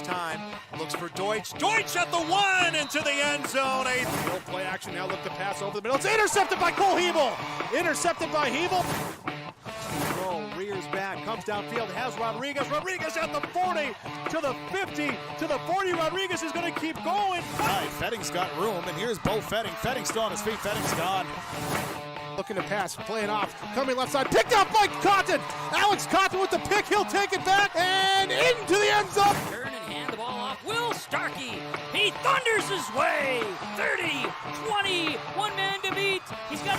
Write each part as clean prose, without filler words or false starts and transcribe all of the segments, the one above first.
this time. Looks for Deutsch. Deutsch at the 1 into the end zone. Field play action now. Look to pass over the middle. It's intercepted by Cole Hebel. Intercepted by Hebel. Throw, rears back, comes downfield, has Rodriguez. Rodriguez at the 40, to the 50, to the 40. Rodriguez is going to keep going. Right, Fetting's got room, and here's Bo Fetting. Fetting's still on his feet. Fetting's gone. Looking to pass, playing off, coming left side, picked up by Cotton. Alex Cotton with the pick, he'll take it back and into the end zone. Turn and hand the ball off. Will Starkey, he thunders his way. 30, 20, one man to beat. He's got...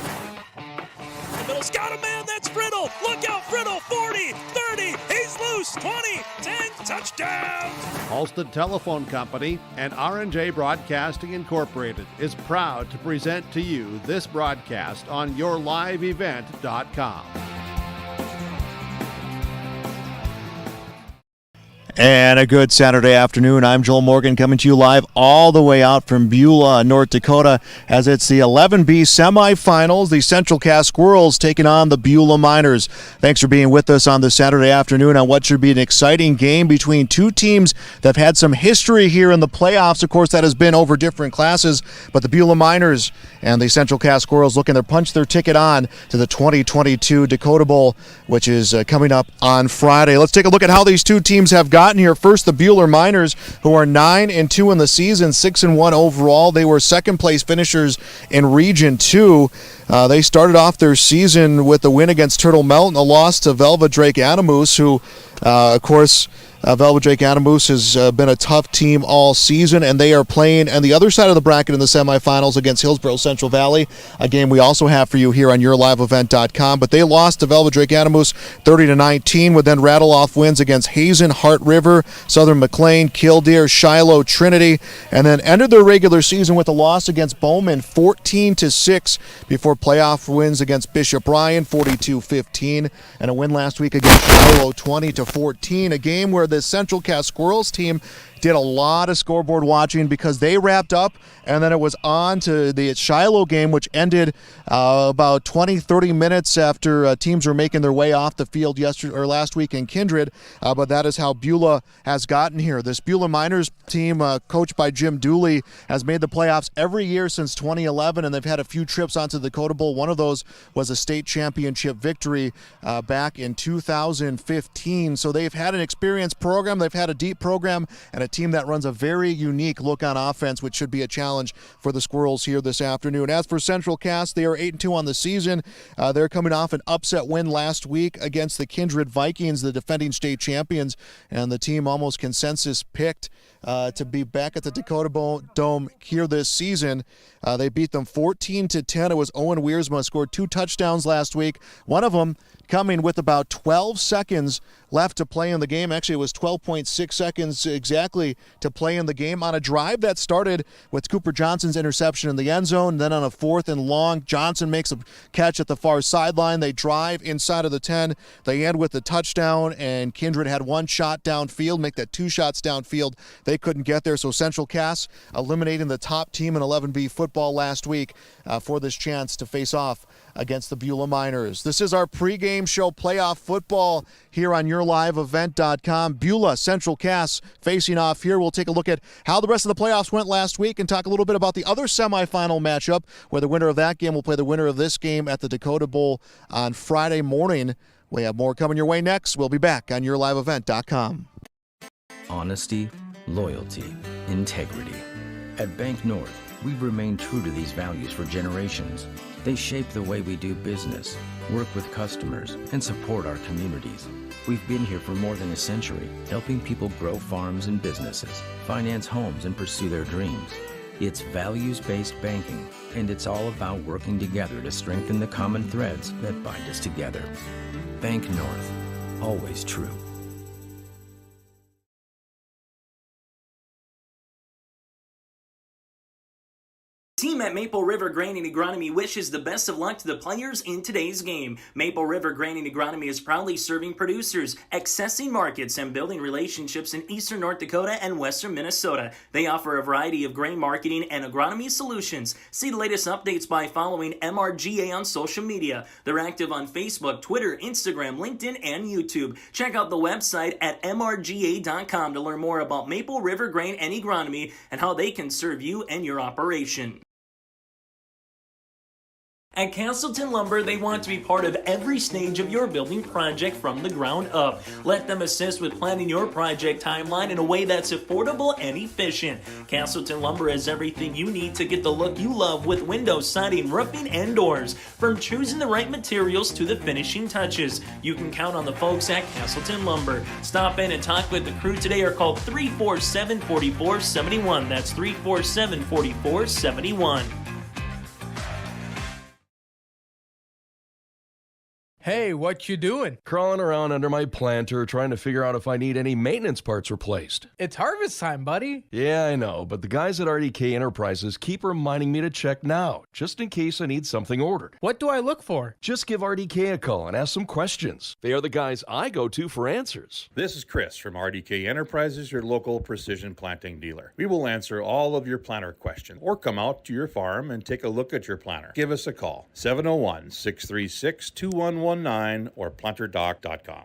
The middle's got a man, that's Friddle. Look out, Friddle, 40, 30, he's loose, 20, 10, touchdown. Halstead Telephone Company and R&J Broadcasting Incorporated is proud to present to you this broadcast on yourliveevent.com. And a good Saturday afternoon. I'm Joel Morgan coming to you live all the way out from Beulah, North Dakota, as it's the 11B semifinals. The Central Cass Squirrels taking on the Beulah Miners. Thanks for being with us on this Saturday afternoon on what should be an exciting game between two teams that have had some history here in the playoffs. Of course, that has been over different classes, but the Beulah Miners and the Central Cass Squirrels looking to punch their ticket on to the 2022 Dakota Bowl, which is coming up on Friday. Let's take a look at how these two teams have gotten here. First, the Beulah Miners, who are 9-2 in the season, 6-1 overall. They were second-place finishers in Region 2. They started off their season with a win against Turtle Mountain, a loss to Velva Drake Animus, who, of course, Velva Drake Animus has been a tough team all season, and they are playing on the other side of the bracket in the semifinals against Hillsborough Central Valley, a game we also have for you here on yourliveevent.com. But they lost to Velva Drake Animus 30-19, would then rattle off wins against Hazen, Heart River, Southern McLean, Killdeer, Shiloh, Trinity, and then ended their regular season with a loss against Bowman 14-6 before playoff wins against Bishop Ryan 42-15, and a win last week against Shiloh 20-14, a game where the Central Cass Squirrels team did a lot of scoreboard watching because they wrapped up, and then it was on to the Shiloh game, which ended about 20-30 minutes after teams were making their way off the field last week in Kindred. But that is how Beulah has gotten here. This Beulah Miners team, coached by Jim Dooley, has made the playoffs every year since 2011, and they've had a few trips onto the Dakota Bowl. One of those was a state championship victory back in 2015. So they've had an experienced program, they've had a deep program, and a team that runs a very unique look on offense, which should be a challenge for the Squirrels here this afternoon. As for Central Cass, they are 8-2 on the season. They're coming off an upset win last week against the Kindred Vikings, the defending state champions, and the team almost consensus picked to be back at the Dakota Dome here this season. They beat them 14-10. It was Owen Wiersma scored 2 touchdowns last week. One of them coming with about 12 seconds left to play in the game. Actually, it was 12.6 seconds exactly to play in the game on a drive that started with Cooper Johnson's interception in the end zone. Then on a 4th and long, Johnson makes a catch at the far sideline. They drive inside of the 10. They end with the touchdown, and Kindred had 1 shot downfield, make that 2 shots downfield. They couldn't get there, so Central Cass eliminating the top team in 11B football last week for this chance to face off against the Beulah Miners. This is our pregame show, playoff football, here on yourliveevent.com. Beulah, Central Cass facing off here. We'll take a look at how the rest of the playoffs went last week and talk a little bit about the other semifinal matchup, where the winner of that game will play the winner of this game at the Dakota Bowl on Friday morning. We have more coming your way next. We'll be back on yourliveevent.com. Honesty, loyalty, integrity. At Bank North, we've remained true to these values for generations. They shape the way we do business, work with customers, and support our communities. We've been here for more than a century, helping people grow farms and businesses, finance homes, and pursue their dreams. It's values-based banking, and it's all about working together to strengthen the common threads that bind us together. Bank North, always true. Team at Maple River Grain and Agronomy wishes the best of luck to the players in today's game. Maple River Grain and Agronomy is proudly serving producers, accessing markets, and building relationships in eastern North Dakota and western Minnesota. They offer a variety of grain marketing and agronomy solutions. See the latest updates by following MRGA on social media. They're active on Facebook, Twitter, Instagram, LinkedIn, and YouTube. Check out the website at mrga.com to learn more about Maple River Grain and Agronomy and how they can serve you and your operation. At Castleton Lumber, they want to be part of every stage of your building project from the ground up. Let them assist with planning your project timeline in a way that's affordable and efficient. Castleton Lumber has everything you need to get the look you love with windows, siding, roofing, and doors. From choosing the right materials to the finishing touches, you can count on the folks at Castleton Lumber. Stop in and talk with the crew today or call 347-4471. That's 347-4471. Hey, what you doing? Crawling around under my planter trying to figure out if I need any maintenance parts replaced. It's harvest time, buddy. Yeah, I know, but the guys at RDK Enterprises keep reminding me to check now, just in case I need something ordered. What do I look for? Just give RDK a call and ask some questions. They are the guys I go to for answers. This is Chris from RDK Enterprises, your local precision planting dealer. We will answer all of your planter questions or come out to your farm and take a look at your planter. Give us a call, 701-636-2119 or planterdoc.com.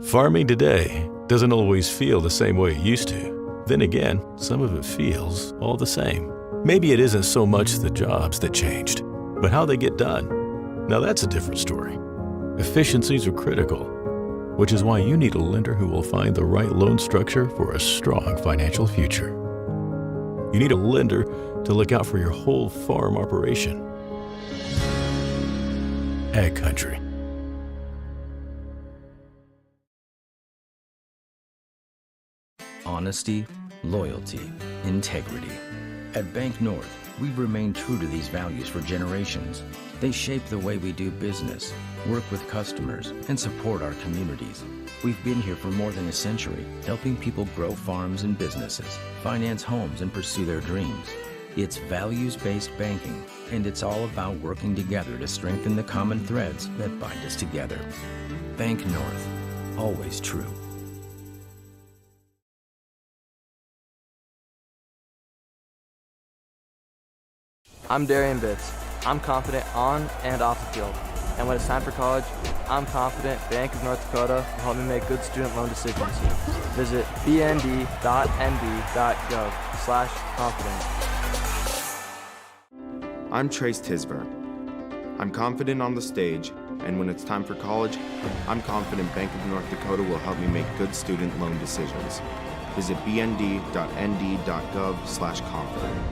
Farming today doesn't always feel the same way it used to. Then again, some of it feels all the same. Maybe it isn't so much the jobs that changed, but how they get done. Now that's a different story. Efficiencies are critical, which is why you need a lender who will find the right loan structure for a strong financial future. You need a lender to look out for your whole farm operation. Ag Country. Honesty, loyalty, integrity. At Bank North, we've remained true to these values for generations. They shape the way we do business, work with customers, and support our communities. We've been here for more than a century, helping people grow farms and businesses, finance homes, and pursue their dreams. It's values-based banking, and it's all about working together to strengthen the common threads that bind us together. Bank North, always true. I'm Darian Bitts. I'm confident on and off the field. And when it's time for college, I'm confident Bank of North Dakota will help me make good student loan decisions. Visit bnd.nd.gov/confidence. I'm Trace Tisberg. I'm confident on the stage, and when it's time for college, I'm confident Bank of North Dakota will help me make good student loan decisions. Visit bnd.nd.gov/confident.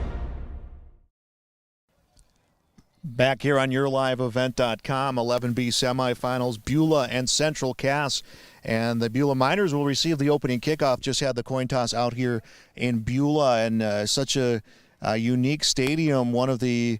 Back here on YourLiveEvent.com, 11B semifinals, Beulah and Central Cass. And the Beulah Miners will receive the opening kickoff. Just had the coin toss out here in Beulah, and such a unique stadium, one of the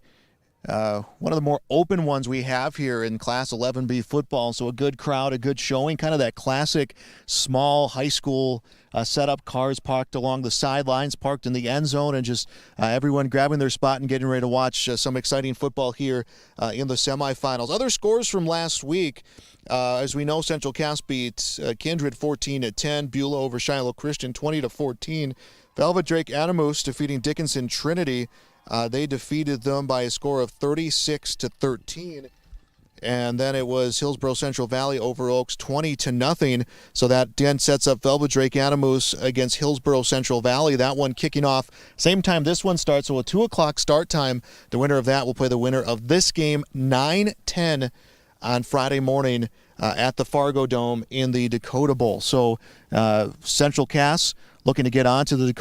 more open ones we have here in Class 11B football. So a good crowd, a good showing, kind of that classic small high school setup, cars parked along the sidelines, parked in the end zone, and just everyone grabbing their spot and getting ready to watch some exciting football here in the semifinals. Other scores from last week, as we know, Central Cass beat Kindred 14-10, Beulah over Shiloh Christian 20-14, Velvet Drake Animus defeating Dickinson Trinity. They defeated them by a score of 36-13. And then it was Hillsborough Central Valley over Oaks 20-0. So that then sets up Velvet Drake Animus against Hillsborough Central Valley. That one kicking off same time this one starts. So a 2 o'clock start time. The winner of that will play the winner of this game 9-10 on Friday morning at the Fargo Dome in the Dakota Bowl. So Central Cass looking to get on to the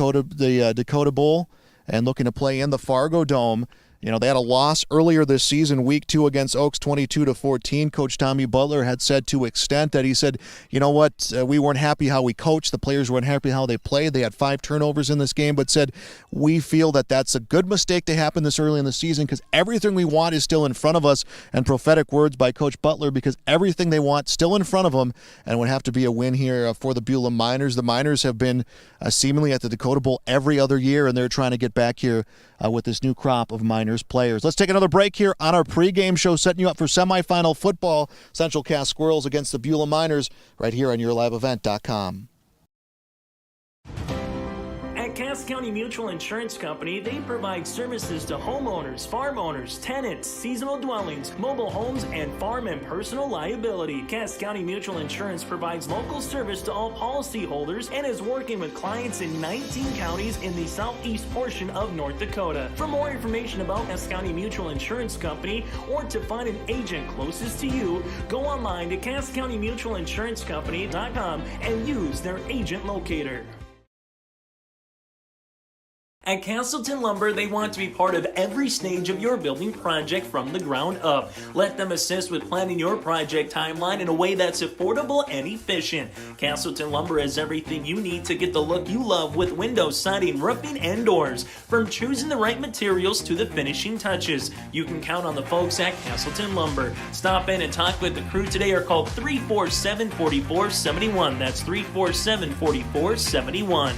Dakota Bowl and looking to play in the Fargo Dome. You know, they had a loss earlier this season, week 2 against Oaks, 22-14. Coach Tommy Butler had said to extent that he said, you know what, we weren't happy how we coached. The players weren't happy how they played. They had 5 turnovers in this game, but said, we feel that that's a good mistake to happen this early in the season because everything we want is still in front of us. And prophetic words by Coach Butler, because everything they want still in front of them, and it would have to be a win here for the Beulah Miners. The Miners have been seemingly at the Dakota Bowl every other year, and they're trying to get back here with this new crop of Miners players. Let's take another break here on our pregame show, setting you up for semifinal football. Central Cass Squirrels against the Beulah Miners right here on YourLiveEvent.com. At Cass County Mutual Insurance Company, they provide services to homeowners, farm owners, tenants, seasonal dwellings, mobile homes, and farm and personal liability. Cass County Mutual Insurance provides local service to all policyholders and is working with clients in 19 counties in the southeast portion of North Dakota. For more information about Cass County Mutual Insurance Company or to find an agent closest to you, go online to CassCountyMutualInsuranceCompany.com and use their agent locator. At Castleton Lumber, they want to be part of every stage of your building project from the ground up. Let them assist with planning your project timeline in a way that's affordable and efficient. Castleton Lumber has everything you need to get the look you love with windows, siding, roofing, and doors. From choosing the right materials to the finishing touches, you can count on the folks at Castleton Lumber. Stop in and talk with the crew today or call 347-4471. That's 347-4471.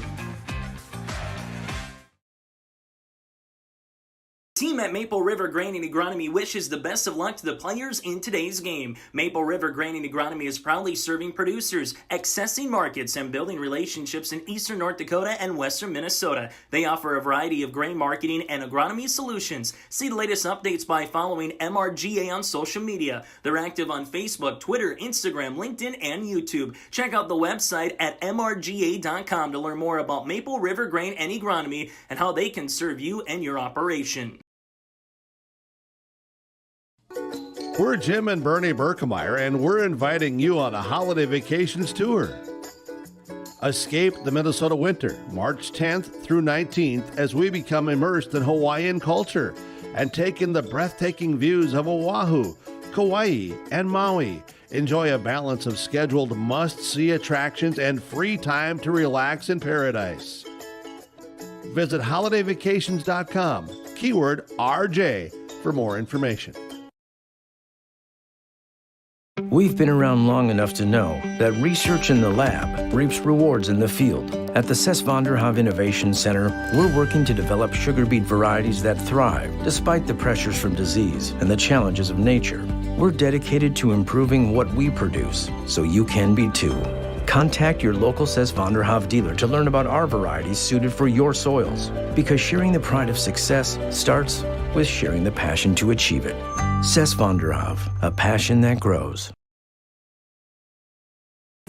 Team at Maple River Grain and Agronomy wishes the best of luck to the players in today's game. Maple River Grain and Agronomy is proudly serving producers, accessing markets, and building relationships in eastern North Dakota and western Minnesota. They offer a variety of grain marketing and agronomy solutions. See the latest updates by following MRGA on social media. They're active on Facebook, Twitter, Instagram, LinkedIn, and YouTube. Check out the website at mrga.com to learn more about Maple River Grain and Agronomy and how they can serve you and your operation. We're Jim and Bernie Berkemeyer, and we're inviting you on a holiday vacations tour. Escape the Minnesota winter, March 10th through 19th, as we become immersed in Hawaiian culture and take in the breathtaking views of Oahu, Kauai, and Maui. Enjoy a balance of scheduled must-see attractions and free time to relax in paradise. Visit holidayvacations.com, keyword RJ, for more information. We've been around long enough to know that research in the lab reaps rewards in the field. At the Ses van der Haaf Innovation Center, we're working to develop sugar beet varieties that thrive despite the pressures from disease and the challenges of nature. We're dedicated to improving what we produce, so you can be too. Contact your local Ses van der Haaf dealer to learn about our varieties suited for your soils. Because sharing the pride of success starts with sharing the passion to achieve it. Ses van der Haaf, a passion that grows.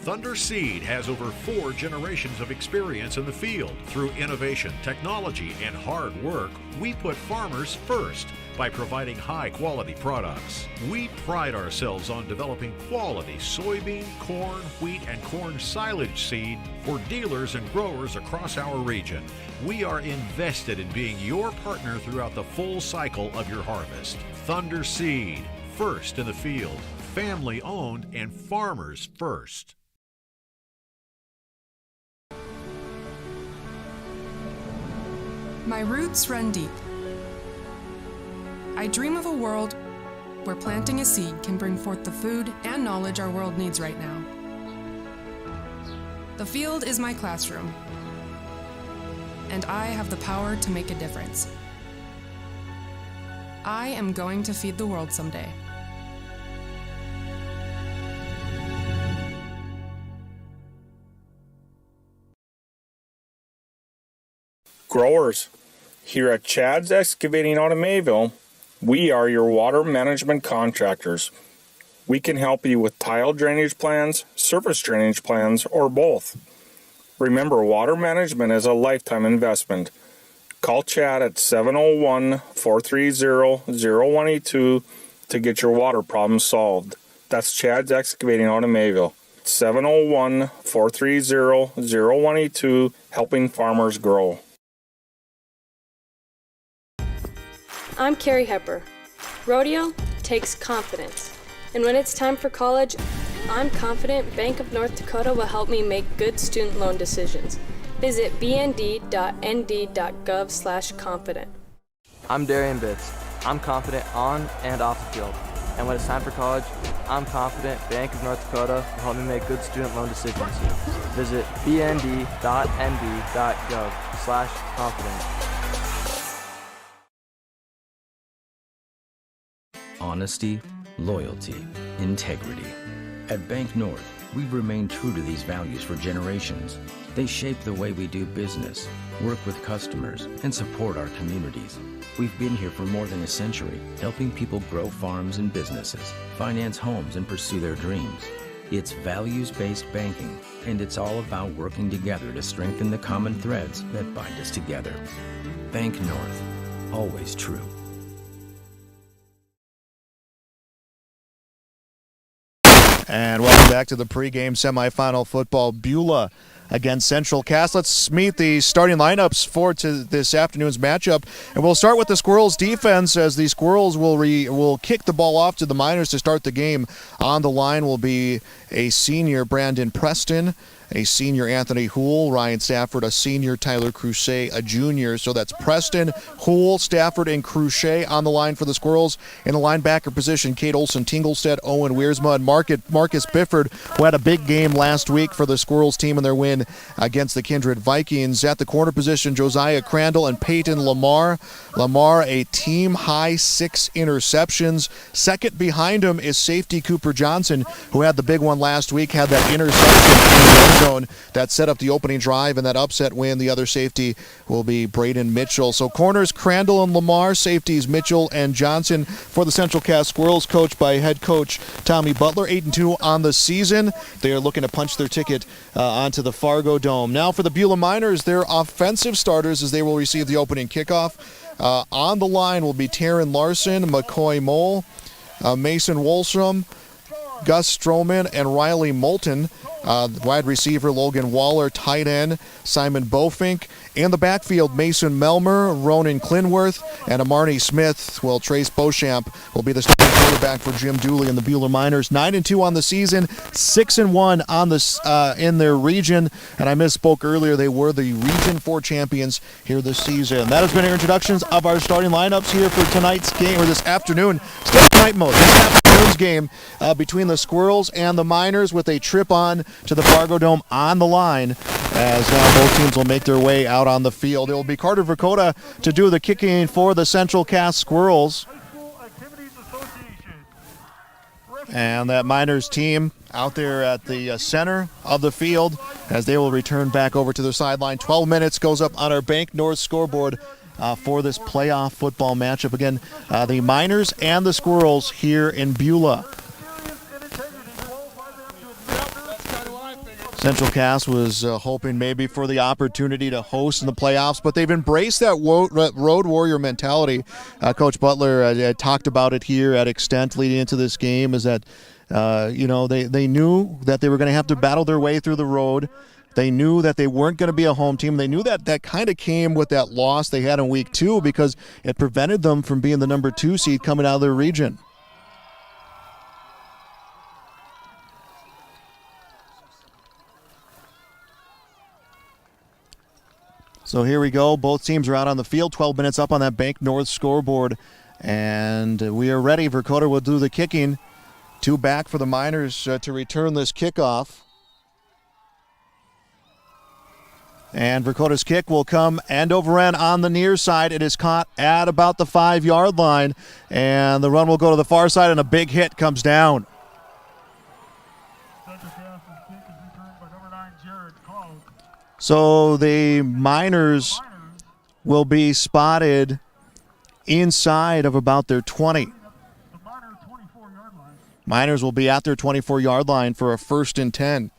Thunder Seed has over 4 generations of experience in the field. Through innovation, technology, and hard work, we put farmers first by providing high-quality products. We pride ourselves on developing quality soybean, corn, wheat, and corn silage seed for dealers and growers across our region. We are invested in being your partner throughout the full cycle of your harvest. Thunder Seed, first in the field, family-owned and farmers first. My roots run deep. I dream of a world where planting a seed can bring forth the food and knowledge our world needs right now. The field is my classroom, and I have the power to make a difference. I am going to feed the world someday. Growers, here at Chad's Excavating out of Mayville, we are your water management contractors. We can help you with tile drainage plans, surface drainage plans, or both. Remember, water management is a lifetime investment. Call Chad at 701-430-0182 to get your water problem solved. That's Chad's Excavating out of Mayville. 701-430-0182, helping farmers grow. I'm Carrie Hepper. Rodeo takes confidence. And when it's time for college, I'm confident Bank of North Dakota will help me make good student loan decisions. Visit bnd.nd.gov/confident. I'm Darian Bitts. I'm confident on and off the field. And when it's time for college, I'm confident Bank of North Dakota will help me make good student loan decisions. Visit bnd.nd.gov/confident. Honesty, loyalty, integrity. At Bank North, we've remained true to these values for generations. They shape the way we do business, work with customers, and support our communities. We've been here for more than a century, helping people grow farms and businesses, finance homes, and pursue their dreams. It's values-based banking, and it's all about working together to strengthen the common threads that bind us together. Bank North, always true. And welcome back to the pregame semifinal football. Beulah against Central Cass. Let's meet the starting lineups for this afternoon's matchup. And we'll start with the Squirrels defense, as the Squirrels will kick the ball off to the Miners to start the game. On the line will be a senior Brandon Preston, a senior Anthony Houle, Ryan Stafford, a senior Tyler Cruchet, a junior. So that's Preston, Houle, Stafford, and Cruchet on the line for the Squirrels. In the linebacker position, Kate Olson-Tinglestead, Owen Wiersma, and Marcus Bifford, who had a big game last week for the Squirrels team in their win against the Kindred Vikings. At the corner position, Josiah Crandall and Peyton Lamar. Lamar, a team-high 6 interceptions. Second behind him is safety Cooper Johnson, who had the big one last week, had that interception in the end zone that set up the opening drive and that upset win. The other safety will be Braden Mitchell. So corners Crandall and Lamar, safeties Mitchell and Johnson for the Central Cass Squirrels, coached by head coach Tommy Butler. 8-2 on the season. They are looking to punch their ticket onto the Fargo Dome. Now for the Beulah Miners, their offensive starters as they will receive the opening kickoff. On the line will be Taryn Larson, McCoy Mole, Mason Wolstrom, Gus Stroman, and Riley Moulton. Wide receiver Logan Waller, tight end Simon Bofink. In the backfield, Mason Melmer, Ronan Clinworth, and Amarnie Smith. Well, Trace Beauchamp will be the starting quarterback for Jim Dooley and the Beulah Miners. 9-2 on the season, 6-1 on the in their region. And I misspoke earlier; they were the Region 4 champions here this season. That has been our introductions of our starting lineups here for tonight's game, or this afternoon. Still night mode. This afternoon's game between the Squirrels and the Miners, with a trip on to the Fargo Dome on the line, as now both teams will make their way out on the field. It will be Carter Verkota to do the kicking for the Central Cass Squirrels. And that Miners team out there at the center of the field as they will return back over to their sideline. 12 minutes goes up on our Bank North scoreboard for this playoff football matchup. Again, the Miners and the Squirrels here in Beulah. Central Cass was hoping maybe for the opportunity to host in the playoffs, but they've embraced that road warrior mentality. Coach Butler talked about it here at extent leading into this game, is that they knew that they were going to have to battle their way through the road. They knew that they weren't going to be a home team. They knew that kind of came with that loss they had in week 2, because it prevented them from being the number 2 seed coming out of their region. So here we go. Both teams are out on the field. 12 minutes up on that Bank North scoreboard. And we are ready. Verkota will do the kicking. 2 back for the Miners to return this kickoff. And Verkota's kick will come end over end on the near side. It is caught at about the 5-yard line. And the run will go to the far side, and a big hit comes down. So the Miners will be spotted inside of about their 20. Miners will be at their 24-yard line for a 1st and 10.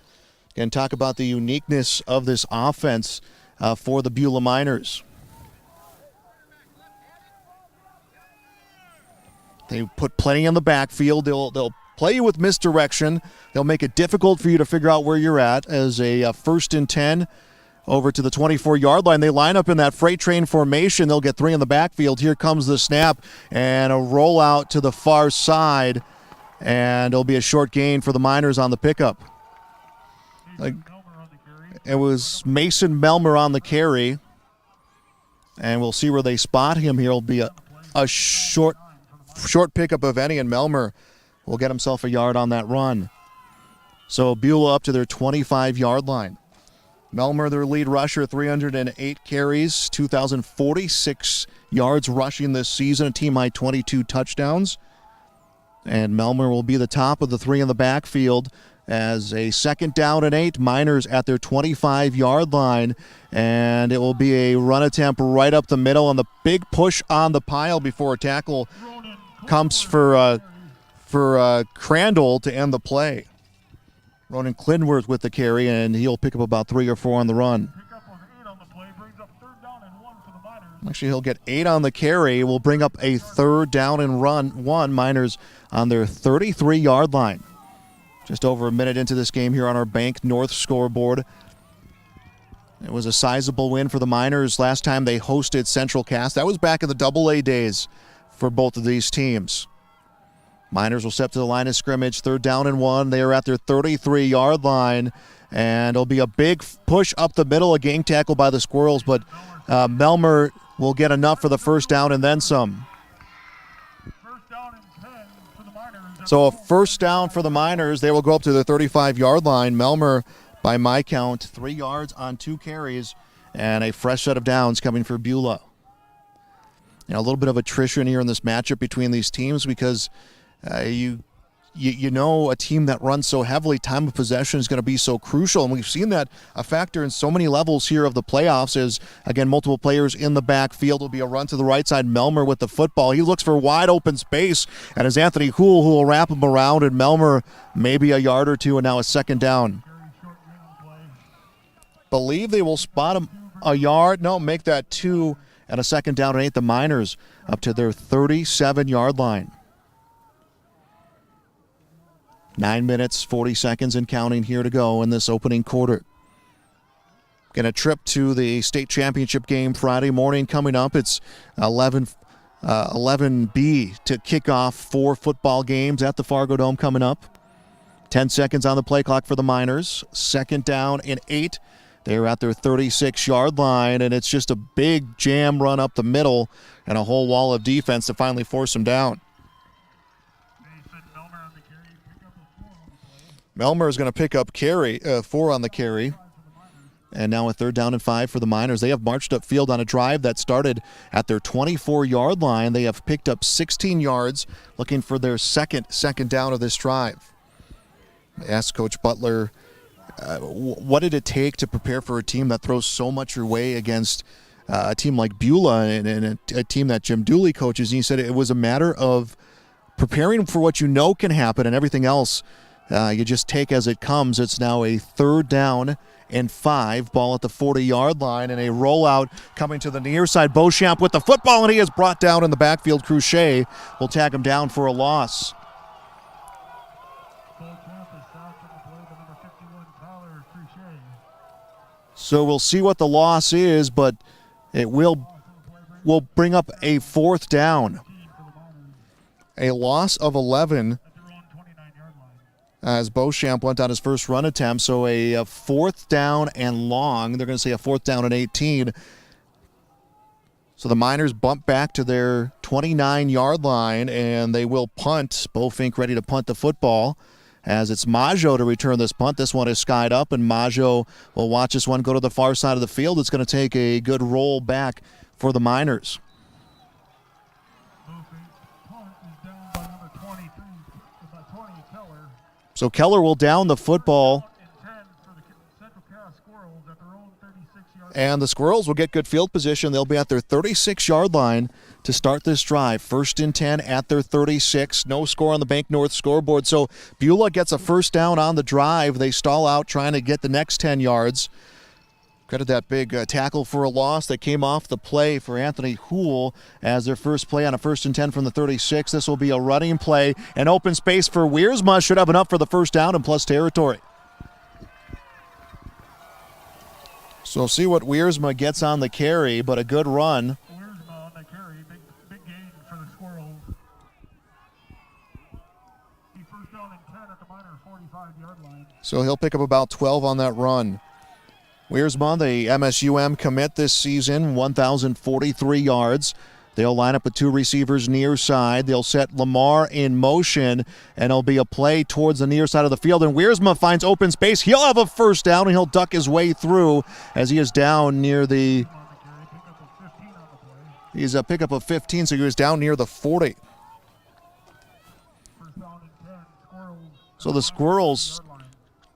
Again, talk about the uniqueness of this offense for the Beulah Miners. They put plenty in the backfield. They'll play you with misdirection. They'll make it difficult for you to figure out where you're at as a 1st and 10 over to the 24-yard line. They line up in that freight train formation. They'll get 3 in the backfield. Here comes the snap and a rollout to the far side, and it'll be a short gain for the Miners on the pickup. It was Mason Melmer on the carry, and we'll see where they spot him here. It'll be a short pickup of any, and Melmer will get himself a yard on that run. So Beulah up to their 25-yard line. Melmer, their lead rusher, 308 carries, 2,046 yards rushing this season, a team-high 22 touchdowns. And Melmer will be the top of the 3 in the backfield as a 2nd down and 8. Miners at their 25-yard line, and it will be a run attempt right up the middle, and the big push on the pile before a tackle comes for Crandall to end the play. Ronan Clinworth with the carry, and he'll pick up about 3 or 4 on the run. Actually, he'll get 8 on the carry. Will bring up a 3rd down and run 1. Miners on their 33-yard line. Just over a minute into this game here on our Bank North scoreboard. It was a sizable win for the Miners last time they hosted Central Cass. That was back in the AA days for both of these teams. Miners will step to the line of scrimmage, 3rd down and 1. They are at their 33-yard line, and it'll be a big push up the middle, a gang tackle by the Squirrels, but Melmer will get enough for the 1st down and then some. So a 1st down for the Miners. They will go up to the 35-yard line. Melmer, by my count, 3 yards on 2 carries, and a fresh set of downs coming for Beulah. A little bit of attrition here in this matchup between these teams because you know a team that runs so heavily, time of possession is going to be so crucial, and we've seen that a factor in so many levels here of the playoffs is, again, multiple players in the backfield. Will be a run to the right side. Melmer with the football. He looks for wide open space, and it's Anthony Houle who will wrap him around, and Melmer maybe a yard or 2, and now a 2nd down. Believe they will spot him a yard. No, make that 2 and a 2nd down and 8. The Miners up to their 37-yard line. 9 minutes, 40 seconds and counting here to go in this opening quarter. Get a trip to the state championship game Friday morning coming up. It's 11B to kick off 4 football games at the Fargo Dome coming up. 10 seconds on the play clock for the Miners. 2nd down and 8. They're at their 36-yard line, and it's just a big jam run up the middle and a whole wall of defense to finally force them down. Melmer is going to pick up 4 on the carry. And now a 3rd down and 5 for the Miners. They have marched upfield on a drive that started at their 24-yard line. They have picked up 16 yards, looking for their second down of this drive. I asked Coach Butler, what did it take to prepare for a team that throws so much your way against a team like Beulah and a team that Jim Dooley coaches? And he said it was a matter of preparing for what you know can happen, and everything else you just take as it comes. It's now a 3rd down and 5. Ball at the 40-yard line, and a rollout coming to the near side. Beauchamp with the football, and he is brought down in the backfield. Cruchet will tag him down for a loss. So we'll see what the loss is, but it will bring up a 4th down. A loss of 11 as Beauchamp went on his first run attempt. So a 4th down and long. They're going to say a 4th down and 18. So the Miners bump back to their 29-yard line, and they will punt. Bo Fink ready to punt the football as it's Maggio to return this punt. This one is skied up, and Maggio will watch this one go to the far side of the field. It's going to take a good roll back for the Miners. So Keller will down the football, and the Squirrels will get good field position. They'll be at their 36-yard line to start this drive. 1st and 10 at their 36. No score on the Bank North scoreboard. So Beulah gets a 1st down on the drive. They stall out trying to get the next 10 yards. Credit that big tackle for a loss that came off the play for Anthony Houle as their first play on a 1st and 10 from the 36. This will be a running play. An open space for Wiersma. Should have enough for the 1st down and plus territory. So see what Wiersma gets on the carry, but a good run. Wiersma on the carry, big gain for the Squirrels. He first down and 10 at the minor 45-yard line. So he'll pick up about 12 on that run. Wiersma, the MSUM commit this season, 1,043 yards. They'll line up with two receivers near side. They'll set Lamar in motion, and it'll be a play towards the near side of the field. And Wiersma finds open space. He'll have a first down, and he'll duck his way through as he is down near the... He's a pickup of 15, so he was down near the 40. So the Squirrels,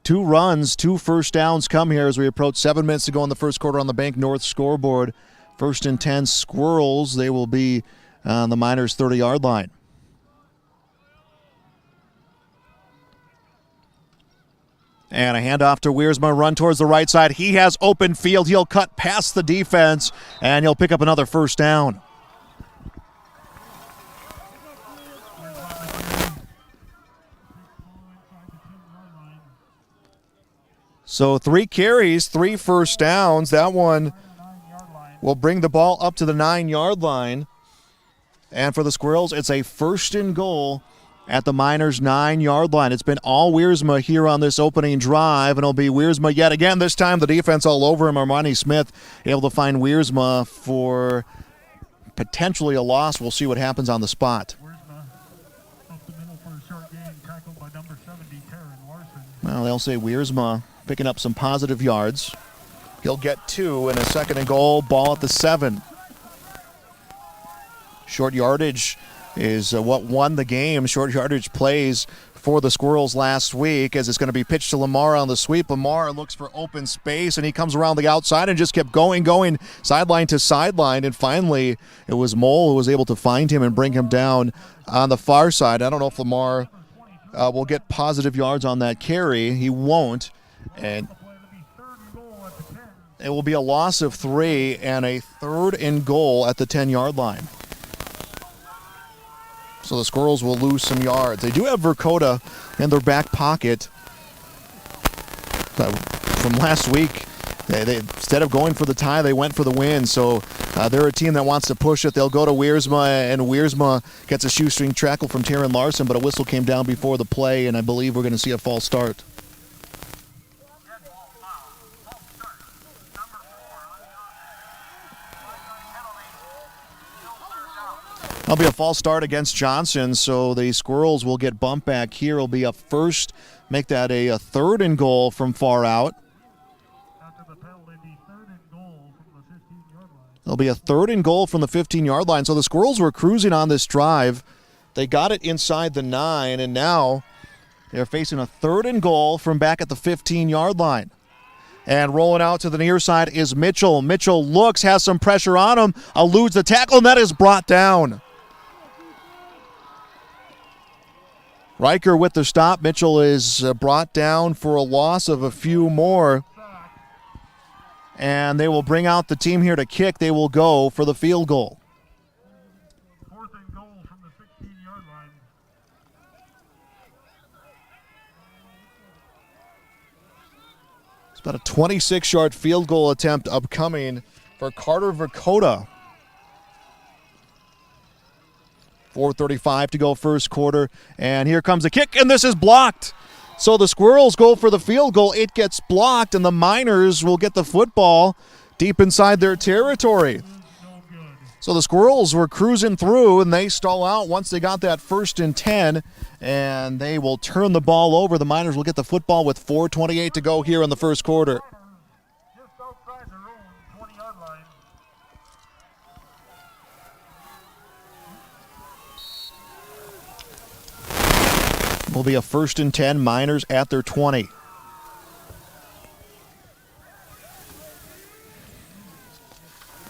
2 runs, 2 first downs come here as we approach 7 minutes to go in the first quarter on the Bank North scoreboard. 1st and 10 Squirrels. They will be on the Miners' 30-yard line. And a handoff to Wiersma, run towards the right side. He has open field. He'll cut past the defense, and he'll pick up another first down. So 3 carries, 3 first downs. That one will bring the ball up to the 9-yard line. And for the Squirrels, it's a 1st and goal at the Miners' 9-yard line. It's been all Wiersma here on this opening drive, and it'll be Wiersma yet again. This time the defense all over him. Armani Smith able to find Wiersma for potentially a loss. We'll see what happens on the spot. Wiersma up the middle for a short gain, tackled by number 70, Taryn Larson. Well, they'll say Wiersma picking up some positive yards. He'll get 2 in a 2nd and goal, ball at the 7. Short yardage is what won the game. Short yardage plays for the Squirrels last week as it's going to be pitched to Lamar on the sweep. Lamar looks for open space, and he comes around the outside and just kept going, sideline to sideline. And finally, it was Mole who was able to find him and bring him down on the far side. I don't know if Lamar will get positive yards on that carry. He won't. And it will be a loss of 3 and a 3rd and goal at the 10-yard line. So the Squirrels will lose some yards. They do have Verkota in their back pocket. From last week, they instead of going for the tie, they went for the win. So they're a team that wants to push it. They'll go to Wiersma, and Wiersma gets a shoestring tackle from Taryn Larson, but a whistle came down before the play, and I believe we're going to see a false start. That'll be a false start against Johnson, so the Squirrels will get bumped back here. It'll be a first, make that a 3rd and goal from far out. It'll be a 3rd and goal from the 15-yard line. So the Squirrels were cruising on this drive. They got it inside the 9, and now they're facing a 3rd and goal from back at the 15-yard line. And rolling out to the near side is Mitchell. Mitchell looks, has some pressure on him, eludes the tackle, and that is brought down. Riker with the stop. Mitchell is brought down for a loss of a few more. And they will bring out the team here to kick. They will go for the field goal. 4th and goal from the 16-yard line. It's about a 26-yard field goal attempt upcoming for Carter Verkota. 4:35 to go first quarter, and here comes the kick, and this is blocked. So the Squirrels go for the field goal. It gets blocked, and the Miners will get the football deep inside their territory. So the Squirrels were cruising through, and they stall out once they got that 1st and 10, and they will turn the ball over. The Miners will get the football with 4:28 to go here in the first quarter. Just outside their own 20-yard line. Will be a 1st and 10, Miners at their 20.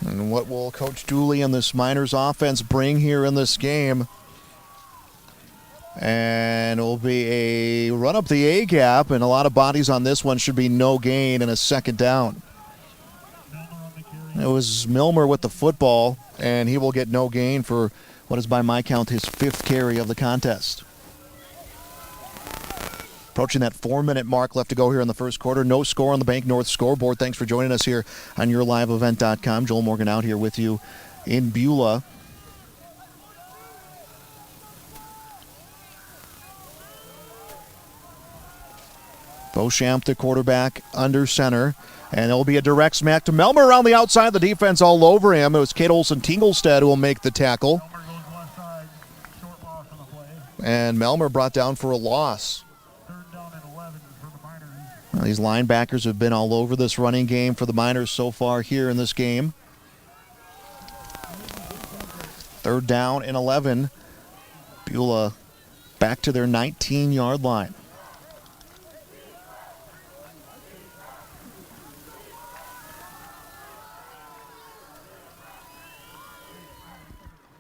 And what will Coach Dooley and this Miners offense bring here in this game? And it will be a run up the A gap, and a lot of bodies on this one. Should be no gain and a 2nd down. It was Milmer with the football, and he will get no gain for what is by my count his 5th carry of the contest. Approaching that 4-minute mark left to go here in the first quarter. No score on the Bank North scoreboard. Thanks for joining us here on YourLiveEvent.com. Joel Morgan out here with you in Beulah. Beauchamp, the quarterback, under center. And it'll be a direct smack to Melmer around the outside. The defense all over him. It was Kate Olsen-Tingelstead who will make the tackle. And Melmer brought down for a loss. Now, these linebackers have been all over this running game for the Miners so far here in this game. 3rd down and 11. Beulah back to their 19-yard line.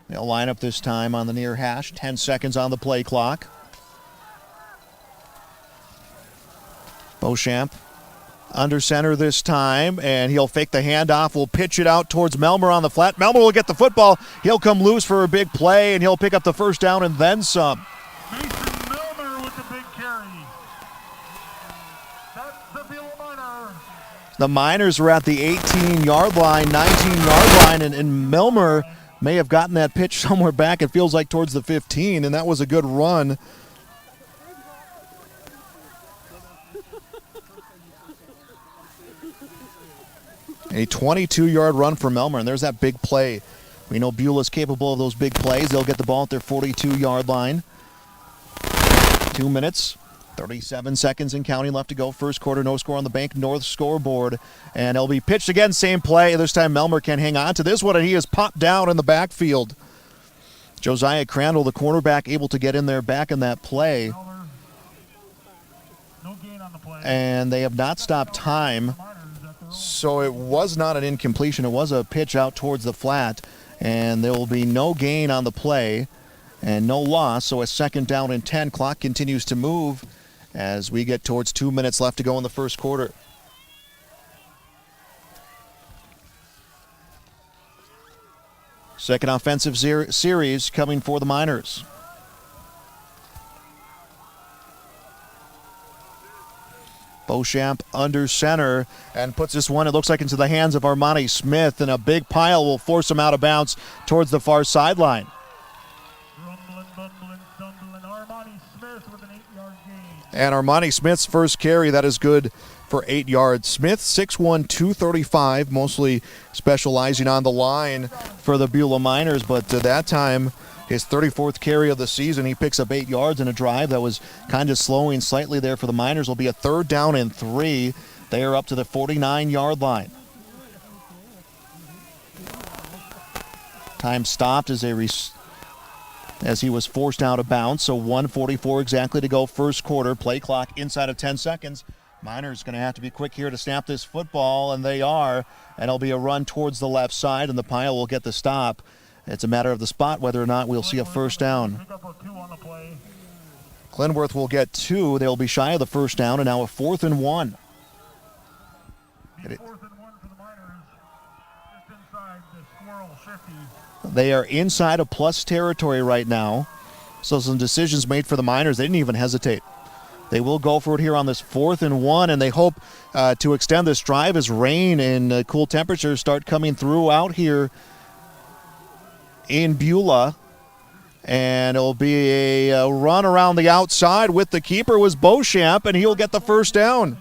They'll line up this time on the near hash. 10 seconds on the play clock. Beauchamp under center this time, and he'll fake the handoff. Will pitch it out towards Melmer on the flat. Melmer will get the football. He'll come loose for a big play, and he'll pick up the first down and then some. Mason Melmer with the big carry. That's the Beulah Miners. The Miners were at the 18-yard line, 19-yard line, and Melmer may have gotten that pitch somewhere back. It feels like towards the 15, and that was a good run. A 22-yard run for Melmer, and there's that big play. We know Beulah's capable of those big plays. They'll get the ball at their 42-yard line. 2 minutes, 37 seconds and counting left to go. First quarter, no score on the Bank North scoreboard. And it'll be pitched again, same play. This time Melmer can hang on to this one, and he is popped down in the backfield. Josiah Crandall, the cornerback, able to get in there back in that play. And they have not stopped time. So it was not an incompletion. It was a pitch out towards the flat. And there will be no gain on the play and no loss. So a 2nd down and 10. Clock continues to move as we get towards 2 minutes left to go in the first quarter. Second offensive series coming for the Miners. Beauchamp under center and puts this one, it looks like, into the hands of Armani Smith, and a big pile will force him out of bounds towards the far sideline. Armani Smith with an 8-yard gain. And Armani Smith's first carry, that is good for 8 yards. Smith, 6'1", 235, mostly specializing on the line for the Beulah Miners, but that time, his 34th carry of the season, he picks up 8 yards in a drive that was kind of slowing slightly there for the Miners. Will be a 3rd down and 3. They are up to the 49-yard line. Time stopped as he was forced out of bounds, so 1:44 exactly to go first quarter. Play clock inside of 10 seconds. Miners going to have to be quick here to snap this football, and they are. And it'll be a run towards the left side, and the pile will get the stop. It's a matter of the spot whether or not we'll see a first down. Glenworth will get 2. They'll be shy of the first down, and now a 4th and 1. They are inside of plus territory right now. So some decisions made for the Miners. They didn't even hesitate. They will go for it here on this 4th and 1, and they hope to extend this drive as rain and cool temperatures start coming through out here in Beulah. And it'll be a run around the outside with the keeper was Beauchamp, and he'll get the first down.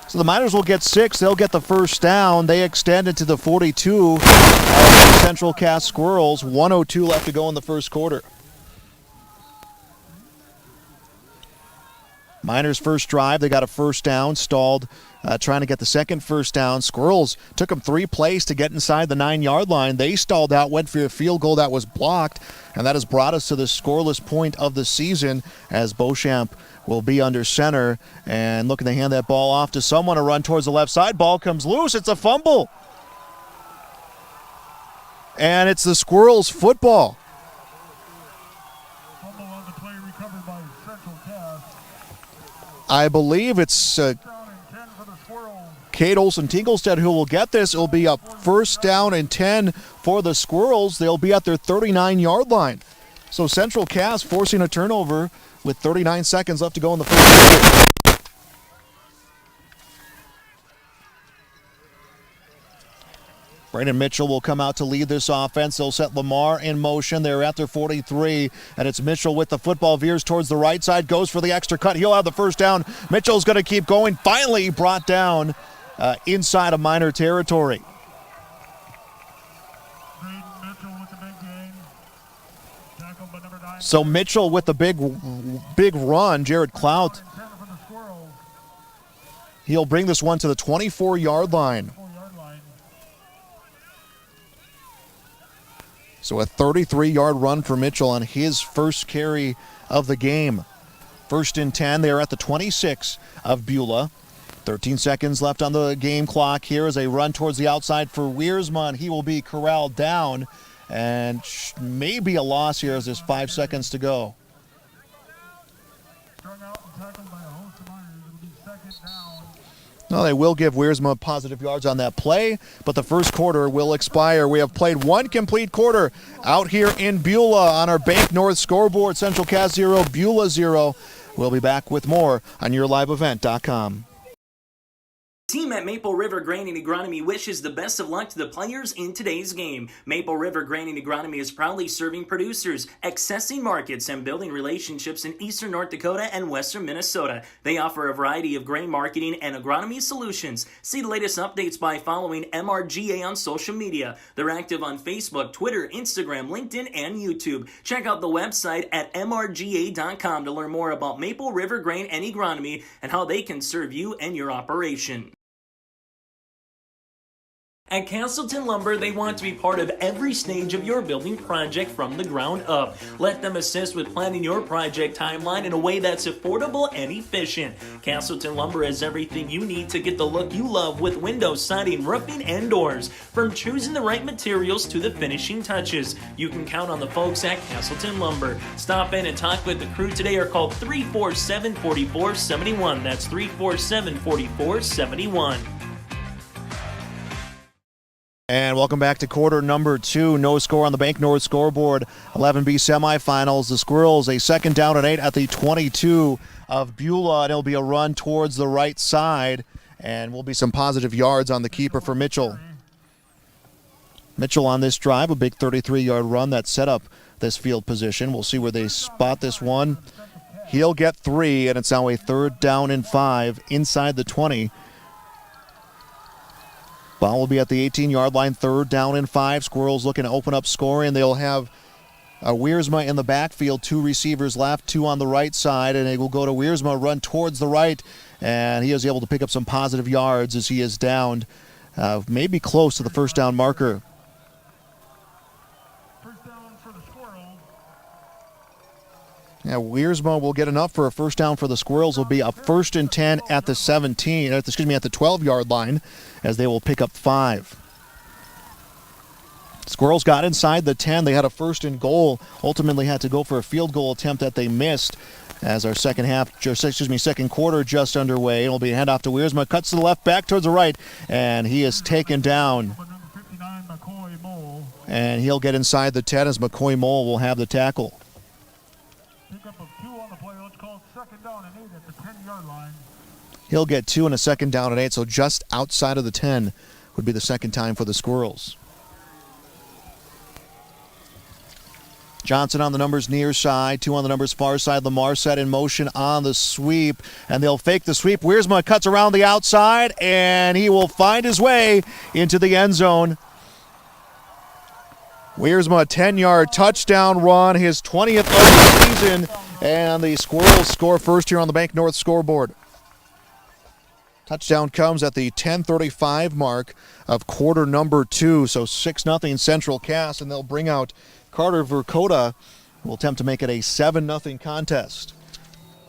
So the Miners will get 6. They'll get the first down. They extend it to the 42 of the Central Cass Squirrels. 1:02 left to go in the first quarter. Miners' first drive, they got a first down, stalled trying to get the second first down. Squirrels took them 3 plays to get inside the 9-yard line. They stalled out, went for a field goal that was blocked, and that has brought us to the scoreless point of the season as Beauchamp will be under center and looking to hand that ball off to someone. A run towards the left side. Ball comes loose. It's a fumble. And it's the Squirrels football. Fumble on the play recovered by Central Cass. I believe it's Kate Olsen-Tingelstead who will get this. It will be a first down and 10 for the Squirrels. They'll be at their 39-yard line. So Central Cass forcing a turnover with 39 seconds left to go in the first quarter. Brandon Mitchell will come out to lead this offense. They'll set Lamar in motion. They're at their 43, and it's Mitchell with the football, veers towards the right side, goes for the extra cut. He'll have the first down. Mitchell's going to keep going. Finally brought down inside of minor territory. So Mitchell with the big run. Jared Clout. He'll bring this one to the 24-yard line. So a 33-yard run for Mitchell on his first carry of the game. 1st and 10. They're at the 26 of Beulah. 13 seconds left on the game clock here as they run towards the outside for Wiersma. He will be corralled down, and maybe a loss here as there's 5 seconds to go. No, they will give Wiersma positive yards on that play, but the first quarter will expire. We have played one complete quarter out here in Beulah on our Bank North scoreboard. Central Cass 0, Beulah 0. We'll be back with more on YourLiveEvent.com. Team at Maple River Grain and Agronomy wishes the best of luck to the players in today's game. Maple River Grain and Agronomy is proudly serving producers, accessing markets, and building relationships in eastern North Dakota and western Minnesota. They offer a variety of grain marketing and agronomy solutions. See the latest updates by following MRGA on social media. They're active on Facebook, Twitter, Instagram, LinkedIn, and YouTube. Check out the website at mrga.com to learn more about Maple River Grain and Agronomy and how they can serve you and your operation. At Castleton Lumber, they want to be part of every stage of your building project from the ground up. Let them assist with planning your project timeline in a way that's affordable and efficient. Castleton Lumber has everything you need to get the look you love with windows, siding, roofing, and doors. From choosing the right materials to the finishing touches, you can count on the folks at Castleton Lumber. Stop in and talk with the crew today or call 347-4471. That's 347-4471. And welcome back to quarter number 2. No score on the Bank North scoreboard. 11B semifinals. The Squirrels a 2nd down and 8 at the 22 of Beulah. And it'll be a run towards the right side. And will be some positive yards on the keeper for Mitchell. Mitchell on this drive, a big 33-yard run that set up this field position. We'll see where they spot this one. He'll get 3, and it's now a 3rd down and 5 inside the 20. Ball will be at the 18-yard line, 3rd down and 5. Squirrels looking to open up scoring. They'll have Wiersma in the backfield, 2 receivers left, 2 on the right side, and they will go to Wiersma, run towards the right, and he is able to pick up some positive yards as he is downed, maybe close to the 1st down marker. Yeah, Wiersma will get enough for a 1st down for the Squirrels. Will be a 1st and 10 at the 17, at the 12-yard line, as they will pick up 5. Squirrels got inside the 10. They had a 1st and goal. Ultimately had to go for a field goal attempt that they missed. As our second quarter just underway. It'll be a handoff to Wiersma. Cuts to the left, back towards the right, and he is taken down. And he'll get inside the 10 as McCoy Mole will have the tackle. He'll get 2 and a 2nd down and 8, so just outside of the 10 would be the 2nd time for the Squirrels. Johnson on the numbers near side, 2 on the numbers far side. Lamar set in motion on the sweep, and they'll fake the sweep. Wiersma cuts around the outside, and he will find his way into the end zone. Wiersma, a 10-yard touchdown run, his 20th of the season, and the Squirrels score first here on the Bank North scoreboard. Touchdown comes at the 10:35 mark of quarter number 2, so 6-0 Central Cass, and they'll bring out Carter Verkota, who will attempt to make it a 7-0 contest.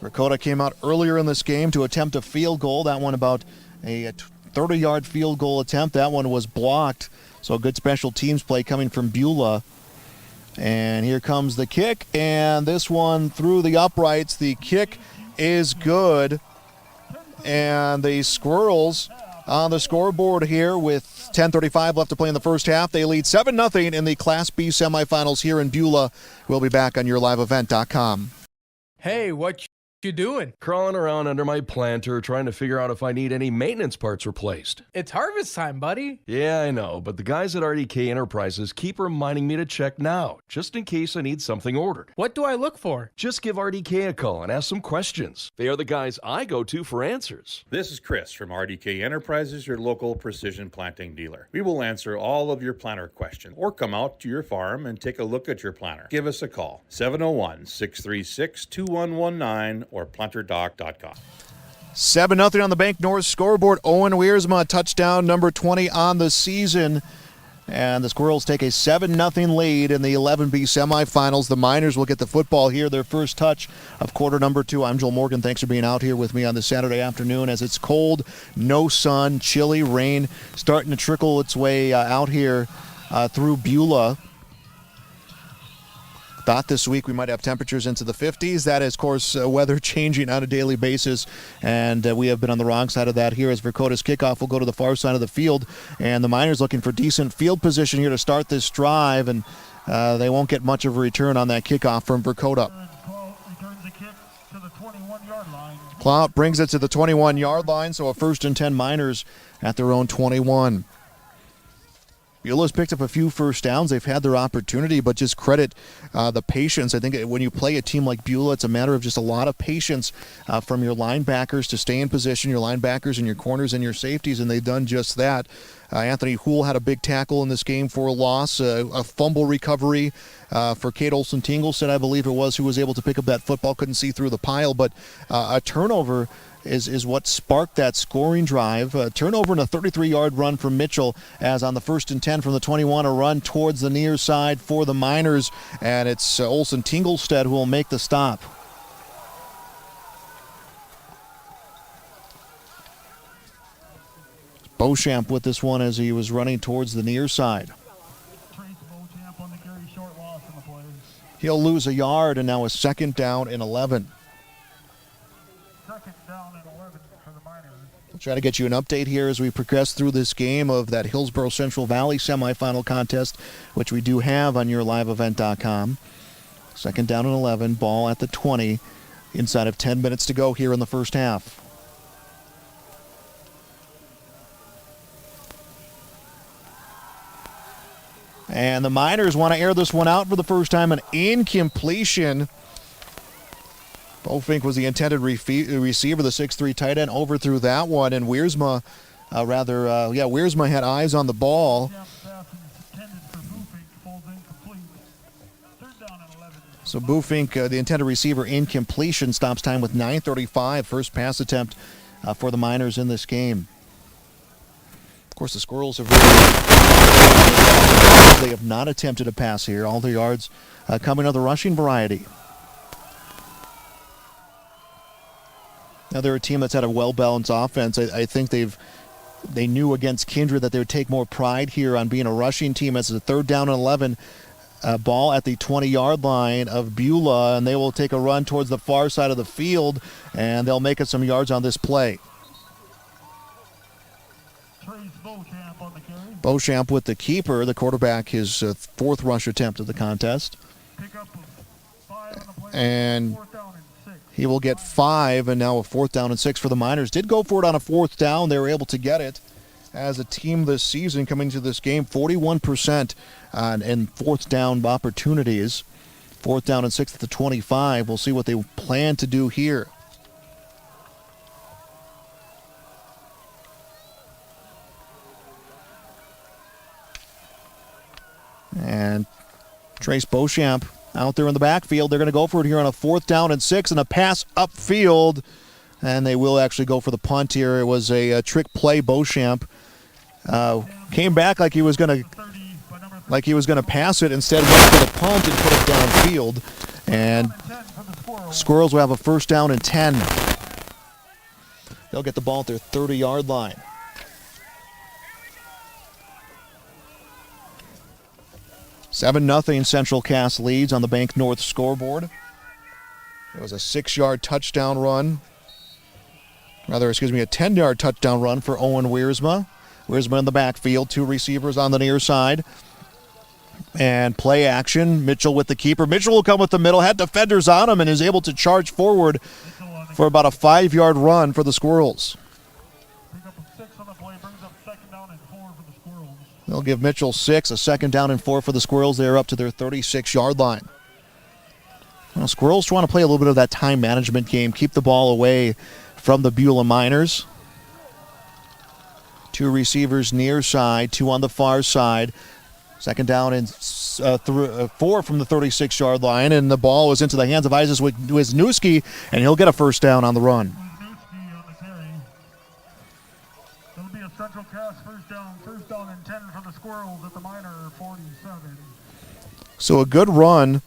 Verkota came out earlier in this game to attempt a field goal. That one about a 30-yard field goal attempt. That one was blocked, so good special teams play coming from Beulah. And here comes the kick, and this one through the uprights. The kick is good. And the Squirrels on the scoreboard here with 10:35 left to play in the first half. They lead 7-0 in the Class B semifinals here in Beulah. We'll be back on yourliveevent.com. Hey, what you doing? Crawling around under my planter trying to figure out if I need any maintenance parts replaced. It's harvest time, buddy. Yeah, I know, but the guys at RDK Enterprises keep reminding me to check now, just in case I need something ordered. What do I look for? Just give RDK a call and ask some questions. They are the guys I go to for answers. This is Chris from RDK Enterprises, your local precision planting dealer. We will answer all of your planter questions or come out to your farm and take a look at your planter. Give us a call, 701-636-2119 or planterdoc.com. 7-0 on the Bank North scoreboard. Owen Wiersma, touchdown number 20 on the season. And the Squirrels take a 7-0 lead in the 11B semifinals. The Miners will get the football here, their first touch of quarter number 2. I'm Joel Morgan. Thanks for being out here with me on this Saturday afternoon as it's cold, no sun, chilly, rain starting to trickle its way out here through Beulah. Thought this week we might have temperatures into the 50s. That is, of course, weather changing on a daily basis, and we have been on the wrong side of that here as Verkota's kickoff will go to the far side of the field, and the Miners looking for decent field position here to start this drive, and they won't get much of a return on that kickoff from Verkota. Clout brings it to the 21-yard line, so a 1st and 10 Miners at their own 21. Beulah's picked up a few first downs. They've had their opportunity, but just credit the patience. I think when you play a team like Beulah, it's a matter of just a lot of patience from your linebackers to stay in position, your linebackers and your corners and your safeties, and they've done just that. Anthony Houle had a big tackle in this game for a loss, a fumble recovery for Kate Olsen-Tingelstead, I believe it was, who was able to pick up that football, couldn't see through the pile, but a turnover is what sparked that scoring drive. A turnover and a 33-yard run from Mitchell as on the 1st and 10 from the 21, a run towards the near side for the Miners, and it's Olsen-Tingelstead who will make the stop. Beauchamp with this one as he was running towards the near side. He'll lose a yard, and now a 2nd down and 11. We'll try to get you an update here as we progress through this game of that Hillsborough Central Valley semifinal contest, which we do have on yourliveevent.com. 2nd down and 11, ball at the 20, inside of 10 minutes to go here in the first half. And the Miners want to air this one out for the first time, an incompletion. Bofink was the intended receiver, the 6'3" tight end, overthrew that one, and Wiersma, Wiersma had eyes on the ball. So Bofink, the intended receiver, incompletion, stops time with 9:35, first pass attempt for the Miners in this game. Of course, the Squirrels have they have not attempted a pass here. All the yards coming of the rushing variety. Now they're a team that's had a well-balanced offense. I think they knew against Kindred that they would take more pride here on being a rushing team as a 3rd down and 11. Ball at the 20-yard line of Beulah, and they will take a run towards the far side of the field, and they'll make it some yards on this play. Beauchamp with the keeper, the quarterback, his 4th rush attempt of the contest. And he will get 5, and now a 4th down and 6 for the Miners. Did go for it on a 4th down. They were able to get it as a team this season coming to this game. 41% in 4th down opportunities. 4th down and 6 at the 25. We'll see what they plan to do here. And Trace Beauchamp out there in the backfield. They're going to go for it here on a 4th down and 6 and a pass upfield. And they will actually go for the punt here. It was a trick play. Beauchamp came back like he was going to pass it. Instead went for the punt and put it downfield. And Squirrels will have a 1st down and 10. They'll get the ball at their 30-yard line. $7-0 Central Cass leads on the Bank North scoreboard. It was a 6-yard touchdown run A 10-yard touchdown run for Owen Wiersma. Wiersma in the backfield, 2 receivers on the near side. And play action, Mitchell with the keeper. Mitchell will come with the middle, had defenders on him, and is able to charge forward for about a 5-yard run for the Squirrels. They'll give Mitchell 6, a 2nd down and 4 for the Squirrels. They're up to their 36-yard line. Well, Squirrels trying to play a little bit of that time management game, keep the ball away from the Beulah Miners. 2 receivers near side, 2 on the far side. 2nd down and 4 from the 36-yard line, and the ball was into the hands of Isaac Wisniewski, and he'll get a 1st down on the run. It'll be a Central Cass first down and 10 for the Squirrels at the Miner 47. So a good run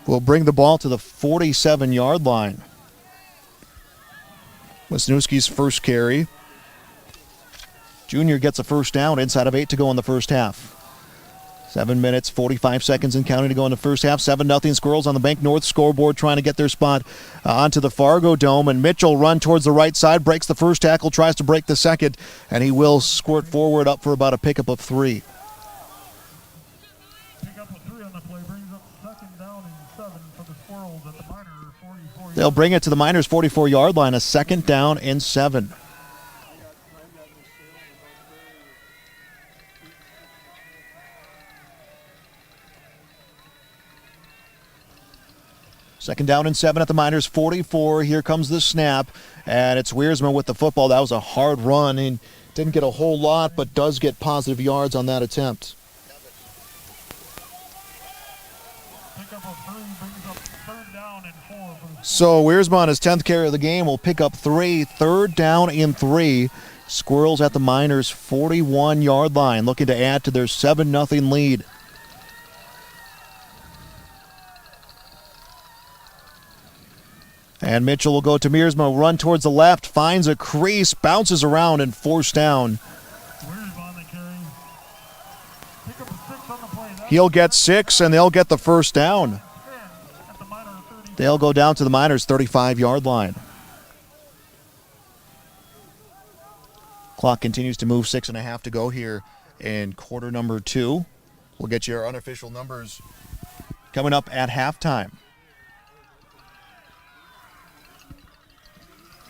will bring the ball to the 47-yard line. Wisniewski's first carry. Junior gets a 1st down, inside of 8 to go in the first half. 7 minutes, 45 seconds and counting to go in the first half. 7-0 Squirrels on the Bank North scoreboard, trying to get their spot onto the Fargo Dome. And Mitchell run towards the right side, breaks the first tackle, tries to break the second, and he will squirt forward up for about a pickup of 3. Pickup of 3 on the play brings up 2nd down and 7 for the Squirrels at the Miner 44. They'll bring it to the Miners' 44-yard line, a 2nd down and 7. Second down and 7 at the Miners' 44. Here comes the snap, and it's Wiersma with the football. That was a hard run, and didn't get a whole lot, but does get positive yards on that attempt. So Wiersma on his 10th carry of the game will pick up 3. 3rd down and 3. Squirrels at the Miners' 41-yard line, looking to add to their 7-0 lead. And Mitchell will go to Wiersma, run towards the left, finds a crease, bounces around, and forced down. He'll get 6, and they'll get the 1st down. They'll go down to the Miners' 35-yard line. Clock continues to move, 6.5 to go here in quarter number 2. We'll get you our unofficial numbers coming up at halftime.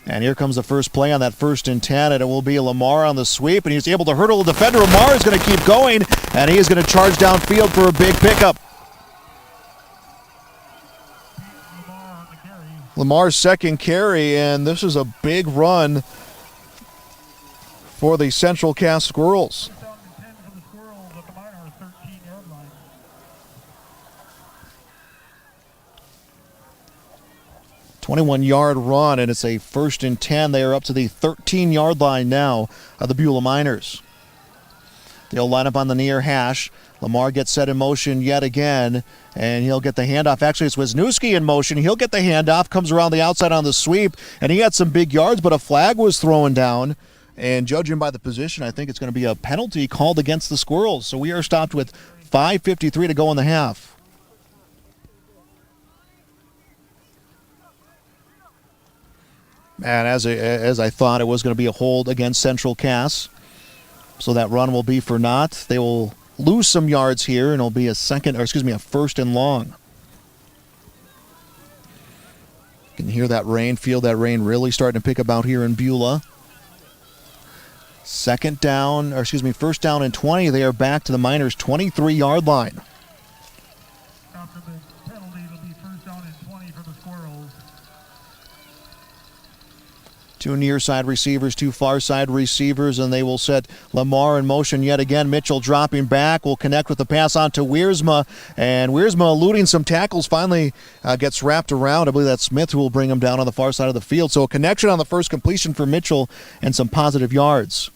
And here comes the first play on that 1st and 10, and it will be Lamar on the sweep, and he's able to hurdle the defender. Lamar is going to keep going, and he is going to charge downfield for a big pickup. Lamar's 2nd carry, and this is a big run for the Central Cass Squirrels. 21-yard run, and it's a 1st and 10. They are up to the 13-yard line now of the Beulah Miners. They'll line up on the near hash. Lamar gets set in motion yet again, and he'll get the handoff. Actually, it's Wisniewski in motion. He'll get the handoff, comes around the outside on the sweep, and he had some big yards, but a flag was thrown down. And judging by the position, I think it's going to be a penalty called against the Squirrels. So we are stopped with 5:53 to go in the half. And as I thought, it was going to be a hold against Central Cass. So that run will be for naught. They will lose some yards here, and it'll be a 1st and long. You can hear that rain, feel that rain really starting to pick up out here in Beulah. 1st down and 20. They are back to the Miners' 23-yard line. After the penalty, it'll be 1st down and 20 for the Squirrels. 2 near side receivers, 2 far side receivers, and they will set Lamar in motion yet again. Mitchell dropping back, will connect with the pass on to Wiersma, and Wiersma eluding some tackles, finally gets wrapped around. I believe that's Smith who will bring him down on the far side of the field. So a connection on the first completion for Mitchell and some positive yards.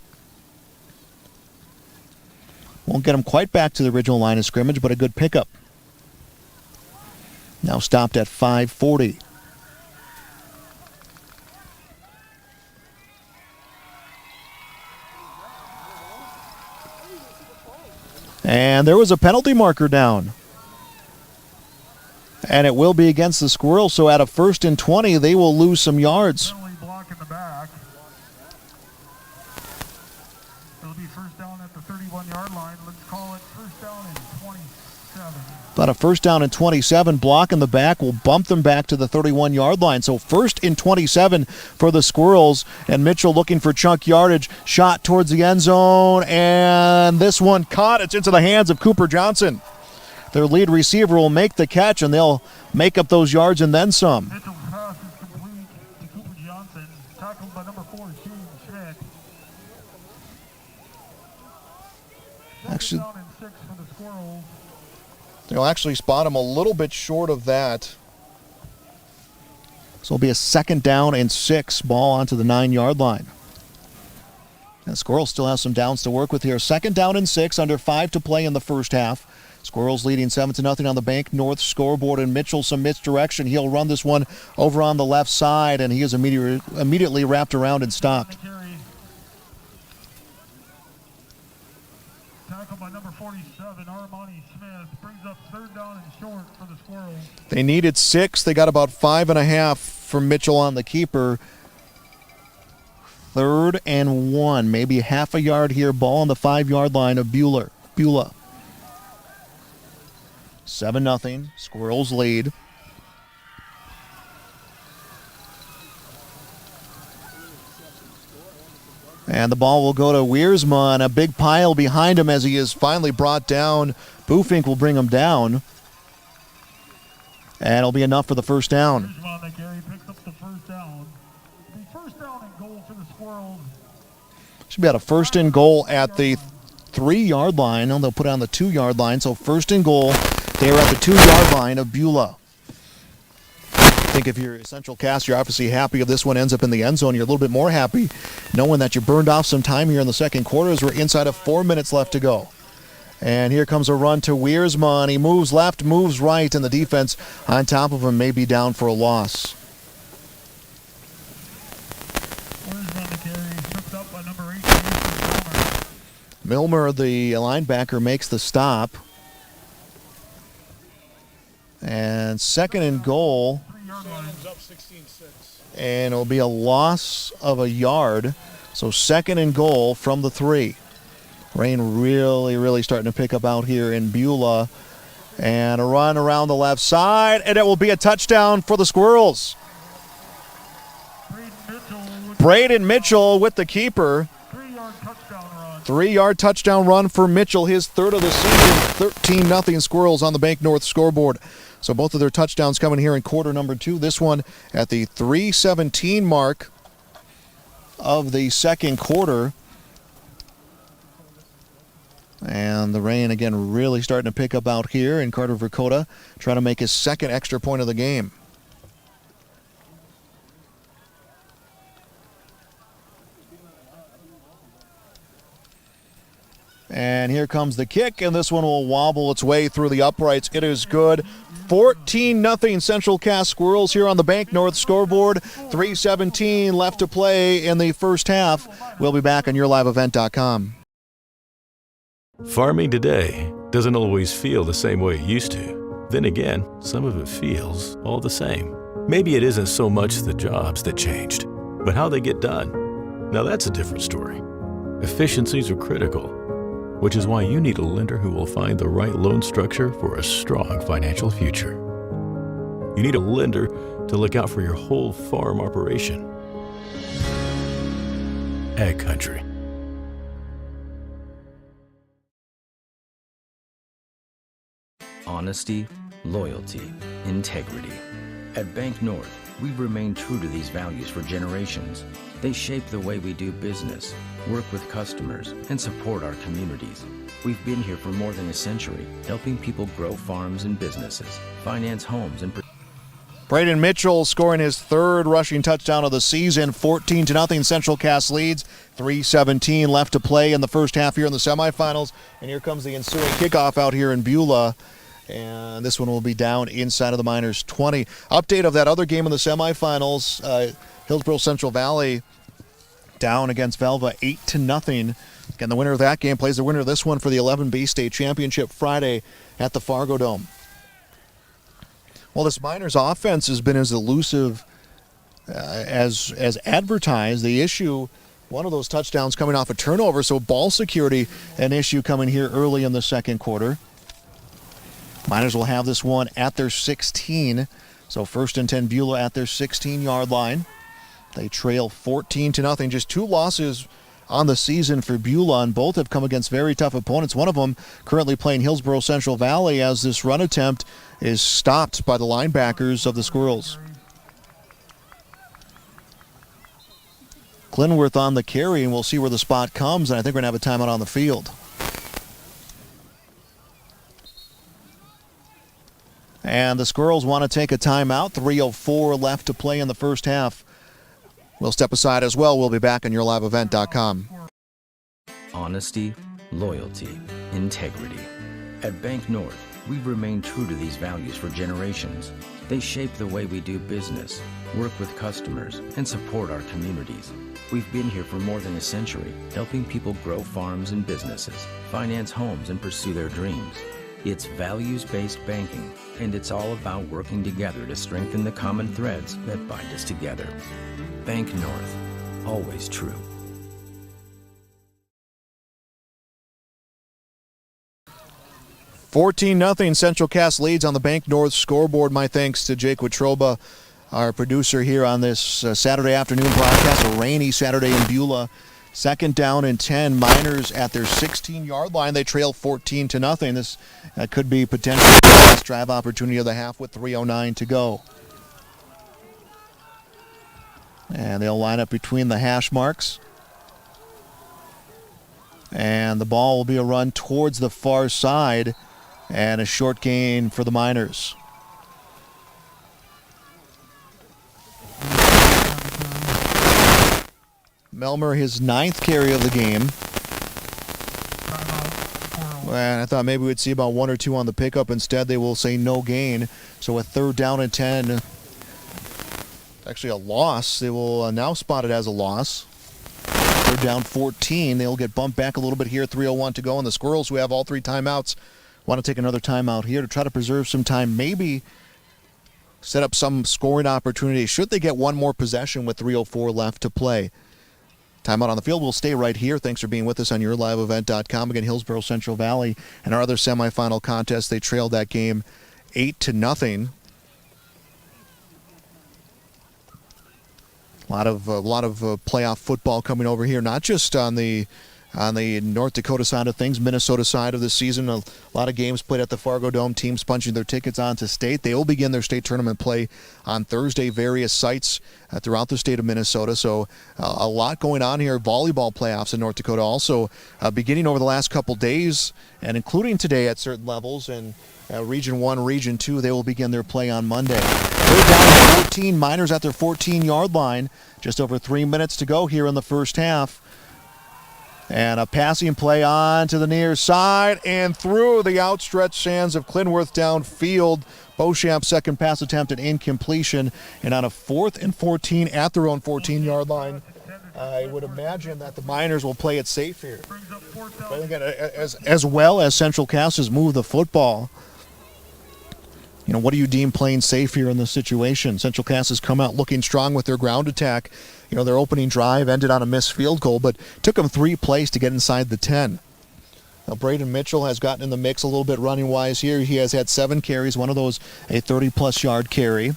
Won't get him quite back to the original line of scrimmage, but a good pickup. Now stopped at 5:40. And there was a penalty marker down. And it will be against the Squirrels, so at a 1st and 20, they will lose some yards. Penalty block in the back. line. Let's call it first down and 27. About a first down and 27. Block in the back will bump them back to the 31-yard line. So first and 27 for the Squirrels. And Mitchell looking for chunk yardage. Shot towards the end zone. And this one caught. It's into the hands of Cooper Johnson. Their lead receiver will make the catch, and they'll make up those yards and then some. Mitchell's pass is complete to Cooper Johnson. Tackled by number 4, Shane Schmidt. Actually, Down and 6 for the Squirrels. they'll actually spot him a little bit short of that. So it'll be a second down and 6, ball onto the 9-yard line. And Squirrels still have some downs to work with here. Second down and 6, under 5 to play in the first half. Squirrels leading 7-0 on the Bank North scoreboard, and Mitchell some misdirection. He'll run this one over on the left side, and he is immediately wrapped around and stopped. Tackled by number 47, Armani Smith. Brings up third down and short for the Squirrels. They needed 6. They got about 5.5 from Mitchell on the keeper. 3rd and 1, maybe half a yard here. Ball on the 5-yard line of Beulah. 7-0. Squirrels lead. And the ball will go to Wiersma. A big pile behind him as he is finally brought down. Boofink will bring him down. And it'll be enough for the first down. Picks up the first down. The first down and goal for the Squirrels. Should be at a first and goal at the 3-yard line. They'll put it on the 2-yard line. So first and goal. They are at the 2-yard line of Beulah. I think if you're a Central Cast, you're obviously happy if this one ends up in the end zone. You're a little bit more happy knowing that you burned off some time here in the second quarter as we're inside of 4 minutes left to go. And here comes a run to Wiersma, and he moves left, moves right, and the defense on top of him may be down for a loss. Wiersma the carry, tripped up by number 18, Milmer, the linebacker, makes the stop. And second and goal. And it'll be a loss of a yard. So second and goal from the 3. Rain really starting to pick up out here in Beulah. And a run around the left side. And it will be a touchdown for the Squirrels. Braden Mitchell with the keeper. 3-yard touchdown run for Mitchell, his 3rd of the season. 13-0 Squirrels on the Bank North scoreboard. So both of their touchdowns coming here in quarter number 2. This one at the 3:17 mark of the second quarter. And the rain again really starting to pick up out here in Carter Verkota, trying to make his second extra point of the game. And here comes the kick, and this one will wobble its way through the uprights. It is good. 14-0 Central Cast Squirrels here on the Bank North scoreboard. 3:17 left to play in the first half. We'll be back on YourLiveEvent.com. Farming today doesn't always feel the same way it used to. Then again, some of it feels all the same. Maybe it isn't so much the jobs that changed, but how they get done. Now that's a different story. Efficiencies are critical, which is why you need a lender who will find the right loan structure for a strong financial future. You need a lender to look out for your whole farm operation. Ag Country. Honesty, loyalty, integrity. At Bank North, we've remained true to these values for generations. They shape the way we do business, work with customers, and support our communities. We've been here for more than a century, helping people grow farms and businesses, finance homes, and Braden Mitchell scoring his 3rd rushing touchdown of the season. 14-0 Central Cast leads. 3:17 left to play in the first half here in the semifinals. And here comes the ensuing kickoff out here in Beulah. And this one will be down inside of the Miners 20. Update of that other game in the semifinals. Hillsborough Central Valley down against Velva 8-0. Again, the winner of that game plays the winner of this one for the 11B state championship Friday at the Fargo Dome. Well, this Miners offense has been as elusive as advertised. The issue One of those touchdowns coming off a turnover, so ball security an issue coming here early in the second quarter. Miners will have this one at their 16. So 1st and 10 Beulah at their 16-yard line. They trail 14-0. Just 2 losses on the season for Beulah, and both have come against very tough opponents. One of them currently playing Hillsborough Central Valley, as this run attempt is stopped by the linebackers of the Squirrels. Clinworth on the carry, and we'll see where the spot comes, and I think we're going to have a timeout on the field. And the Squirrels want to take a timeout. 3:04 left to play in the first half. We'll step aside as well. We'll be back on YourLiveEvent.com. Honesty, loyalty, integrity. At Bank North, we've remained true to these values for generations. They shape the way we do business, work with customers, and support our communities. We've been here for more than a century, helping people grow farms and businesses, finance homes, and pursue their dreams. It's values-based banking, and it's all about working together to strengthen the common threads that bind us together. Bank North, always true. $14-0 Central Cass leads on the Bank North scoreboard. My thanks to Jake Wetruba, our producer here on this Saturday afternoon broadcast. A rainy Saturday in Beulah. 2nd down and 10. Miners at their 16-yard line. They trail 14-0. This could be potentially the last drive opportunity of the half with 3:09 to go. And they'll line up between the hash marks. And the ball will be a run towards the far side, and a short gain for the Miners. Melmer, his 9th carry of the game. And I thought maybe we'd see about 1 or 2 on the pickup. Instead, they will say no gain. So a 3rd down and 10. Actually a loss. They will now spot it as a loss. 3rd down 14. They'll get bumped back a little bit here. 3:01 to go. And the Squirrels, who have all 3 timeouts, want to take another timeout here to try to preserve some time. Maybe set up some scoring opportunity should they get one more possession with 3:04 left to play. Timeout on the field. We'll stay right here. Thanks for being with us on YourLiveEvent.com. Again, Hillsborough Central Valley and our other semifinal contest. They trailed that game 8-0. A lot of playoff football coming over here, not just on the North Dakota side of things, Minnesota side of the season. A lot of games played at the Fargo Dome, teams punching their tickets onto state. They will begin their state tournament play on Thursday, various sites throughout the state of Minnesota. So a lot going on here. Volleyball playoffs in North Dakota also beginning over the last couple days, and including today at certain levels. And Region 1, Region 2, they will begin their play on Monday. They're down 14, Miners at their 14-yard line. Just over 3 minutes to go here in the first half. And a passing play on to the near side and through the outstretched hands of Clinworth downfield. Beauchamp's second pass attempt, an incompletion. And on a 4th and 14 at their own 14-yard line, I would imagine that the Miners will play it safe here. But again, as well as Central Cass has moved the football, what do you deem playing safe here in this situation? Central Cass has come out looking strong with their ground attack. Their opening drive ended on a missed field goal, but took them 3 plays to get inside the 10. Now, Braden Mitchell has gotten in the mix a little bit running-wise here. He has had 7 carries, one of those a 30-plus yard carry.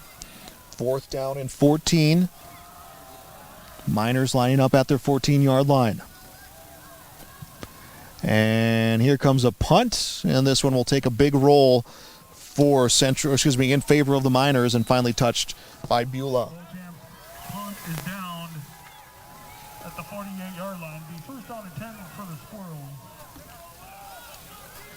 4th down and 14. Miners lining up at their 14-yard line. And here comes a punt, and this one will take a big roll for in favor of the Miners, and finally touched by Beulah. Punt is down at the 48-yard line. The 1st down and 10 for the Squirrels.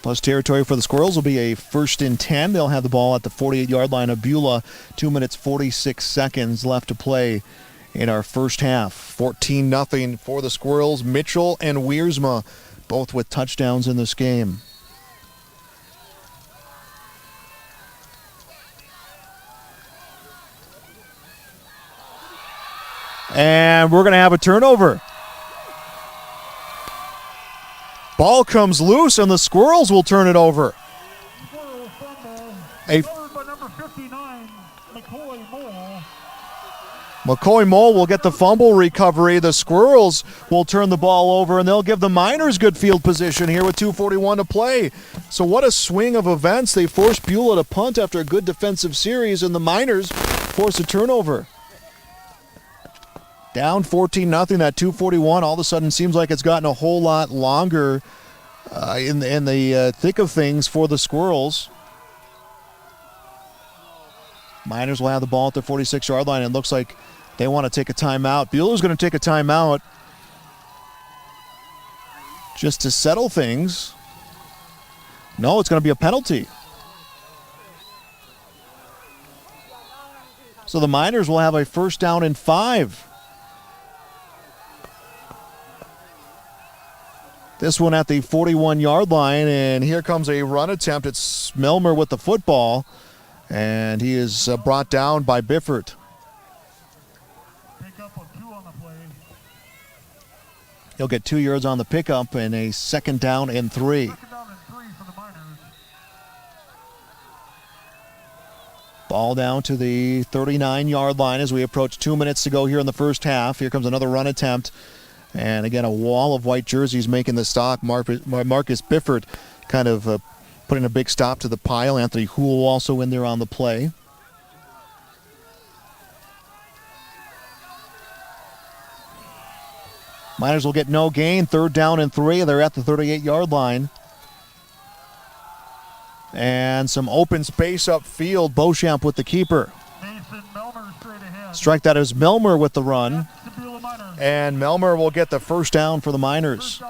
Plus territory for the Squirrels will be a 1st and 10. They'll have the ball at the 48-yard line of Beulah. 2 minutes, 46 seconds left to play in our first half. 14-0 for the Squirrels. Mitchell and Wiersma both with touchdowns in this game. And we're going to have a turnover. Ball comes loose, and the Squirrels will turn it over. McCoy Mole will get the fumble recovery. The Squirrels will turn the ball over, and they'll give the Miners good field position here with 2:41 to play. So what a swing of events. They force Beulah to punt after a good defensive series, and the Miners force a turnover. Down 14-0 at 2:41. All of a sudden seems like it's gotten a whole lot longer in the thick of things for the Squirrels. Miners will have the ball at the 46-yard line, and it looks like they want to take a timeout. Beulah's going to take a timeout just to settle things. No, it's going to be a penalty. So the Miners will have a 1st down and 5. This one at the 41-yard line, and here comes a run attempt. It's Milmer with the football, and he is brought down by Bifford. He'll get 2 yards on the pickup and a 2nd down and 3. Ball down to the 39-yard line as we approach 2 minutes to go here in the first half. Here comes another run attempt. And again, a wall of white jerseys making the stop. Marcus Bifford kind of putting a big stop to the pile. Anthony Houle also in there on the play. Miners will get no gain. 3rd down and 3. They're at the 38-yard line. And some open space upfield. Beauchamp with the keeper. Strike that as Milmer with the run. And Milmer will get the 1st down for the Miners.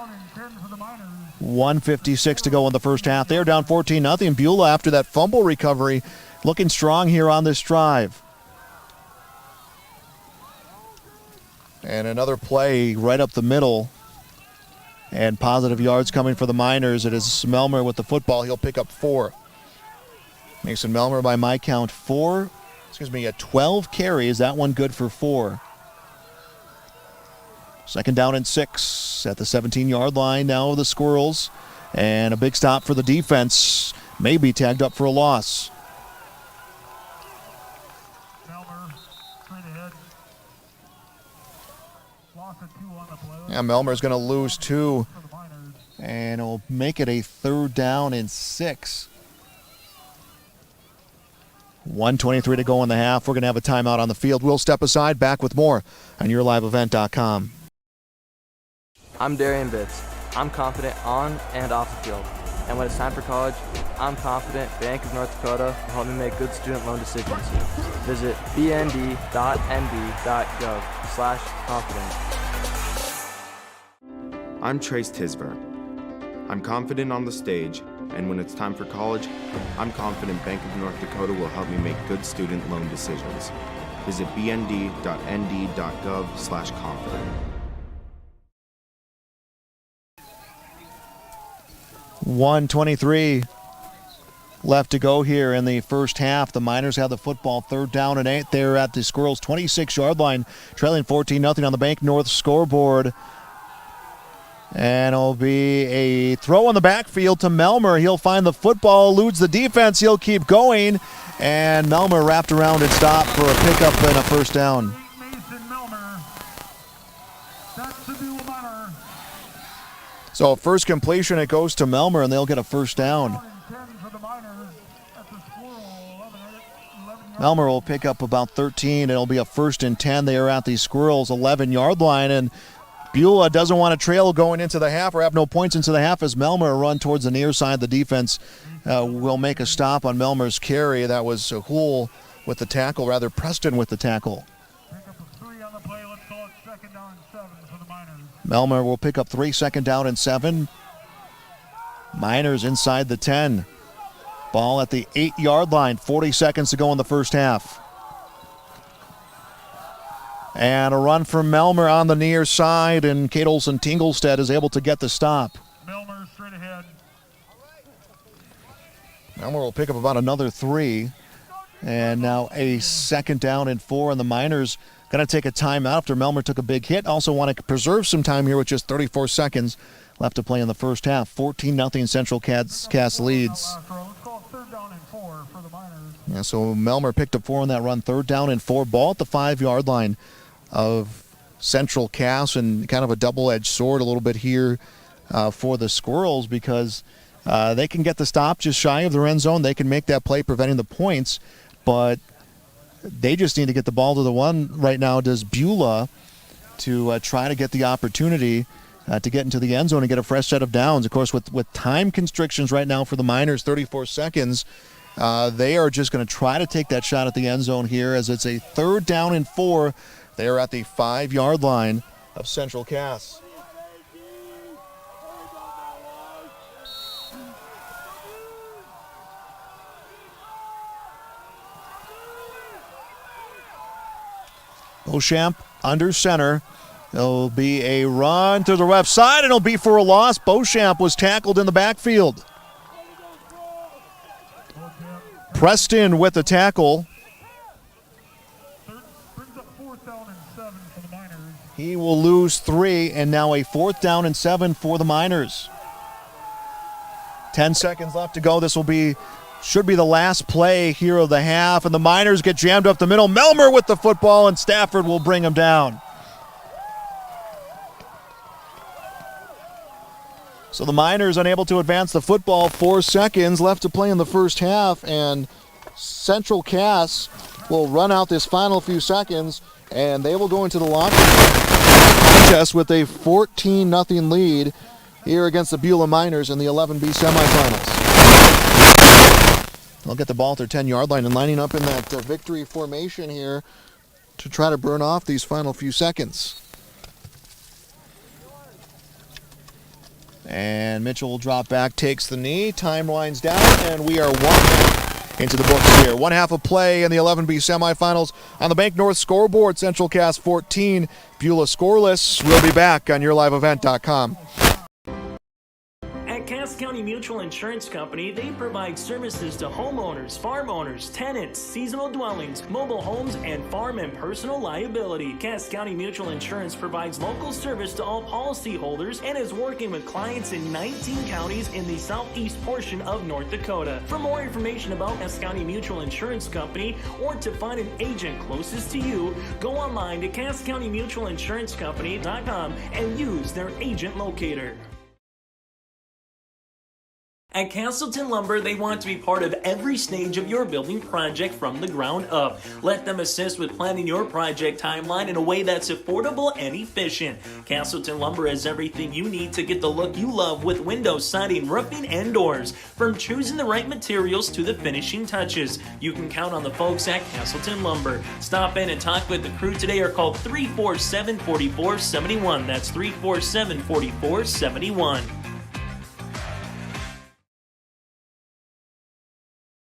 1:56 to go in the first half. They're down 14-0. Beulah, after that fumble recovery, looking strong here on this drive. And another play right up the middle. And positive yards coming for the Miners. It is Milmer with the football. He'll pick up 4. Mason Milmer, by my count, 12 carries. That one good for 4. 2nd down and 6 at the 17-yard line now of the Squirrels. And a big stop for the defense. May be tagged up for a loss. Yeah, Milmer's going to lose 2. And it'll make it a 3rd down and 6. 1:23 to go in the half. We're going to have a timeout on the field. We'll step aside. Back with more on YourLiveEvent.com. I'm Darian Bitts. I'm confident on and off the field. And when it's time for college, I'm confident Bank of North Dakota will help me make good student loan decisions. Visit bnd.nb.gov/confident. I'm Trace Tisberg. I'm confident on the stage, and when it's time for college, I'm confident Bank of North Dakota will help me make good student loan decisions. Visit bnd.nd.gov/confident. 1:23 left to go here in the first half. The Miners have the football, 3rd down and 8. They're at the Squirrels' 26-yard line, trailing 14-0 on the Bank North scoreboard. And it'll be a throw on the backfield to Milmer. He'll find the football, eludes the defense. He'll keep going. And Milmer wrapped around and stopped for a pickup and a 1st down. So first completion, it goes to Milmer, and they'll get a 1st down. Milmer will pick up about 13. It'll be a 1st and 10. They are at the Squirrels' 11-yard line, and Beulah doesn't want to trail going into the half or have no points into the half as Milmer run towards the near side. The defense will make a stop on Milmer's carry. That was Houle with the tackle, rather Preston with the tackle. Milmer will pick up 3, 2nd down and 7. Miners inside the 10. Ball at the 8-yard line, 40 seconds to go in the first half. And a run from Milmer on the near side, and Kate Olsen-Tinglestead is able to get the stop. Milmer straight ahead. Milmer will pick up about another 3. And now a 2nd down and 4, and the Miners going to take a timeout after Milmer took a big hit. Also want to preserve some time here with just 34 seconds left to play in the first half. 14-0 Central Cass leads. So Melmer picked up 4 on that run. 3rd down and 4. Ball at the 5-yard line of Central Cass, and kind of a double-edged sword a little bit here for the Squirrels, because they can get the stop just shy of their end zone. They can make that play preventing the points, but they just need to get the ball to the one right now, does Beulah, to try to get the opportunity to get into the end zone and get a fresh set of downs. Of course, with time constrictions right now for the Miners, 34 seconds, they are just going to try to take that shot at the end zone here, as it's a 3rd down and 4. They are at the 5-yard line of Central Cass. Beauchamp under center. There'll be a run to the left side, and it'll be for a loss. Beauchamp was tackled in the backfield. Preston with the tackle. He will lose 3, and now a 4th down and 7 for the Miners. 10 seconds left to go. This should be the last play here of the half, and the Miners get jammed up the middle. Melmer with the football, and Stafford will bring him down. So the Miners unable to advance the football. 4 seconds left to play in the first half, and Central Cass will run out this final few seconds, and they will go into the locker contest with a 14-0 lead here against the Beulah Miners in the 11B semifinals. They'll get the ball at their 10-yard line and lining up in that victory formation here to try to burn off these final few seconds. And Mitchell will drop back, takes the knee, time winds down, and we are 1 into the books here. 1 half of play in the 11B semifinals. On the Bank North scoreboard, Central Cass 14, Beulah scoreless. We'll be back on YourLiveEvent.com. At Cass County Mutual Insurance Company, they provide services to homeowners, farm owners, tenants, seasonal dwellings, mobile homes, and farm and personal liability. Cass County Mutual Insurance provides local service to all policyholders and is working with clients in 19 counties in the southeast portion of North Dakota. For more information about Cass County Mutual Insurance Company, or to find an agent closest to you, go online to CassCountyMutualInsuranceCompany.com and use their agent locator. At Castleton Lumber, they want to be part of every stage of your building project from the ground up. Let them assist with planning your project timeline in a way that's affordable and efficient. Castleton Lumber has everything you need to get the look you love with windows, siding, roofing, and doors. From choosing the right materials to the finishing touches, you can count on the folks at Castleton Lumber. Stop in and talk with the crew today or call 347-4471. That's 347-4471.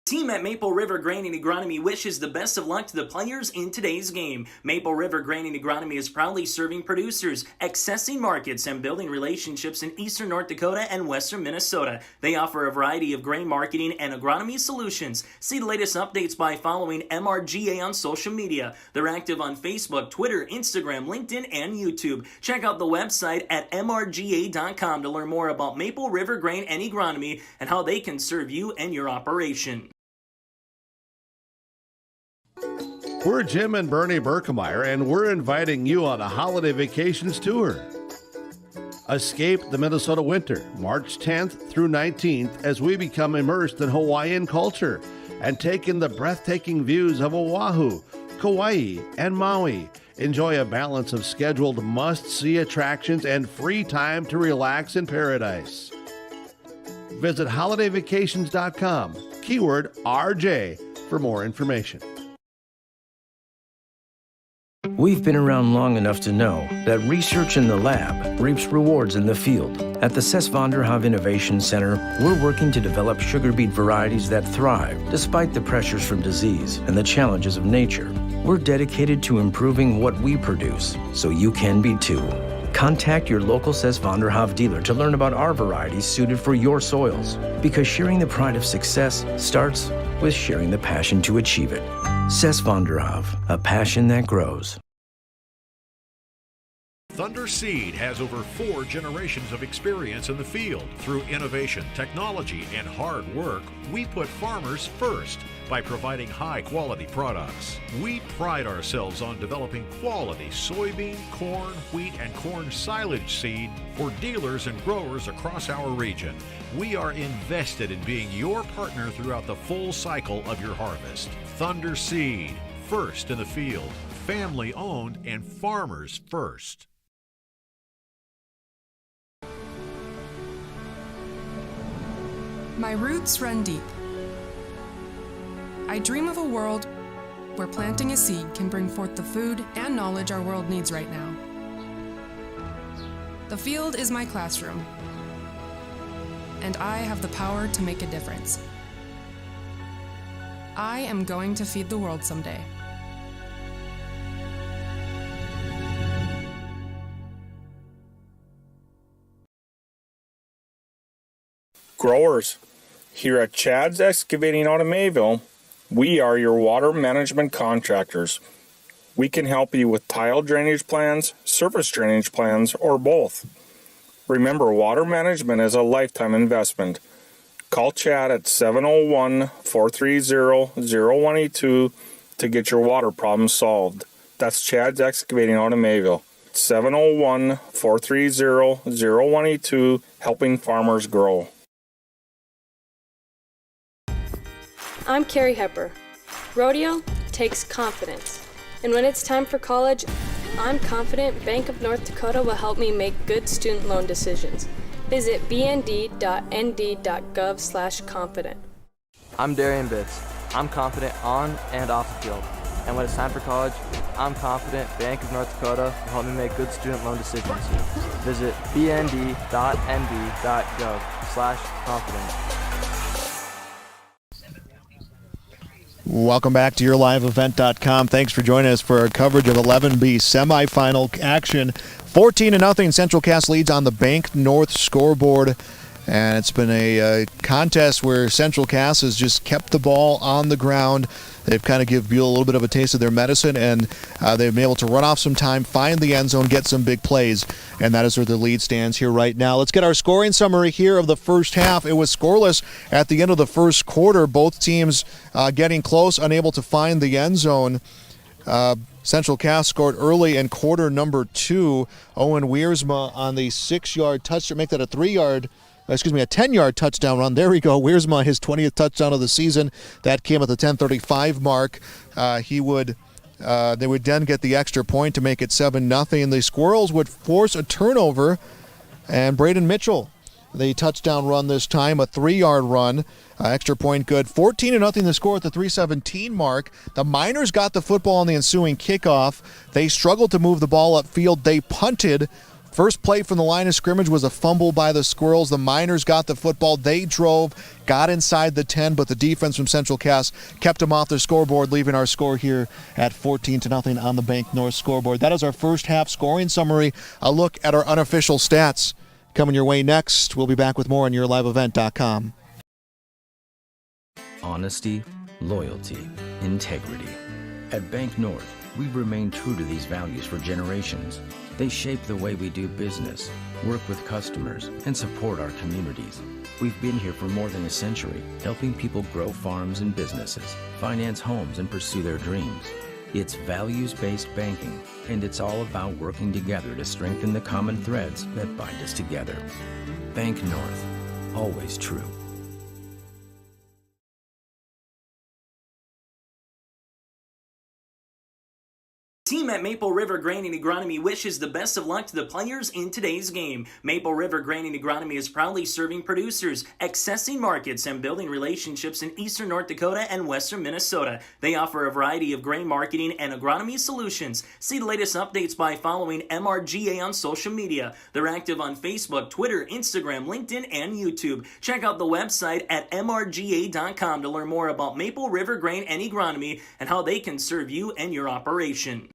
Team at Maple River Grain and Agronomy wishes the best of luck to the players in today's game. Maple River Grain and Agronomy is proudly serving producers, accessing markets, and building relationships in eastern North Dakota and western Minnesota. They offer a variety of grain marketing and agronomy solutions. See the latest updates by following MRGA on social media. They're active on Facebook, Twitter, Instagram, LinkedIn, and YouTube. Check out the website at mrga.com to learn more about Maple River Grain and Agronomy and how they can serve you and your operation. We're Jim and Bernie Berkemeyer, and we're inviting you on a holiday vacations tour. Escape the Minnesota winter, March 10th through 19th, as we become immersed in Hawaiian culture and take in the breathtaking views of Oahu, Kauai, and Maui. Enjoy a balance of scheduled must-see attractions and free time to relax in paradise. Visit holidayvacations.com, keyword RJ, for more information. We've been around long enough to know that research in the lab reaps rewards in the field. At the Ses van der Haaf Innovation Center, we're working to develop sugar beet varieties that thrive despite the pressures from disease and the challenges of nature. We're dedicated to improving what we produce, so you can be too. Contact your local Ses van der Haaf dealer to learn about our varieties suited for your soils, because sharing the pride of success starts with sharing the passion to achieve it. Ses van der Haaf, a passion that grows. Thunder Seed has over 4 generations of experience in the field. Through innovation, technology, and hard work, we put farmers first by providing high-quality products. We pride ourselves on developing quality soybean, corn, wheat, and corn silage seed for dealers and growers across our region. We are invested in being your partner throughout the full cycle of your harvest. Thunder Seed, first in the field, family-owned and farmers first. My roots run deep. I dream of a world where planting a seed can bring forth the food and knowledge our world needs right now. The field is my classroom, and I have the power to make a difference. I am going to feed the world someday. Growers, here at Chad's Excavating out of Mayville, we are your water management contractors. We can help you with tile drainage plans, surface drainage plans, or both. Remember, water management is a lifetime investment. Call Chad at 701-430-0182 to get your water problem solved. That's Chad's Excavating out of Mayville. 701-430-0182, helping farmers grow. I'm Carrie Hepper. Rodeo takes confidence. And when it's time for college, I'm confident Bank of North Dakota will help me make good student loan decisions. Visit bnd.nd.gov/confident. I'm Darian Bitts. I'm confident on and off the field. And when it's time for college, I'm confident Bank of North Dakota will help me make good student loan decisions. Visit bnd.nd.gov/confident. Welcome back to YourLiveEvent.com. Thanks for joining us for our coverage of 11B semifinal action. 14-0 Central Cass leads on the Bank North scoreboard. And it's been a contest where Central Cass has just kept the ball on the ground. They've kind of give Beulah a little bit of a taste of their medicine, and they've been able to run off some time, find the end zone, get some big plays, and that is where the lead stands here right now. Let's get our scoring summary here of the first half. It was scoreless at the end of the first quarter. Both teams getting close, unable to find the end zone. Central Cass scored early in quarter number 2. Owen Wiersma on the 6-yard touchdown, make that a 10-yard touchdown run. There we go. Wiersma, his 20th touchdown of the season. That came at the 10:35 mark. They would then get the extra point to make it 7-0. The Squirrels would force a turnover, and Braden Mitchell, the touchdown run this time, a 3-yard run. Extra point good. 14-0 the score at the 3:17 mark. The Miners got the football on the ensuing kickoff. They struggled to move the ball upfield. They punted. First play from the line of scrimmage was a fumble by the Squirrels. The Miners got the football. They drove, got inside the 10, but the defense from Central Cass kept them off their scoreboard, leaving our score here at 14-0 on the Bank North scoreboard. That is our first half scoring summary. A look at our unofficial stats coming your way next. We'll be back with more on YourLiveEvent.com. Honesty, loyalty, integrity. At Bank North, we've remained true to these values for generations. They shape the way we do business, work with customers, and support our communities. We've been here for more than a century, helping people grow farms and businesses, finance homes, and pursue their dreams. It's values-based banking, and it's all about working together to strengthen the common threads that bind us together. Bank North, always true. Team at Maple River Grain and Agronomy wishes the best of luck to the players in today's game. Maple River Grain and Agronomy is proudly serving producers, accessing markets, and building relationships in eastern North Dakota and western Minnesota. They offer a variety of grain marketing and agronomy solutions. See the latest updates by following MRGA on social media. They're active on Facebook, Twitter, Instagram, LinkedIn, and YouTube. Check out the website at mrga.com to learn more about Maple River Grain and Agronomy and how they can serve you and your operation.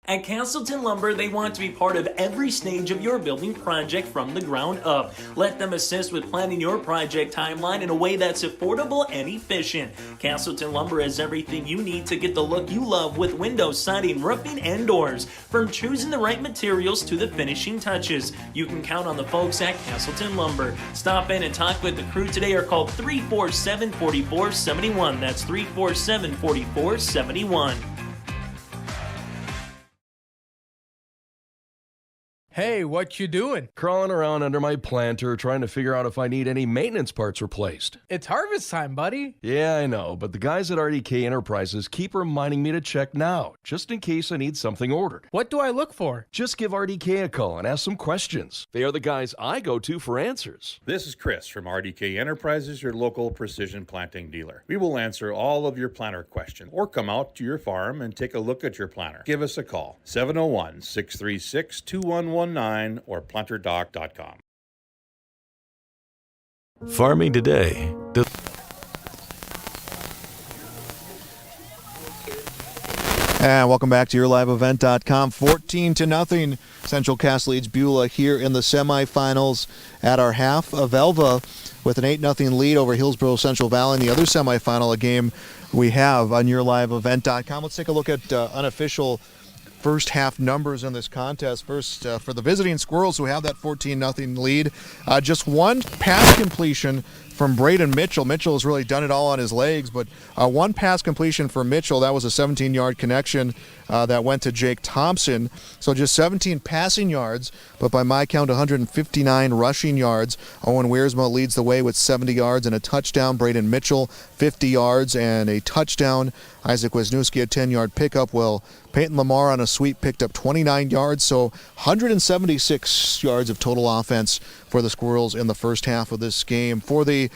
At Castleton Lumber, they want to be part of every stage of your building project from the ground up. Let them assist with planning your project timeline in a way that's affordable and efficient. Castleton Lumber has everything you need to get the look you love with windows, siding, roofing, and doors. From choosing the right materials to the finishing touches, you can count on the folks at Castleton Lumber. Stop in and talk with the crew today or call 347-4471. That's 347-4471. Hey, what you doing? Crawling around under my planter trying to figure out if I need any maintenance parts replaced. It's harvest time, buddy. Yeah, I know, but the guys at RDK Enterprises keep reminding me to check now, just in case I need something ordered. What do I look for? Just give RDK a call and ask some questions. They are the guys I go to for answers. This is Chris from RDK Enterprises, your local precision planting dealer. We will answer all of your planter questions or come out to your farm and take a look at your planter. Give us a call, 701-636-2119 or planterdoc.com. Farming today. And welcome back to YourLiveEvent.com. 14-0. Central Cass leads Beulah here in the semifinals at our half. Velva with an 8-0 lead over Hillsborough Central Valley in the other semifinal, a game we have on YourLiveEvent.com. Let's take a look at unofficial first half numbers in this contest. First, for the visiting Squirrels, who have that 14-0 lead, just one pass completion from Braden Mitchell. Mitchell has really done it all on his legs, but one pass completion for Mitchell. That was a 17-yard connection that went to Jake Thompson. So just 17 passing yards, but by my count, 159 rushing yards. Owen Wiersma leads the way with 70 yards and a touchdown. Braden Mitchell, 50 yards and a touchdown. Isaac Wisniewski, a 10-yard pickup. Well, Peyton Lamar on a sweep picked up 29 yards, so 176 yards of total offense for the Squirrels in the first half of this game. For the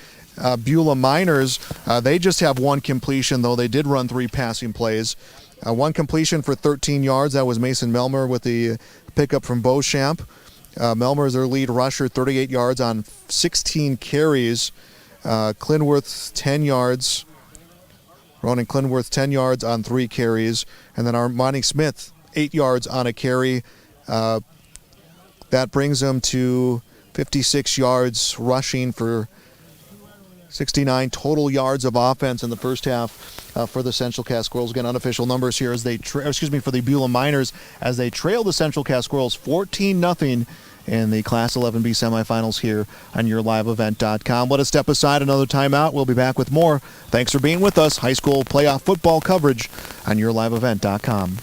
Beulah Miners, they just have one completion, though they did run 3 passing plays. One completion for 13 yards. That was Mason Melmer with the pickup from Beauchamp. Melmer is their lead rusher, 38 yards on 16 carries. Clinworth, 10 yards. Ronan Clinworth, 10 yards on 3 carries. And then Armani Smith, 8 yards on a carry. That brings him to 56 yards rushing for 69 total yards of offense in the first half for the Central Cass Squirrels. Again, unofficial numbers here as they for the Beulah Miners as they trail the Central Cass Squirrels 14-0 in the Class 11B semifinals here on YourLiveEvent.com. Let us step aside another timeout. We'll be back with more. Thanks for being with us. High school playoff football coverage on YourLiveEvent.com.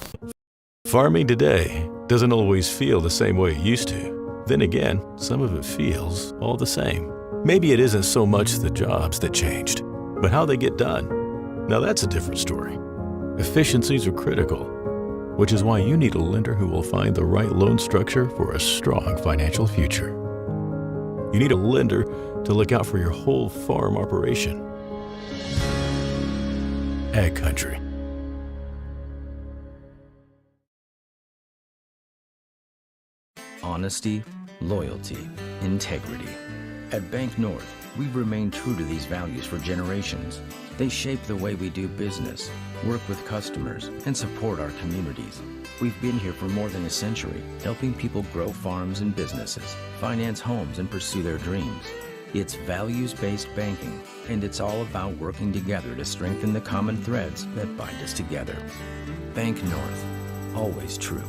Farming today doesn't always feel the same way it used to. Then again, some of it feels all the same. Maybe it isn't so much the jobs that changed, but how they get done. Now that's a different story. Efficiencies are critical, which is why you need a lender who will find the right loan structure for a strong financial future. You need a lender to look out for your whole farm operation. Ag Country. Honesty, loyalty, integrity. At Bank North, we've remained true to these values for generations. They shape the way we do business, work with customers, and support our communities. We've been here for more than a century, helping people grow farms and businesses, finance homes, and pursue their dreams. It's values-based banking, and it's all about working together to strengthen the common threads that bind us together. Bank North, always true.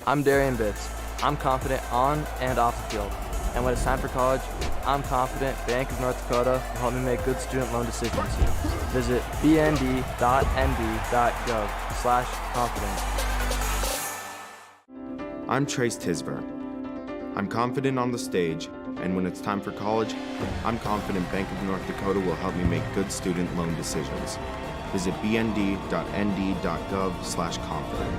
I'm Darian Bitts. I'm confident on and off the field. And when it's time for college, I'm confident Bank of North Dakota will help me make good student loan decisions. Visit bnd.nb.gov/confident. I'm Trace Tisberg. I'm confident on the stage, and when it's time for college, I'm confident Bank of North Dakota will help me make good student loan decisions. Visit bnd.nd.gov/confident.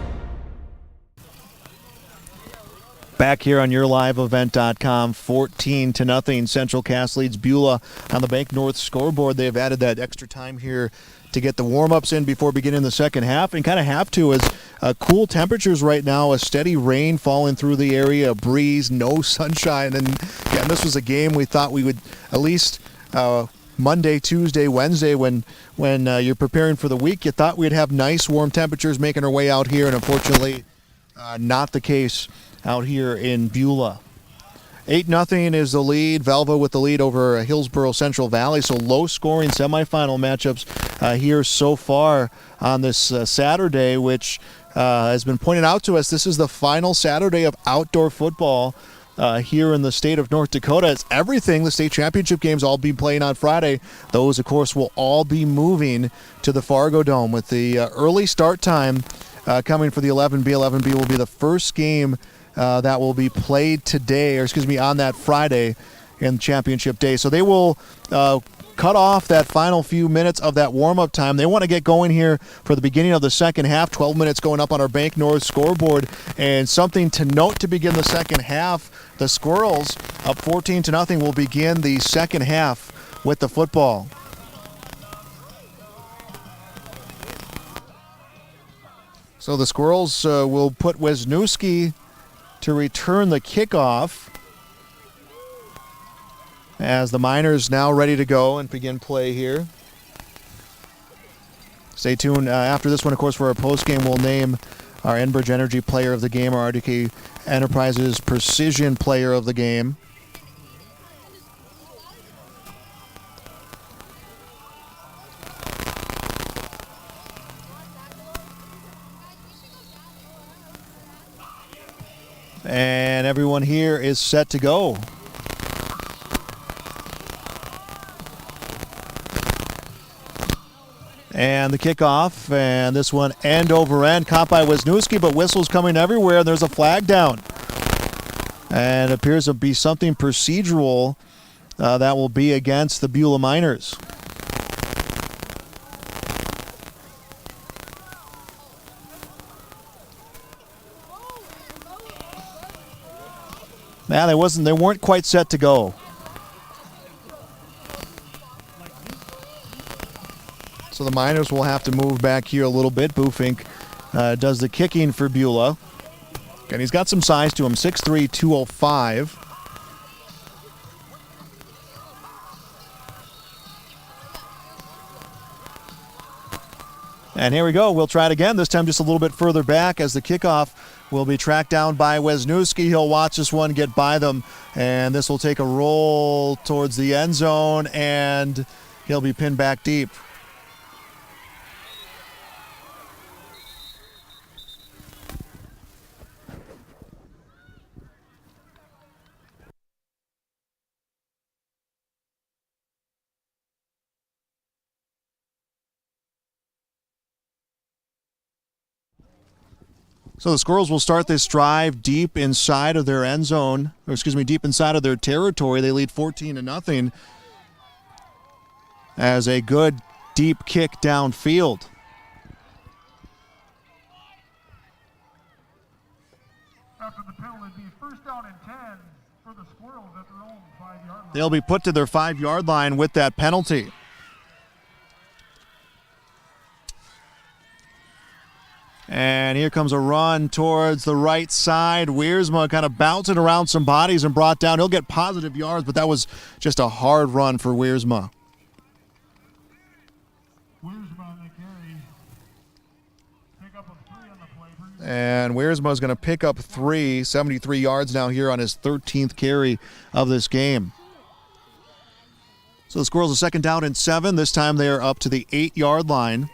Back here on YourLiveEvent.com, 14-0. Central Cass leads Beulah on the Bank North scoreboard. They have added that extra time here to get the warm-ups in before beginning the second half, and kind of have to as cool temperatures right now, a steady rain falling through the area, a breeze, no sunshine. And yeah, this was a game we thought we would at least Monday, Tuesday, Wednesday, when you're preparing for the week. You thought we'd have nice warm temperatures making our way out here, and unfortunately not the case out here in Beulah. 8-0 is the lead. Velva with the lead over Hillsborough Central Valley. So low-scoring semifinal matchups here so far on this Saturday, which has been pointed out to us. This is the final Saturday of outdoor football here in the state of North Dakota. It's everything. The state championship games all be playing on Friday. Those, of course, will all be moving to the Fargo Dome with the early start time coming for the 11B. 11B will be the first game that will be played today, or excuse me, on that Friday in championship day. So they will cut off that final few minutes of that warm-up time. They want to get going here for the beginning of the second half. 12 minutes going up on our Bank North scoreboard. And something to note to begin the second half, the Squirrels, up 14-0, will begin the second half with the football. So the Squirrels will put Wisniewski to return the kickoff, as the Miners now ready to go and begin play here. Stay tuned after this one, of course, for our postgame. We'll name our Enbridge Energy Player of the Game, our RDK Enterprises Precision Player of the Game. And everyone here is set to go. And the kickoff, and this one end over end, caught by Wisniewski, but whistles coming everywhere. There's a flag down. And it appears to be something procedural that will be against the Beulah Miners. Man, they weren't quite set to go. So the Miners will have to move back here a little bit. Bufink does the kicking for Beulah. And he's got some size to him, 6'3", 205. And here we go. We'll try it again, this time just a little bit further back, as the kickoff will be tracked down by Wisniewski. He'll watch this one get by them, and this will take a roll towards the end zone, and he'll be pinned back deep. So the Squirrels will start this drive deep inside of their end zone, or excuse me, deep inside of their territory. They lead 14-0 as a good deep kick downfield. After the penalty, it'd be first down and 10 for the Squirrels at their own 5-yard line. They'll be put to their 5-yard line with that penalty. And here comes a run towards the right side. Wiersma kind of bouncing around some bodies and brought down. He'll get positive yards, but that was just a hard run for Wiersma. And Wiersma is going to pick up 73 yards now here on his 13th carry of this game. So the Squirrels a second down and 7. This time they are up to the 8-yard line.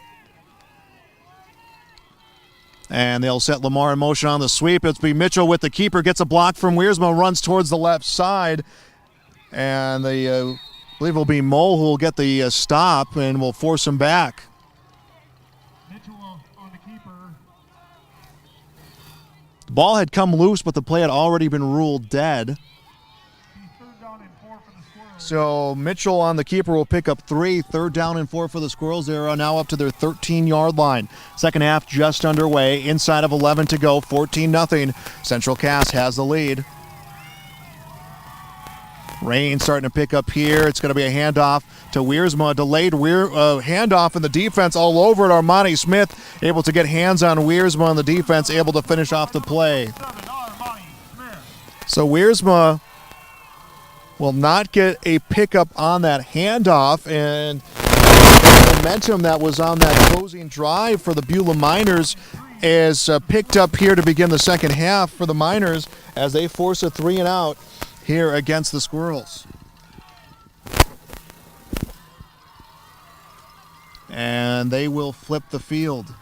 And they'll set Lamar in motion on the sweep. It's be Mitchell with the keeper, gets a block from Wiersma, runs towards the left side. And I believe it will be Mole who will get the stop and will force him back. Mitchell on the keeper. The ball had come loose, but the play had already been ruled dead. So Mitchell on the keeper will pick up 3. 3rd down and 4 for the Squirrels. They are now up to their 13-yard line. Second half just underway. Inside of 11 to go. 14-0. Central Cass has the lead. Rain starting to pick up here. It's going to be a handoff to Wiersma. Delayed handoff in the defense all over it. Armani Smith able to get hands on Wiersma on the defense, able to finish off the play. So Wiersma will not get a pickup on that handoff, and the momentum that was on that closing drive for the Beulah Miners is picked up here to begin the second half for the Miners as they force a 3-and-out here against the Squirrels. And they will flip the field.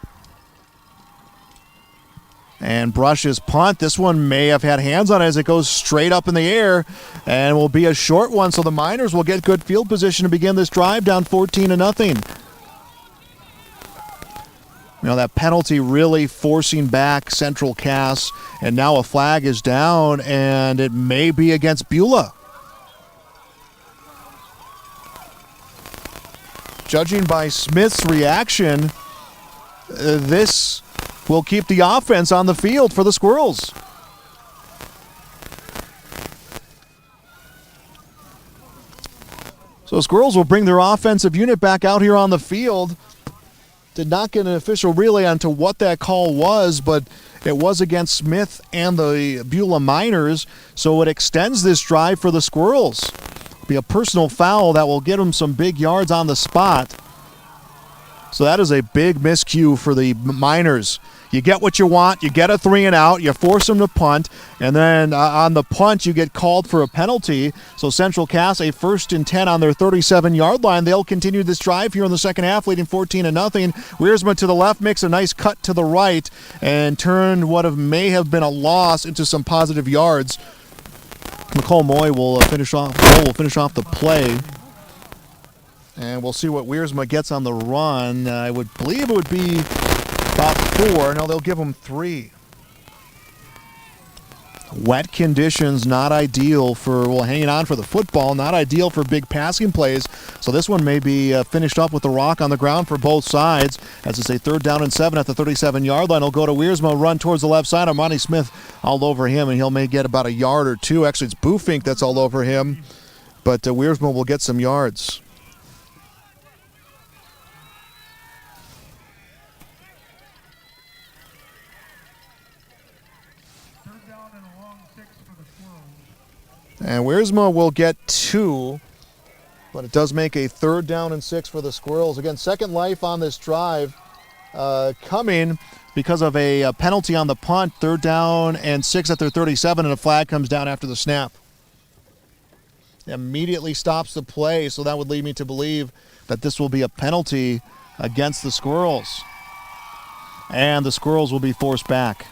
And Brush's punt. This one may have had hands on it as it goes straight up in the air and will be a short one, so the Miners will get good field position to begin this drive down 14-0. You know, that penalty really forcing back Central Cass, and now a flag is down, and it may be against Beulah. Judging by Smith's reaction, this will keep the offense on the field for the Squirrels. So Squirrels will bring their offensive unit back out here on the field. Did not get an official relay onto what that call was, but it was against Smith and the Beulah Miners, so it extends this drive for the Squirrels. Be a personal foul that will get them some big yards on the spot. So that is a big miscue for the Miners. You get what you want. You get a 3-and-out. You force them to punt. And then on the punt, you get called for a penalty. So Central Cass, a 1st and 10 on their 37-yard line. They'll continue this drive here in the second half, leading 14-0. Wiersma to the left makes a nice cut to the right and turned what may have been a loss into some positive yards. McCall Moy will finish off the play. And we'll see what Wiersma gets on the run. I would believe it would be about 4. No, they'll give him 3. Wet conditions, not ideal for, hanging on for the football, not ideal for big passing plays. So this one may be finished up with the rock on the ground for both sides. As it's a 3rd down and 7 at the 37-yard line. He'll go to Wiersma, run towards the left side. Amani Smith all over him, and may get about a yard or 2. Actually, it's Bufink that's all over him. But Wiersma will get some yards. And Wiersma will get 2, but it does make a 3rd down and 6 for the Squirrels. Again, second life on this drive coming because of a penalty on the punt. 3rd down and 6 at their 37, and a flag comes down after the snap. Immediately stops the play, so that would lead me to believe that this will be a penalty against the Squirrels. And the Squirrels will be forced back.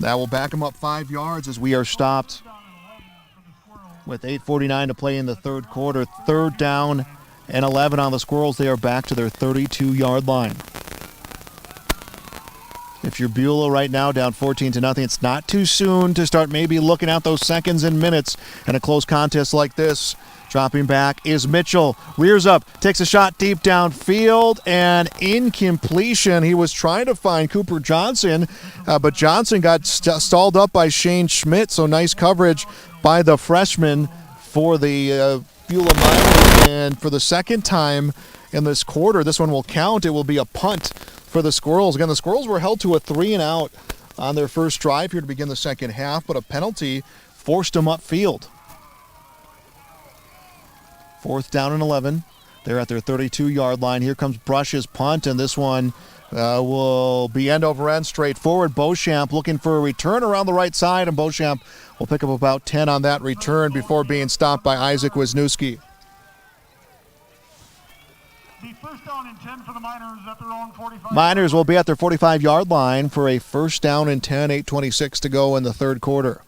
That will back them up 5 yards as we are stopped with 8:49 to play in the third quarter. 3rd down and 11 on the Squirrels. They are back to their 32-yard line. If you're Beulah right now down 14-0, it's not too soon to start maybe looking at those seconds and minutes in a close contest like this. Dropping back is Mitchell. Rears up, takes a shot deep downfield, and incompletion. He was trying to find Cooper Johnson, but Johnson got stalled up by Shane Schmidt, so nice coverage by the freshman for the Beulah Miners. And for the second time in this quarter, this one will count. It will be a punt for the Squirrels. Again, the Squirrels were held to a 3-and-out on their first drive here to begin the second half, but a penalty forced them upfield. 4th down and 11. They're at their 32-yard line. Here comes Brush's punt, and this one will be end over end straight forward. Beauchamp looking for a return around the right side, and Beauchamp will pick up about 10 on that return before being stopped by Isaac Wisniewski. The 1st down and 10 for the Miners at their own 45. Miners will be at their 45-yard line for a 1st down and 10, 8:26 to go in the third quarter.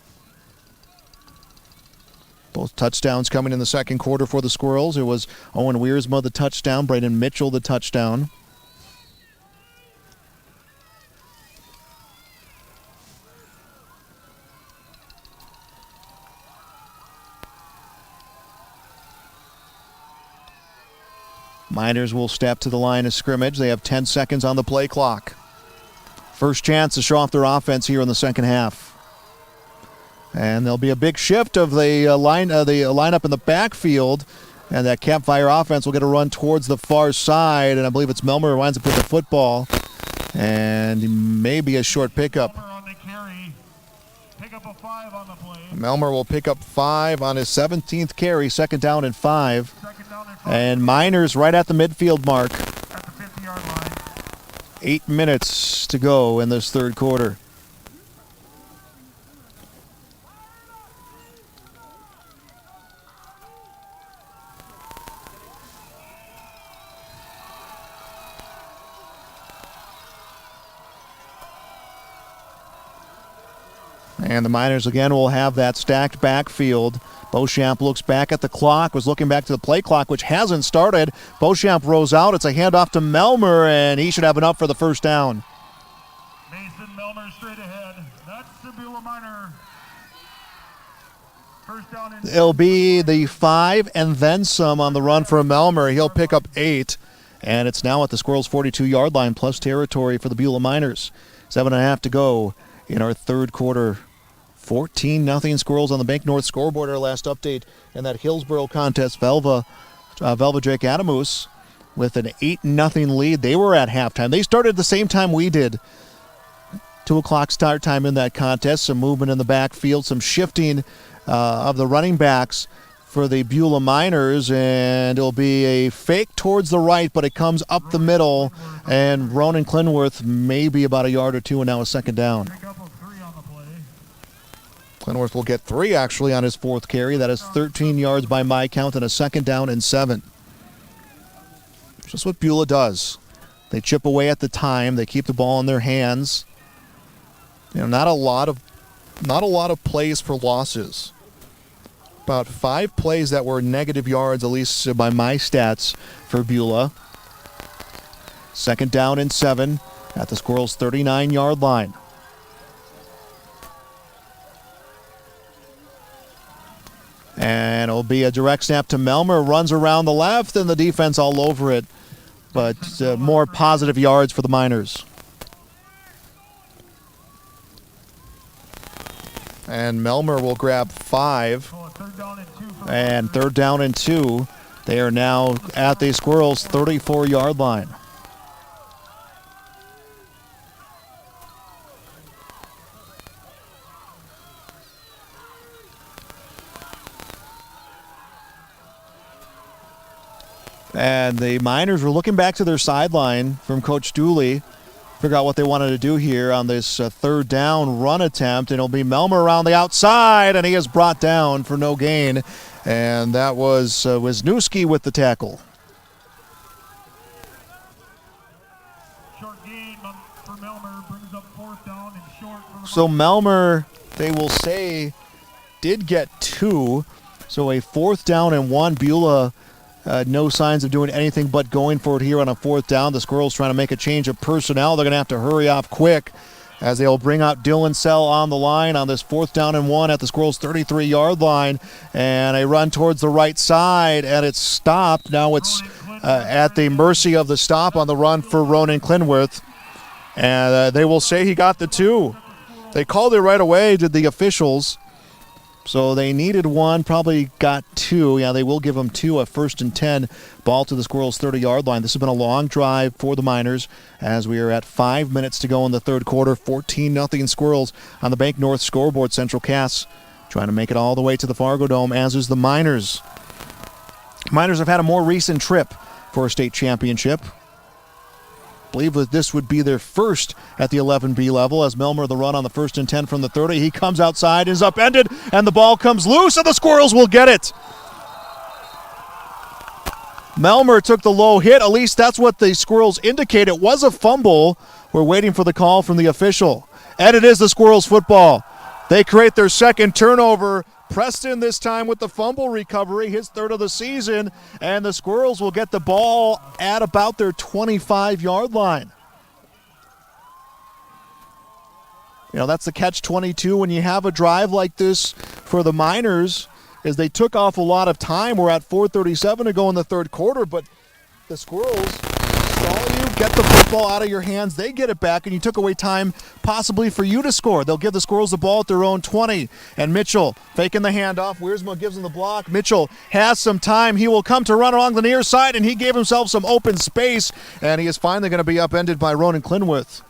Both touchdowns coming in the second quarter for the Squirrels. It was Owen Wiersma the touchdown, Braden Mitchell the touchdown. Miners will step to the line of scrimmage. They have 10 seconds on the play clock. First chance to show off their offense here in the second half. And there'll be a big shift of the lineup in the backfield, and that Campfire offense will get a run towards the far side, and I believe it's Melmer who winds up with the football, and maybe a short pickup. On the carry. Pick up a Melmer will pick up 5 on his 17th carry, 2nd down and 5. And Miners right at the midfield mark. 8 minutes to go in this third quarter. And the Miners again will have that stacked backfield. Beauchamp looks back at the clock, was looking back to the play clock, which hasn't started. Beauchamp rows out. It's a handoff to Melmer, and he should have enough for the first down. Mason Melmer straight ahead. That's the Beulah Miner. First down and It'll be the 5 and then some on the run for Melmer. He'll pick up 8, and it's now at the Squirrels' 42-yard line plus territory for the Beulah Miners. 7.5 to go in our third quarter. 14-0 Squirrels on the Bank North scoreboard. Our last update in that Hillsboro contest, Velva Drake Adamus with an 8-0 lead. They were at halftime. They started the same time we did. 2 o'clock start time in that contest. Some movement in the backfield, some shifting of the running backs for the Beulah Miners, and it'll be a fake towards the right, but it comes up the middle, and Ronan Clinworth maybe about a yard or two, and now a 2nd down. Clinworth will get 3 actually on his 4th carry. That is 13 yards by my count and a 2nd down and 7. Just what Beulah does. They chip away at the time. They keep the ball in their hands. You know, not a lot of plays for losses. About 5 plays that were negative yards, at least by my stats, for Beulah. 2nd down and 7 at the Squirrels' 39-yard line. And it'll be a direct snap to Melmer. Runs around the left, and the defense all over it. But more positive yards for the Miners. And Melmer will grab 5. And 3rd down and 2. They are now at the Squirrels' 34-yard line. And the Miners were looking back to their sideline from Coach Dooley, figure out what they wanted to do here on this 3rd down run attempt. And it'll be Melmer around the outside, and he is brought down for no gain. And that was Wisniewski with the tackle. short gain for Melmer brings up 4th down and short. So Melmer, they will say, did get 2. So a 4th down and 1. Beulah no signs of doing anything but going for it here on a 4th down. The Squirrels trying to make a change of personnel. They're going to have to hurry off quick as they'll bring out Dylan Sell on the line on this 4th down and 1 at the Squirrels' 33-yard line. And a run towards the right side, and it's stopped. Now it's at the mercy of the stop on the run for Ronan Clinworth. And they will say he got the 2. They called it right away, did the officials. So they needed 1, probably got 2. Yeah, they will give them 2, a 1st and 10. Ball to the Squirrels' 30-yard line. This has been a long drive for the Miners as we are at 5 minutes to go in the third quarter. 14-0 Squirrels on the Bank North scoreboard. Central Cass trying to make it all the way to the Fargo Dome, as is the Miners. Miners have had a more recent trip for a state championship. Believe that this would be their first at the 11B level as Melmer the run on the 1st and 10 from the 30. He comes outside, is upended, and the ball comes loose, and the Squirrels will get it. Melmer took the low hit. At least that's what the Squirrels indicate. It was a fumble. We're waiting for the call from the official. And it is the Squirrels football. They create their 2nd turnover. Preston this time with the fumble recovery, his 3rd of the season, and the Squirrels will get the ball at about their 25-yard line. You know, that's the catch-22 when you have a drive like this for the Miners, is they took off a lot of time. We're at 4:37 to go in the third quarter, but the Squirrels saw you get the football out of your hands. They get it back, and you took away time possibly for you to score. They'll give the Squirrels the ball at their own 20. And Mitchell faking the handoff. Wiersma gives him the block. Mitchell has some time. He will come to run along the near side, and he gave himself some open space. And he is finally going to be upended by Ronan Clinworth.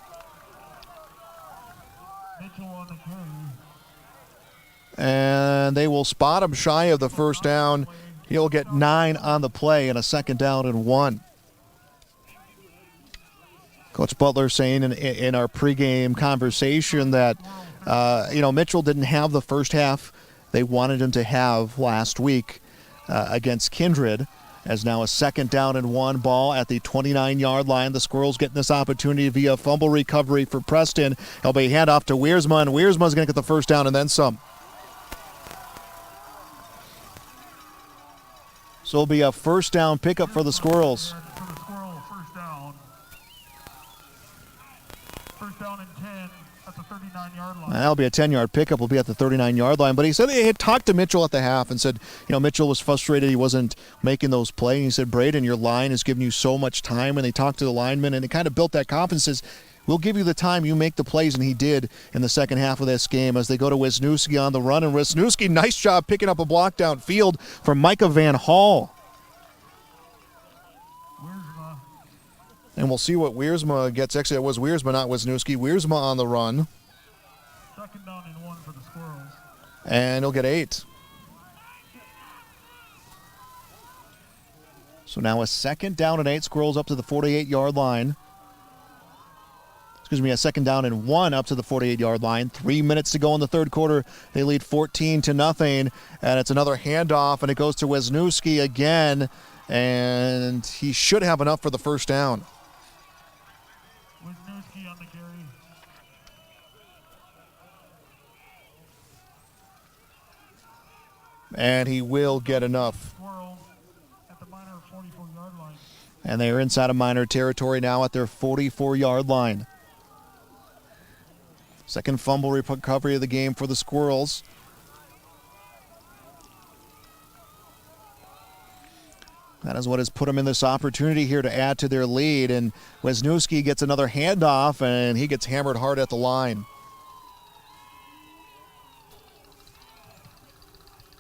and they will spot him shy of the first down. He'll get 9 on the play and a 2nd down and 1. Coach Butler saying in our pregame conversation that, Mitchell didn't have the first half they wanted him to have last week against Kindred, as now a 2nd down and 1, ball at the 29-yard line. The Squirrels getting this opportunity via fumble recovery for Preston. It'll be a handoff to Wiersma, and Wiersma's going to get the first down and then some. So it'll be a first down pickup for the Squirrels. First down and 10 at the 39-yard line. That'll be a 10-yard pickup. Will be at the 39-yard line. But he said they had talked to Mitchell at the half and said, Mitchell was frustrated he wasn't making those plays. And he said, Braden, your line has given you so much time. And they talked to the lineman, and it kind of built that confidence. Says, we'll give you the time, you make the plays. And he did in the second half of this game as they go to Wisniewski on the run. And Wisniewski, nice job picking up a block downfield from Micah Van Hall. And we'll see what Wiersma gets. Actually, it was Wiersma, not Wisniewski. Wiersma on the run. 2nd down and 1 for the Squirrels. And he'll get 8. So now a 2nd down and 8. Squirrels up to the 48-yard line. Excuse me, a 2nd down and 1 up to the 48-yard line. 3 minutes to go in the third quarter. They lead 14-0. And it's another handoff, and it goes to Wisniewski again. And he should have enough for the first down. Wisniewski on the carry. And he will get enough. Squirrels at the minor 44-yard line. And they are inside of minor territory now at their 44-yard line. Second fumble recovery of the game for the Squirrels. That is what has put them in this opportunity here to add to their lead. And Wisniewski gets another handoff, and he gets hammered hard at the line.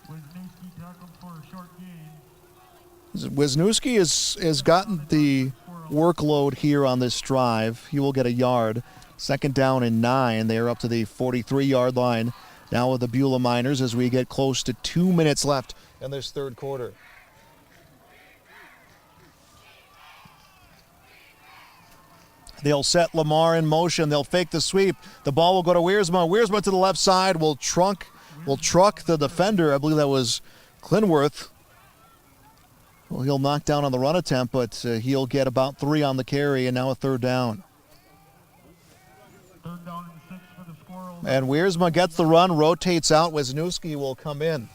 Wisniewski tackled for a short gain. Wisniewski has gotten the workload here on this drive. He will get a yard. 2nd down and 9. They are up to the 43-yard line now with the Beulah Miners as we get close to 2 minutes left in this third quarter. They'll set Lamar in motion. They'll fake the sweep. The ball will go to Wiersma. Wiersma to the left side will truck the defender. I believe that was Clinworth. Well, he'll knock down on the run attempt, but he'll get about 3 on the carry, and now a 3rd down. 3rd down and 6 for the Squirrels. And Wiersma gets the run, rotates out. Wisniewski will come in.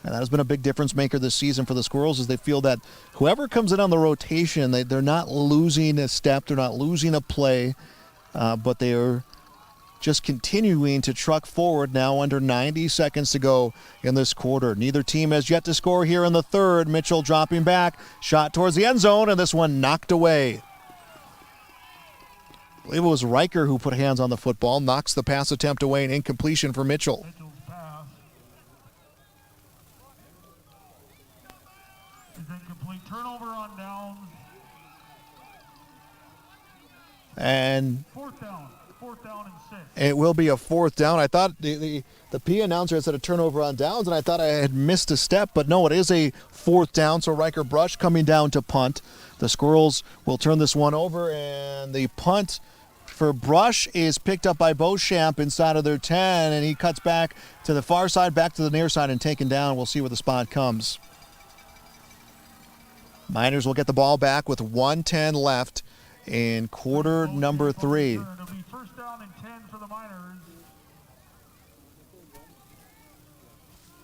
And that has been a big difference maker this season for the Squirrels, as they feel that whoever comes in on the rotation, they're not losing a step, they're not losing a play, but they are just continuing to truck forward now under 90 seconds to go in this quarter. Neither team has yet to score here in the third. Mitchell dropping back, shot towards the end zone, and this one knocked away. I believe it was Riker who put hands on the football, knocks the pass attempt away, and incompletion for Mitchell. Incomplete. Turnover on downs. And 4th down and 6. It will be a 4th down. I thought the P announcer said a turnover on downs, and I thought I had missed a step, but no, it is a 4th down. So Riker Brush coming down to punt. The Squirrels will turn this one over, and the punt for Brush is picked up by Beauchamp inside of their 10, and he cuts back to the far side, back to the near side, and taken down. We'll see where the spot comes. Miners will get the ball back with 1:10 left in quarter number 3. It'll be 1st down and 10 for the Miners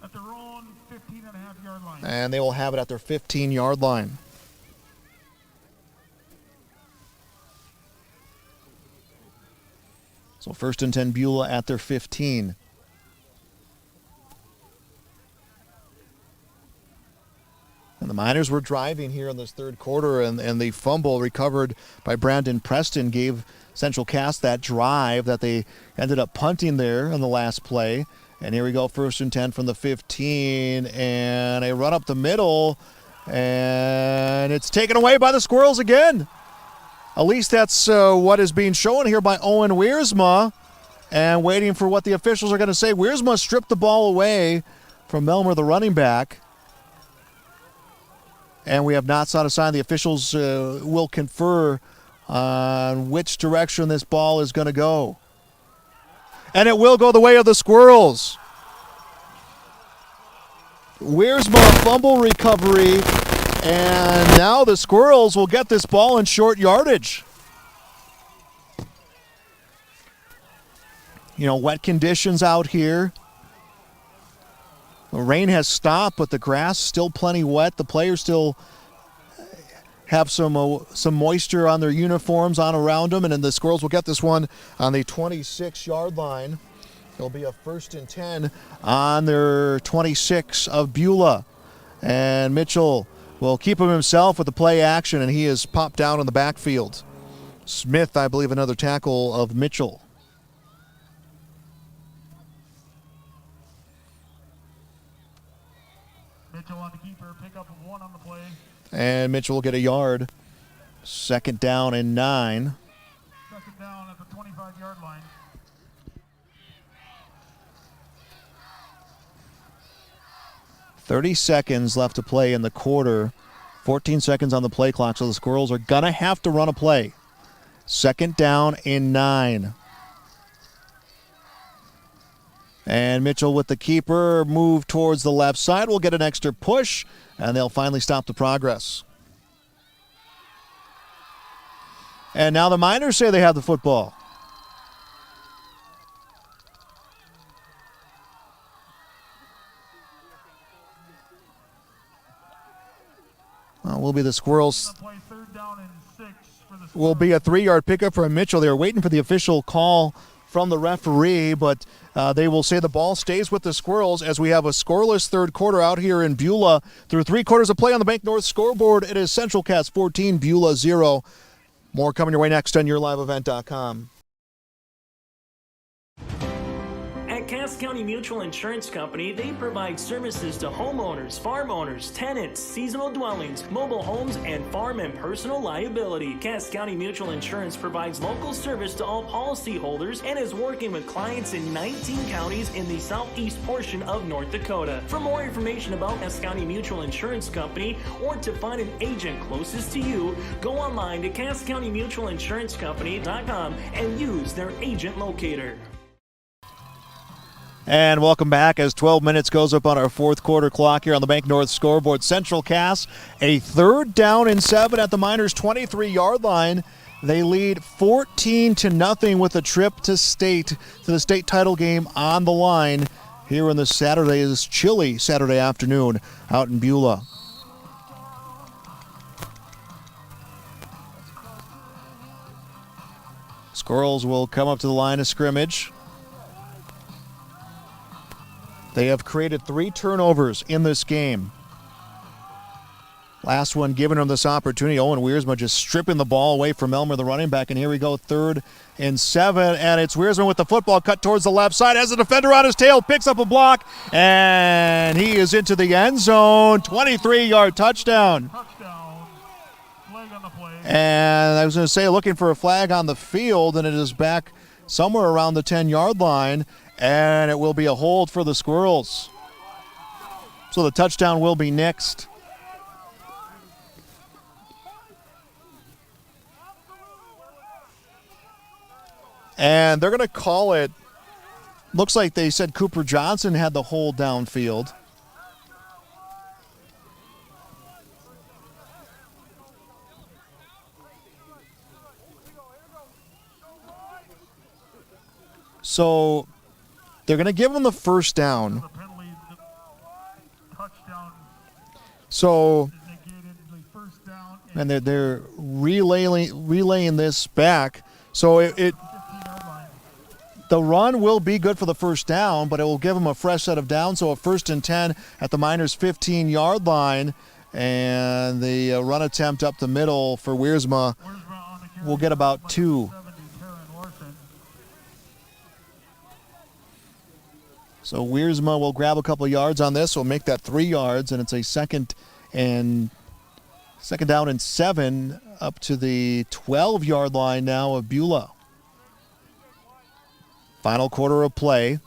at their own 15.5-yard line. And they will have it at their 15-yard line. So 1st and 10 Beulah at their 15. And the Miners were driving here in this third quarter, and the fumble recovered by Brandon Preston gave Central Cass that drive that they ended up punting there in the last play. And here we go, 1st and 10 from the 15, and a run up the middle, and it's taken away by the Squirrels again. At least that's what is being shown here by Owen Wiersma. and waiting for what the officials are going to say. Wiersma stripped the ball away from Melmer, the running back. And we have not sought a sign. The officials will confer on which direction this ball is going to go. And it will go the way of the Squirrels. Wiersma fumble recovery, and now the Squirrels will get this ball in short yardage. You know, wet conditions out here. The rain has stopped, but the grass still plenty wet. The players still have some moisture on their uniforms on around them, and then the Squirrels will get this one on the 26-yard line. It'll be a 1st and 10 on their 26 of Beulah. And Mitchell will keep him himself with the play action, and he is popped down in the backfield. Smith, I believe, another tackle of Mitchell. Mitchell on the keeper, pickup of 1 on the play. And Mitchell will get a yard. 2nd down and 9. 2nd down at the 25-yard line. .30 seconds left to play in the quarter. 14 seconds on the play clock, so the Squirrels are going to have to run a play. 2nd down and 9. And Mitchell with the keeper, move towards the left side, will get an extra push, and they'll finally stop the progress. And now the Miners say they have the football. Will be the Squirrels. Will be a 3-yard pickup for Mitchell. They were waiting for the official call from the referee, but they will say the ball stays with the Squirrels as we have a scoreless third quarter out here in Beulah. Through 3 quarters of play on the Bank North scoreboard, it is Central Cast 14, Beulah 0. More coming your way next on YourLiveEvent.com. At Cass County Mutual Insurance Company, they provide services to homeowners, farm owners, tenants, seasonal dwellings, mobile homes, and farm and personal liability. Cass County Mutual Insurance provides local service to all policyholders and is working with clients in 19 counties in the southeast portion of North Dakota. For more information about Cass County Mutual Insurance Company or to find an agent closest to you, go online to CassCountyMutualInsuranceCompany.com and use their agent locator. And welcome back as 12 minutes goes up on our 4th quarter clock here on the Bank North scoreboard. Central Cass, a 3rd down and 7 at the Miners' 23-yard line. They lead 14-0 with a trip to the state title game on the line here on this chilly Saturday afternoon out in Beulah. Squirrels will come up to the line of scrimmage. They have created 3 turnovers in this game. Last one giving them this opportunity. Owen Wiersma just stripping the ball away from Elmer, the running back. And here we go, 3rd and 7. And it's Wiersma with the football cut towards the left side. Has a defender on his tail, picks up a block. And he is into the end zone. 23-yard touchdown. And I was going to say, looking for a flag on the field, and it is back somewhere around the 10-yard line. And it will be a hold for the Squirrels. So the touchdown will be nixed. And they're going to call it, looks like they said Cooper Johnson had the hold downfield. So they're going to give them the 1st down. So, and they're relaying this back. So the run will be good for the 1st down, but it will give them a fresh set of downs. So a 1st and 10 at the Miners' 15-yard line, and the run attempt up the middle for Wiersma will get about 2. So Wiersma will grab a couple yards on this. We'll make that 3 yards, and it's a second down and 7 up to the 12-yard line now of Beulah. Final quarter of play.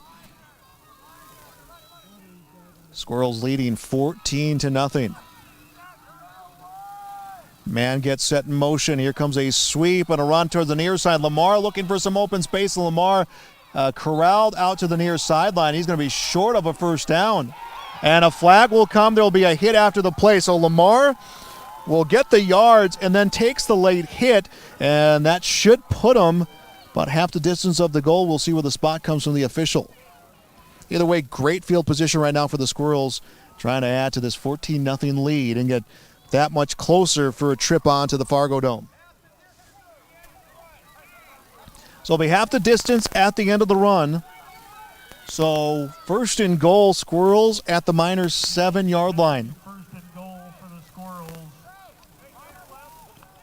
Squirrels leading 14-0. Man gets set in motion. Here comes a sweep and a run towards the near side. Lamar looking for some open space. Lamar corralled out to the near sideline. He's going to be short of a first down. And a flag will come. There will be a hit after the play. So Lamar will get the yards and then takes the late hit. And that should put him about half the distance of the goal. We'll see where the spot comes from the official. Either way, great field position right now for the Squirrels, trying to add to this 14-0 lead and get that much closer for a trip onto the Fargo Dome. So it'll be half the distance at the end of the run. So first and goal, Squirrels at the Miners' 7-yard line. First and goal for the Squirrels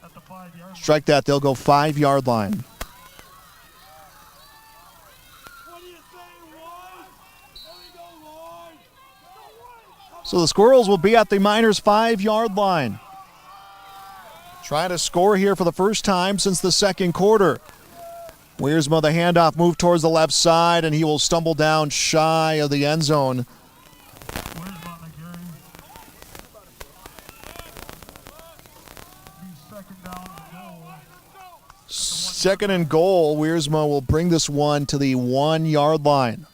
at the 5-yard line. Strike that, they'll go 5-yard line. So the Squirrels will be at the Miners' 5-yard line. Trying to score here for the first time since the second quarter. Wiersma, the handoff, move towards the left side, and he will stumble down shy of the end zone. Second and goal, Wiersma will bring this one to the 1-yard line.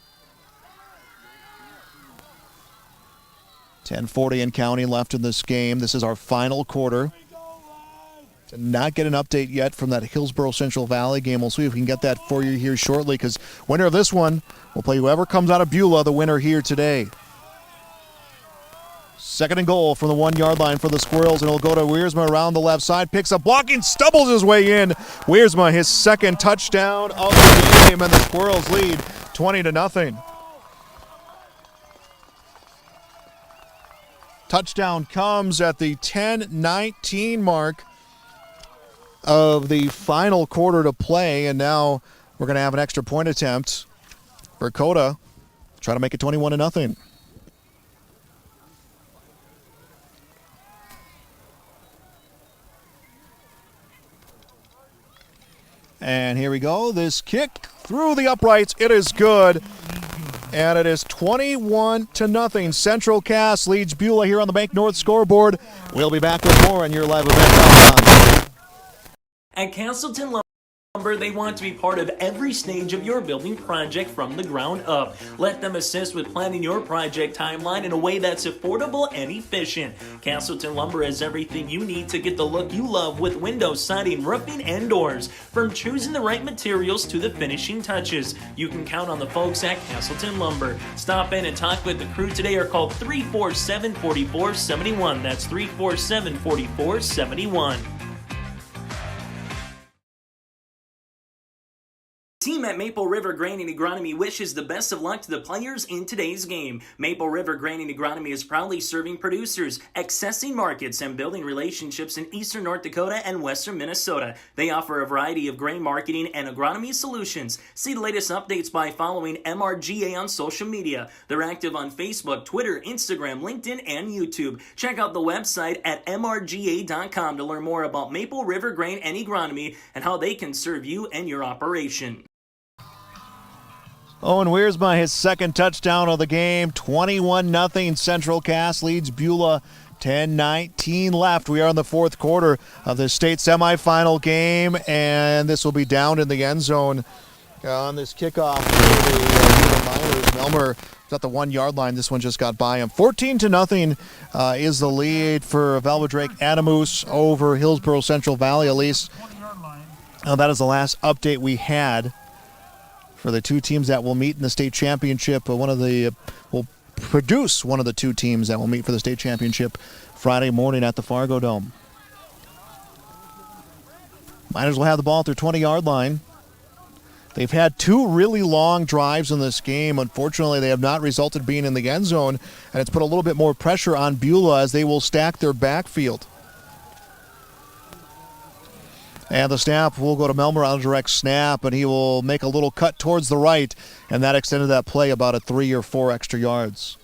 10:40 and counting left in this game. This is our final quarter. Did not get an update yet from that Hillsborough Central Valley game. We'll see if we can get that for you here shortly, because winner of this one will play whoever comes out of Beulah, the winner here today. Second and goal from the 1-yard line for the Squirrels, and it'll go to Wiersma around the left side. Picks up blocking, stumbles his way in. Wiersma, his second touchdown of the game, and the Squirrels lead 20-0. Touchdown comes at the 10:19 mark of the final quarter to play, and now we're going to have an extra point attempt for Coda. Try to make it 21-0. And here we go. This kick through the uprights. It is good. And it is 21-0. Central Cass leads Beulah here on the Bank North scoreboard. We'll be back with more on your live event. At Castleton Lumber, they want to be part of every stage of your building project from the ground up. Let them assist with planning your project timeline in a way that's affordable and efficient. Castleton Lumber has everything you need to get the look you love with windows, siding, roofing, and doors. From choosing the right materials to the finishing touches, you can count on the folks at Castleton Lumber. Stop in and talk with the crew today or call 347-4471. That's 347-4471. Team at Maple River Grain and Agronomy wishes the best of luck to the players in today's game. Maple River Grain and Agronomy is proudly serving producers, accessing markets, and building relationships in eastern North Dakota and western Minnesota. They offer a variety of grain marketing and agronomy solutions. See the latest updates by following MRGA on social media. They're active on Facebook, Twitter, Instagram, LinkedIn, and YouTube. Check out the website at mrga.com to learn more about Maple River Grain and Agronomy and how they can serve you and your operation. Owen Wiersma, his second touchdown of the game. 21-0. Central Cass leads Beulah. 10:19 left. We are in the fourth quarter of the state semifinal game, and this will be down in the end zone on this kickoff for the Miners. Melmer is at the 1-yard line. This one just got by him. 14-0 is the lead for Velva Drake Adamus over Hillsborough Central Valley. At least that is the last update we had for the two teams that will meet in the state championship. One of the will produce one of the two teams that will meet for the state championship Friday morning at the Fargo Dome. Miners will have the ball at their 20-yard line. They've had two really long drives in this game. Unfortunately, they have not resulted being in the end zone, and it's put a little bit more pressure on Beulah as they will stack their backfield. And the snap will go to Melmer on a direct snap, and he will make a little cut towards the right, and that extended that play about 3 or 4 extra yards.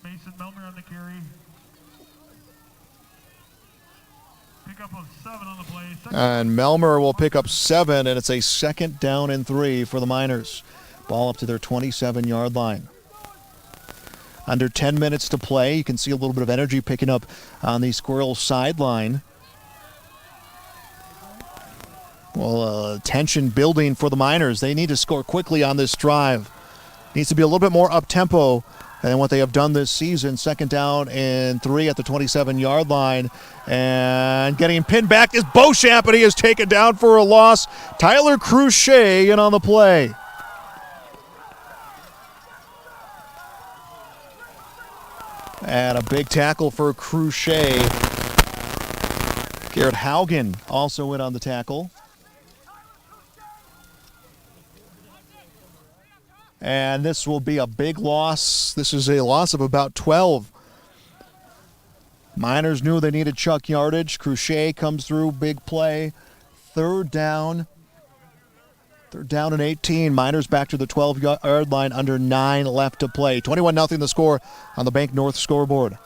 Mason Melmer on the carry. Pickup of 7 on the play. And Melmer will pick up 7, and it's a 2nd down and 3 for the Miners. Ball up to their 27-yard line. Under 10 minutes to play. You can see a little bit of energy picking up on the Squirrels sideline. Well, tension building for the Miners. They need to score quickly on this drive. Needs to be a little bit more up-tempo than what they have done this season. 2nd down and 3 at the 27-yard line. And getting pinned back is Beauchamp, and he is taken down for a loss. Tyler Cruchet in on the play. And a big tackle for Cruchet. Garrett Haugen also in on the tackle. And this will be a big loss. This is a loss of about 12. Miners knew they needed chuck yardage. Cruchet comes through, big play. 3rd down. 3rd down and 18. Miners back to the 12-yard line, under 9 left to play. 21-0 the score on the Bank North scoreboard.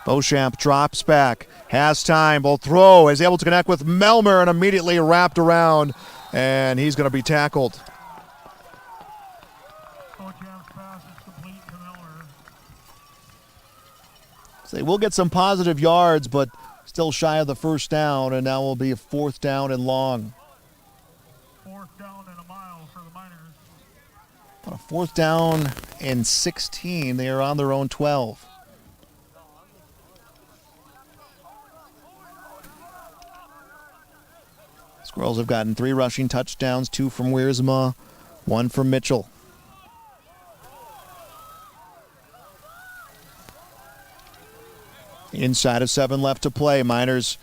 Beauchamp drops back, has time, will throw, is able to connect with Melmer and immediately wrapped around, and he's going to be tackled. So they will get some positive yards, but still shy of the 1st down, and now will be a 4th down and long. 4th down and a mile for the Miners. On a 4th down and 16, they are on their own 12. Squirrels have gotten 3 rushing touchdowns, 2 from Wiersma, 1 from Mitchell. Inside of 7 left to play. Miners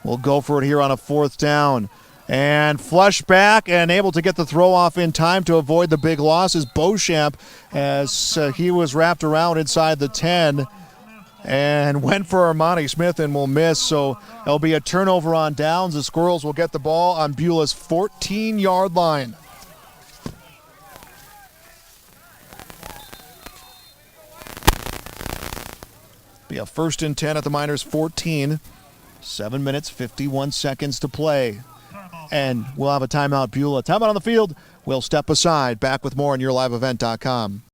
will go for it here on a 4th down. And flush back and able to get the throw off in time to avoid the big loss is Beauchamp, as he was wrapped around inside the 10 and went for Armani Smith and will miss. So there'll be a turnover on downs. The Squirrels will get the ball on Beulah's 14-yard line. Be a 1st and 10 at the Miners' 14. 7 minutes, 51 seconds to play. And we'll have a timeout, Beulah. Timeout on the field. We'll step aside. Back with more on YourLiveEvent.com.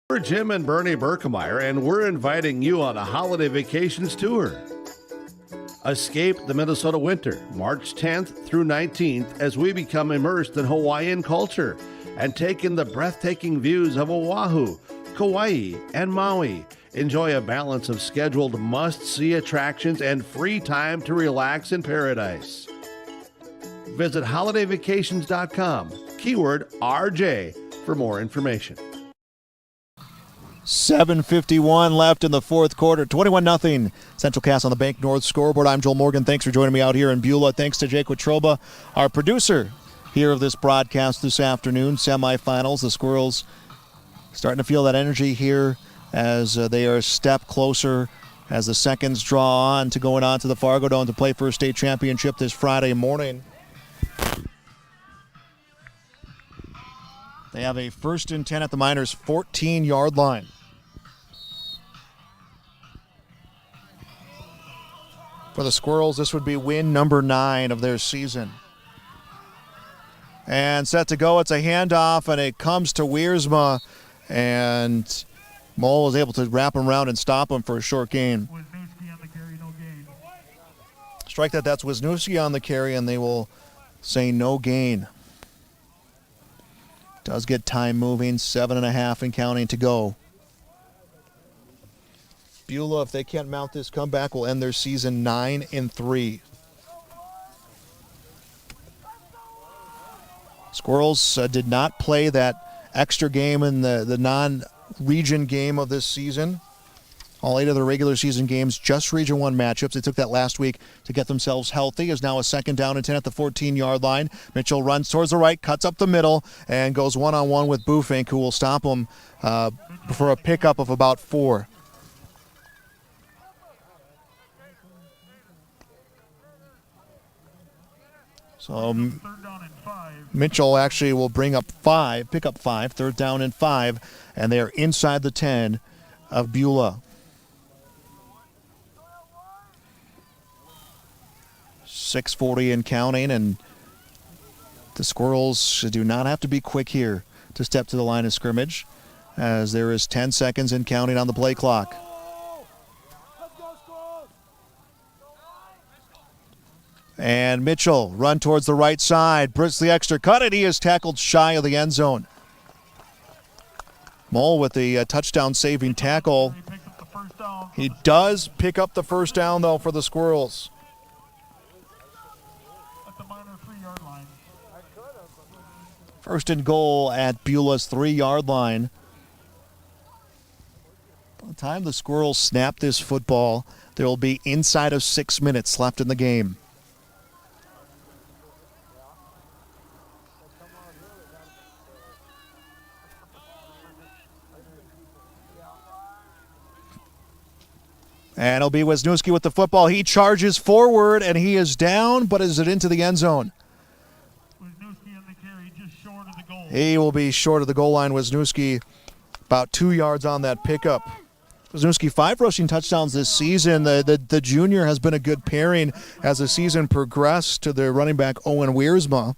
We're Jim and Bernie Berkemeyer, and we're inviting you on a holiday vacations tour. Escape the Minnesota winter, March 10th through 19th, as we become immersed in Hawaiian culture and take in the breathtaking views of Oahu, Kauai, and Maui. Enjoy a balance of scheduled must-see attractions and free time to relax in paradise. Visit holidayvacations.com, keyword RJ, for more information. 7:51 left in the 4th quarter. 21-0 Central Cass on the Bank North scoreboard. I'm Joel Morgan. Thanks for joining me out here in Beulah. Thanks to Jake Watroba, our producer here of this broadcast this afternoon. Semifinals. The Squirrels starting to feel that energy here as they are a step closer as the seconds draw on to going on to the Fargo Dome to play for a state championship this Friday morning. They have a 1st and 10 at the Miners' 14-yard line. For the Squirrels, this would be win number 9 of their season. And set to go, it's a handoff, and it comes to Wiersma, and Mole is able to wrap him around and stop him for a short gain. Strike that, that's Wisniewski on the carry, and they will say no gain. Does get time moving, 7.5 and counting to go. Beulah, if they can't mount this comeback, will end their season 9-3. Squirrels did not play that extra game in the non-region game of this season. All 8 of the regular season games, just Region 1 matchups. They took that last week to get themselves healthy. Is now a 2nd down and 10 at the 14-yard line. Mitchell runs towards the right, cuts up the middle, and goes one-on-one with Bufink, who will stop him for a pickup of about 4. So Mitchell actually will bring up 5, pick up 5, 3rd down and 5, and they are inside the 10 of Beulah. 6:40 and counting, and the Squirrels do not have to be quick here to step to the line of scrimmage, as there is 10 seconds and counting on the play clock. And Mitchell run towards the right side. Brits the extra cut, and he is tackled shy of the end zone. Mole with the touchdown-saving tackle. He does pick up the first down, though, for the Squirrels. First and goal at Beulah's 3-yard line. By the time the Squirrels snap this football, there will be inside of 6 minutes left in the game. And it'll be Wisniewski with the football. He charges forward, and he is down, but is it into the end zone? He will be short of the goal line. Wisniewski about 2 yards on that pickup. Wisniewski 5 rushing touchdowns this season. The junior has been a good pairing as the season progressed to the running back Owen Wiersma.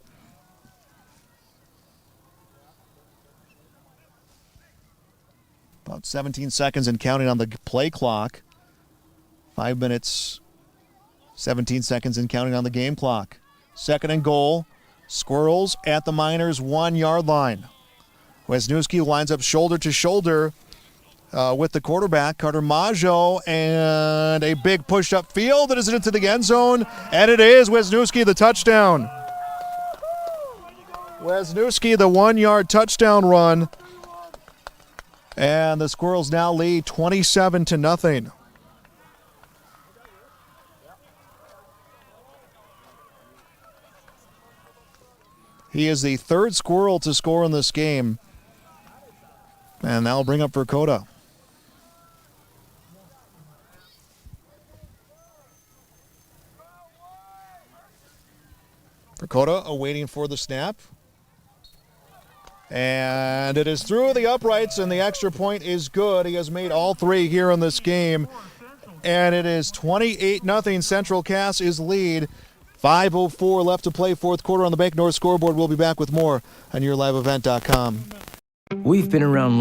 About 17 seconds and counting on the play clock. 5 minutes, 17 seconds and counting on the game clock. Second and goal. Squirrels at the Miners' 1-yard line. Wisniewski lines up shoulder to shoulder with the quarterback, Carter Maggio, and a big push up field that is into the end zone, and it is Wisniewski the touchdown. Wisniewski the 1-yard touchdown run, and the Squirrels now lead 27-0. He is the third Squirrel to score in this game. And that'll bring up Verkota. Verkota awaiting for the snap. And it is through the uprights, and the extra point is good. He has made all 3 here in this game. And it is 28-0. Central Cass is lead. 5:04 left to play, fourth quarter on the Bank North scoreboard. We'll be back with more on YourLiveEvent.com. We've been around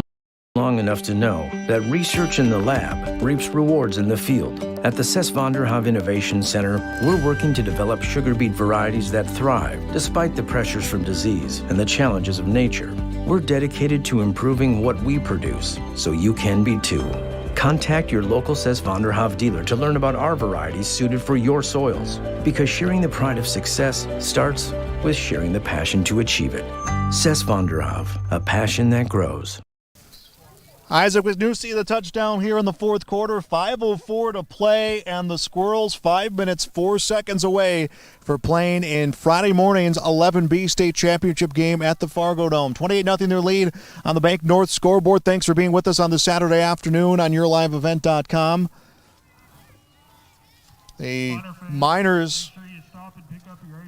long enough to know that research in the lab reaps rewards in the field. At the Ses van der Haaf Innovation Center, we're working to develop sugar beet varieties that thrive despite the pressures from disease and the challenges of nature. We're dedicated to improving what we produce, so you can be too. Contact your local Ses van der Haaf dealer to learn about our varieties suited for your soils. Because sharing the pride of success starts with sharing the passion to achieve it. Ses van der Haaf, a passion that grows. Isaac Wisniewski the touchdown here in the fourth quarter. 5:04 to play, and the Squirrels 5 minutes 4 seconds away for playing in Friday morning's 11B state championship game at the Fargo Dome. 28-0 their lead on the Bank North scoreboard. Thanks for being with us on this Saturday afternoon on YourLiveEvent.com. The Miners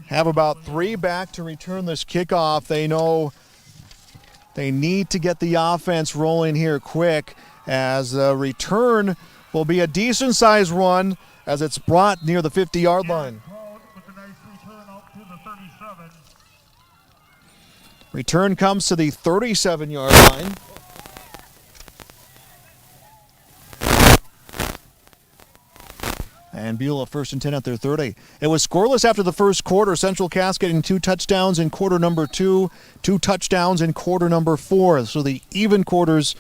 have about 3 back to return this kickoff. They know they need to get the offense rolling here quick, as the return will be a decent-sized run as it's brought near the 50-yard line. Return comes to the 37-yard line. And Beulah first and 10 at their 30. It was scoreless after the first quarter. Central Cass getting 2 touchdowns in quarter number 2, 2 touchdowns in quarter number 4. So the even quarters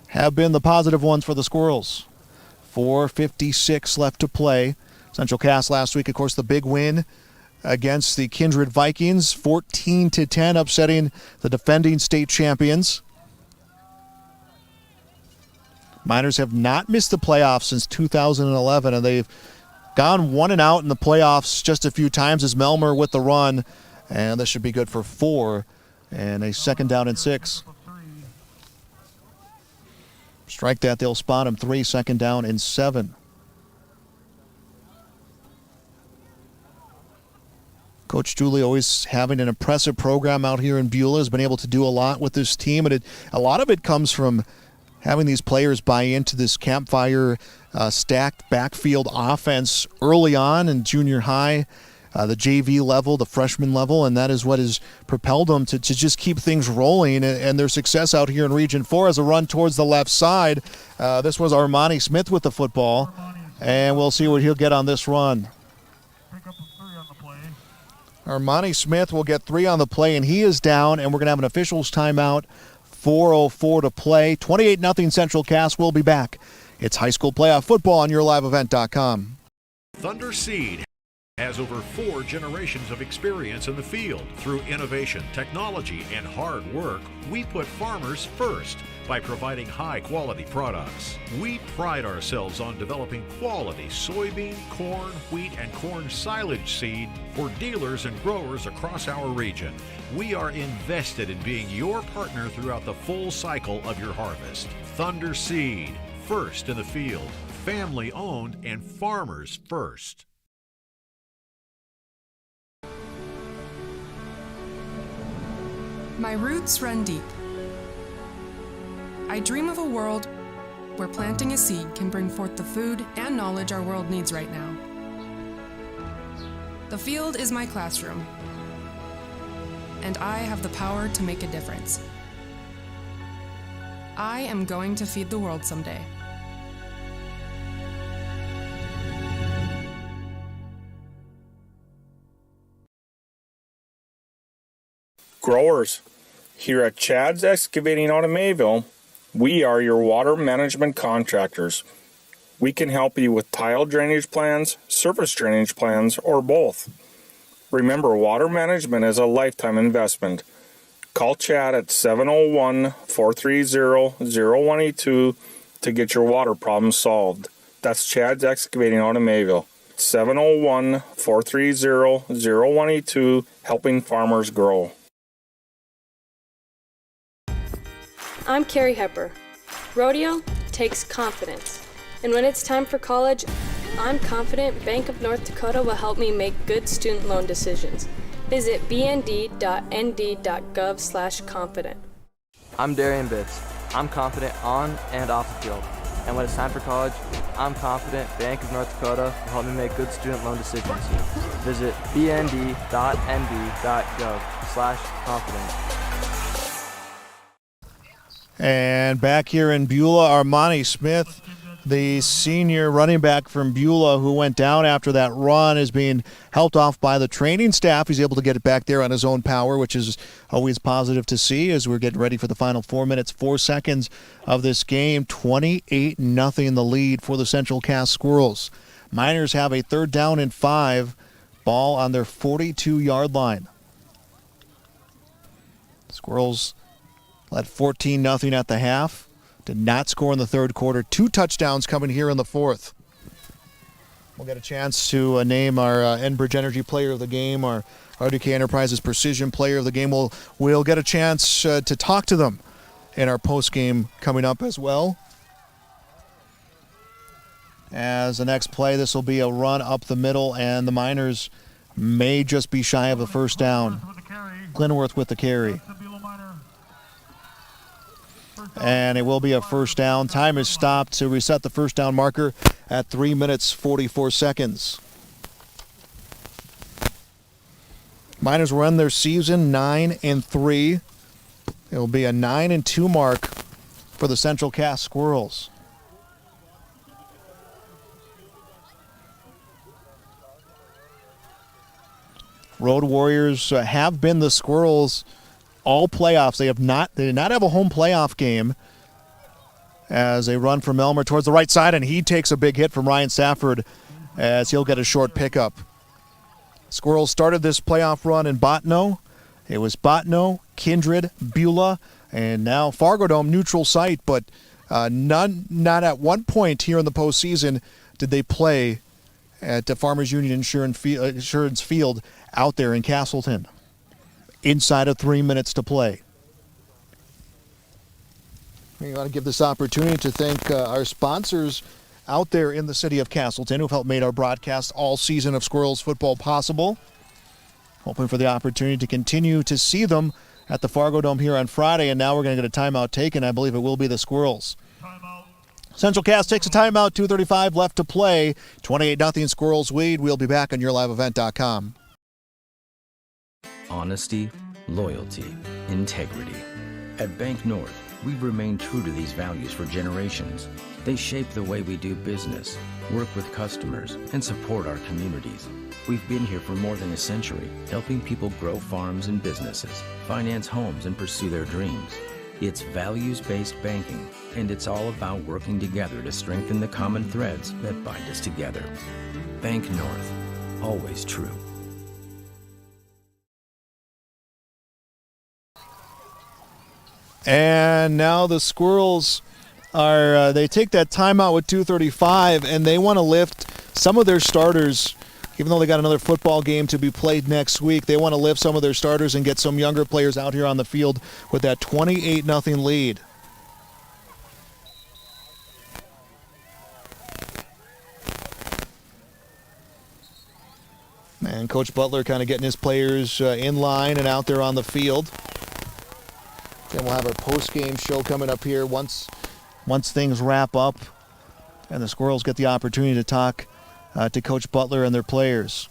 have been the positive ones for the Squirrels. 4:56 left to play. Central Cass last week, of course, the big win against the Kindred Vikings, 14-10, upsetting the defending state champions. Miners have not missed the playoffs since 2011, and they've gone 1-out in the playoffs just a few times as Melmer with the run, and this should be good for 4 and a second down and 6. Strike that, they'll spot him 3, second down and 7. Coach Julie always having an impressive program out here in Beulah, has been able to do a lot with this team, and a lot of it comes from having these players buy into this campfire stacked backfield offense early on in junior high. the JV level, the freshman level, and that is what has propelled them to just keep things rolling and their success out here in Region 4 as a run towards the left side. This was Armani Smith with the football, and we'll see what he'll get on this run. Armani Smith will get 3 on the play, and he is down, and we're going to have an officials timeout. 4:04 to play. 28-0 Central Cass. Will be back. It's high school playoff football on yourliveevent.com. Thunder Seed has over 4 generations of experience in the field. Through innovation, technology, and hard work, we put farmers first by providing high-quality products. We pride ourselves on developing quality soybean, corn, wheat, and corn silage seed for dealers and growers across our region. We are invested in being your partner throughout the full cycle of your harvest. Thunder Seed, first in the field, family-owned, and farmers first. My roots run deep. I dream of a world where planting a seed can bring forth the food and knowledge our world needs right now. The field is my classroom, and I have the power to make a difference. I am going to feed the world someday. Growers, here at Chad's Excavating out of Mayville, we are your water management contractors. We can help you with tile drainage plans, surface drainage plans, or both. Remember, water management is a lifetime investment. Call Chad at 701-430-0182 to get your water problem solved. That's Chad's Excavating out of Mayville. 701-430-0182, helping farmers grow. I'm Carrie Hepper. Rodeo takes confidence. And when it's time for college, I'm confident Bank of North Dakota will help me make good student loan decisions. Visit bnd.nd.gov/confident. I'm Darian Bitts. I'm confident on and off the field. And when it's time for college, I'm confident Bank of North Dakota will help me make good student loan decisions. Visit bnd.nd.gov/confident. And back here in Beulah, Armani Smith, the senior running back from Beulah who went down after that run, is being helped off by the training staff. He's able to get it back there on his own power, which is always positive to see as we're getting ready for the final 4 minutes, 4 seconds of this game. 28-0 the lead for the Central Cass Squirrels. Miners have a 3rd down and 5, ball on their 42-yard line. Squirrels led 14-0 at the half. Did not score in the 3rd quarter. 2 touchdowns coming here in the 4th. We'll get a chance to name our Enbridge Energy Player of the Game, our RDK Enterprises Precision Player of the Game. We'll get a chance to talk to them in our postgame coming up as well. As the next play, this will be a run up the middle, and the Miners may just be shy of a 1st down. Glenworth with the carry. And it will be a 1st down. Time is stopped to reset the 1st down marker at 3 minutes, 44 seconds. Miners will end their season 9-3. It will be a 9-2 mark for the Central Cass Squirrels. Road Warriors have been the Squirrels all playoffs. They did not have a home playoff game as they run from Elmer towards the right side, and he takes a big hit from Ryan Safford as he'll get a short pickup. Squirrels started this playoff run in Bottineau. It was Bottineau, Kindred, Beulah, and now Fargo Dome, neutral site, but not at one point here in the postseason did they play at the Farmers Union Insurance Field out there in Castleton. Inside of 3 minutes to play. We want to give this opportunity to thank our sponsors out there in the city of Castleton who've helped make our broadcast all season of Squirrels football possible. Hoping for the opportunity to continue to see them at the Fargo Dome here on Friday, and now we're going to get a timeout taken. I believe it will be the Squirrels. Central Cass takes a timeout, 2:35 left to play. 28-0 Squirrels lead. We'll be back on yourliveevent.com. honesty, loyalty, integrity. At Bank North, we've remained true to these values for generations. They shape the way we do business, work with customers, and support our communities. We've been here for more than a century, helping people grow farms and businesses, finance homes, and pursue their dreams. It's values-based banking, and it's all about working together to strengthen the common threads that bind us together. Bank North, always true. And now the Squirrels are, they take that timeout with 2:35, and they want to lift some of their starters. Even though they got another football game to be played next week, they want to lift some of their starters and get some younger players out here on the field with that 28-0 lead. And Coach Butler kind of getting his players in line and out there on the field. Then we'll have our post-game show coming up here once things wrap up and the Squirrels get the opportunity to talk to Coach Butler and their players.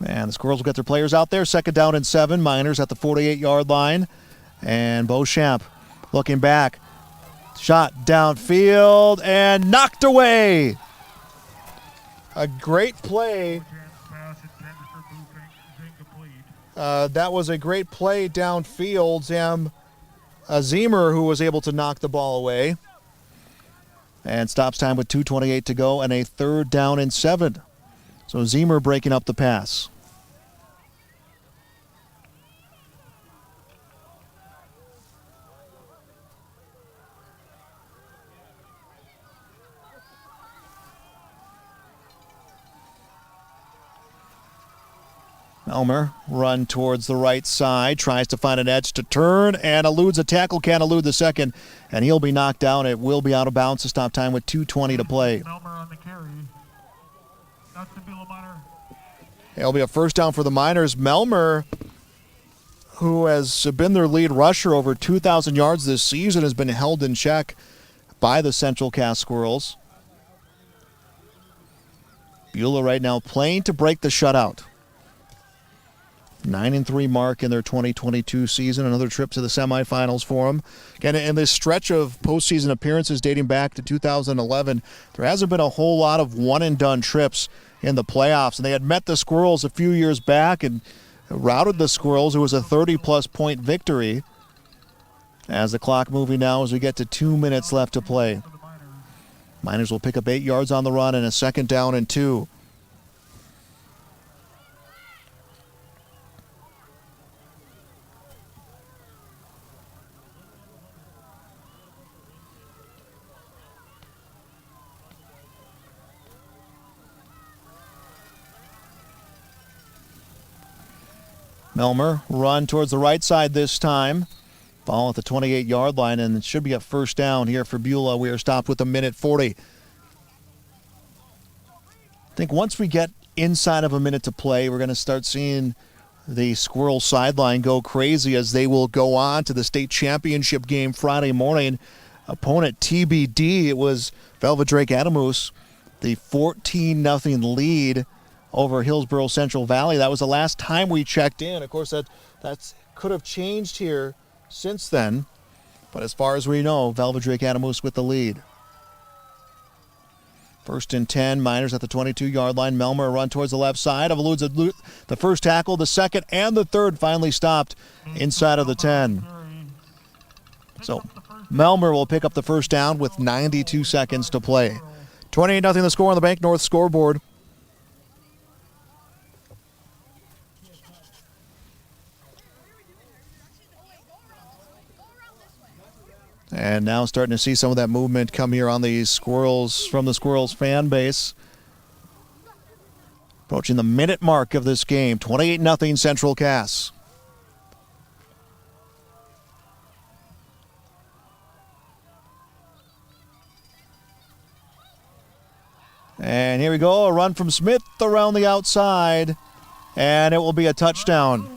And the Squirrels will get their players out there. 2nd down and 7. Miners at the 48-yard line. And Beauchamp looking back. Shot downfield and knocked away. A great play. That was a great play downfield. Sam Zemer, who was able to knock the ball away. And stops time with 2:28 to go and a 3rd down and 7. So Zemer breaking up the pass. Elmer run towards the right side, tries to find an edge to turn and eludes a tackle, can't elude the second, and he'll be knocked down. It will be out of bounds to stop time with 2:20 to play. Elmer on the carry. That's the Beulah Miner. It'll be a 1st down for the Miners. Melmer, who has been their lead rusher over 2,000 yards this season, has been held in check by the Central Cass Squirrels. Beulah right now playing to break the shutout. 9-3 mark in their 2022 season. Another trip to the semifinals for them. Again, in this stretch of postseason appearances dating back to 2011, there hasn't been a whole lot of one-and-done trips in the playoffs. And they had met the Squirrels a few years back and routed the Squirrels. It was a 30-plus point victory. As the clock moving now as we get to 2 minutes left to play. Miners will pick up 8 yards on the run and a 2nd down and 2. Melmer run towards the right side this time. Ball at the 28-yard line, and it should be a 1st down here for Beulah. We are stopped with 1:40. I think once we get inside of a minute to play, we're going to start seeing the Squirrel sideline go crazy as they will go on to the state championship game Friday morning. Opponent TBD. It was Velvet Drake Adamus, the 14-0 lead over Hillsborough Central Valley. That was the last time we checked in. Of course, that could have changed here since then. But as far as we know, Velvet Drake Adamus with the lead. 1st and 10, Miners at the 22-yard line. Melmer run towards the left side. Eludes the first tackle, the second, and the third finally stopped inside of the 10. So Melmer will pick up the 1st down with 92 seconds to play. 28-0 the score on the Bank North scoreboard. And now starting to see some of that movement come here on the Squirrels, from the Squirrels fan base. Approaching the minute mark of this game, 28-0 Central Cass. And here we go, a run from Smith around the outside, and it will be a touchdown.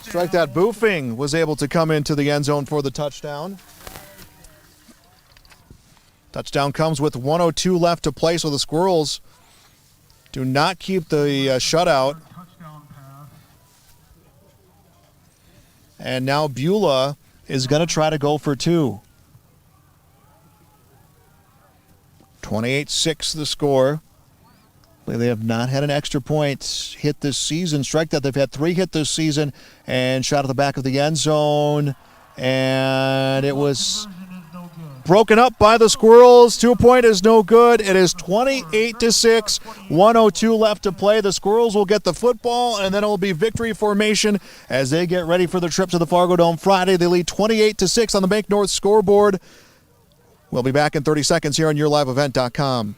Strike that, Boofing was able to come into the end zone for the touchdown. Touchdown comes with 1:02 left to play, so the Squirrels do not keep the shutout. And now Beulah is going to try to go for two. 28-6 the score. They have not had an extra point hit this season. Strike that. They've had 3 hit this season and shot at the back of the end zone. And it was broken up by the Squirrels. 2-point is no good. It is 28-6. 1:02 left to play. The Squirrels will get the football, and then it will be victory formation as they get ready for the trip to the Fargo Dome Friday. They lead 28-6 on the Bank North scoreboard. We'll be back in 30 seconds here on YourLiveEvent.com.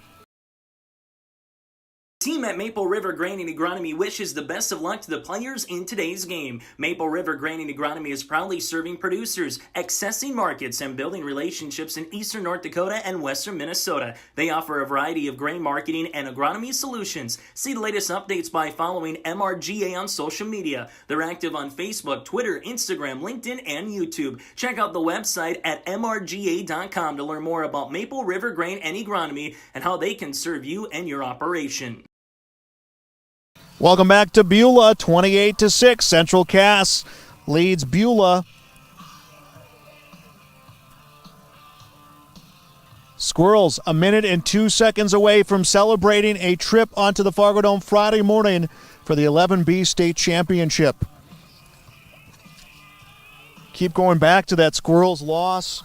Team at Maple River Grain and Agronomy wishes the best of luck to the players in today's game. Maple River Grain and Agronomy is proudly serving producers, accessing markets, and building relationships in eastern North Dakota and western Minnesota. They offer a variety of grain marketing and agronomy solutions. See the latest updates by following MRGA on social media. They're active on Facebook, Twitter, Instagram, LinkedIn, and YouTube. Check out the website at mrga.com to learn more about Maple River Grain and Agronomy and how they can serve you and your operation. Welcome back to Beulah, 28-6. Central Cass leads Beulah. Squirrels a minute and 2 seconds away from celebrating a trip onto the Fargo Dome Friday morning for the 11B state championship. Keep going back to that Squirrels loss.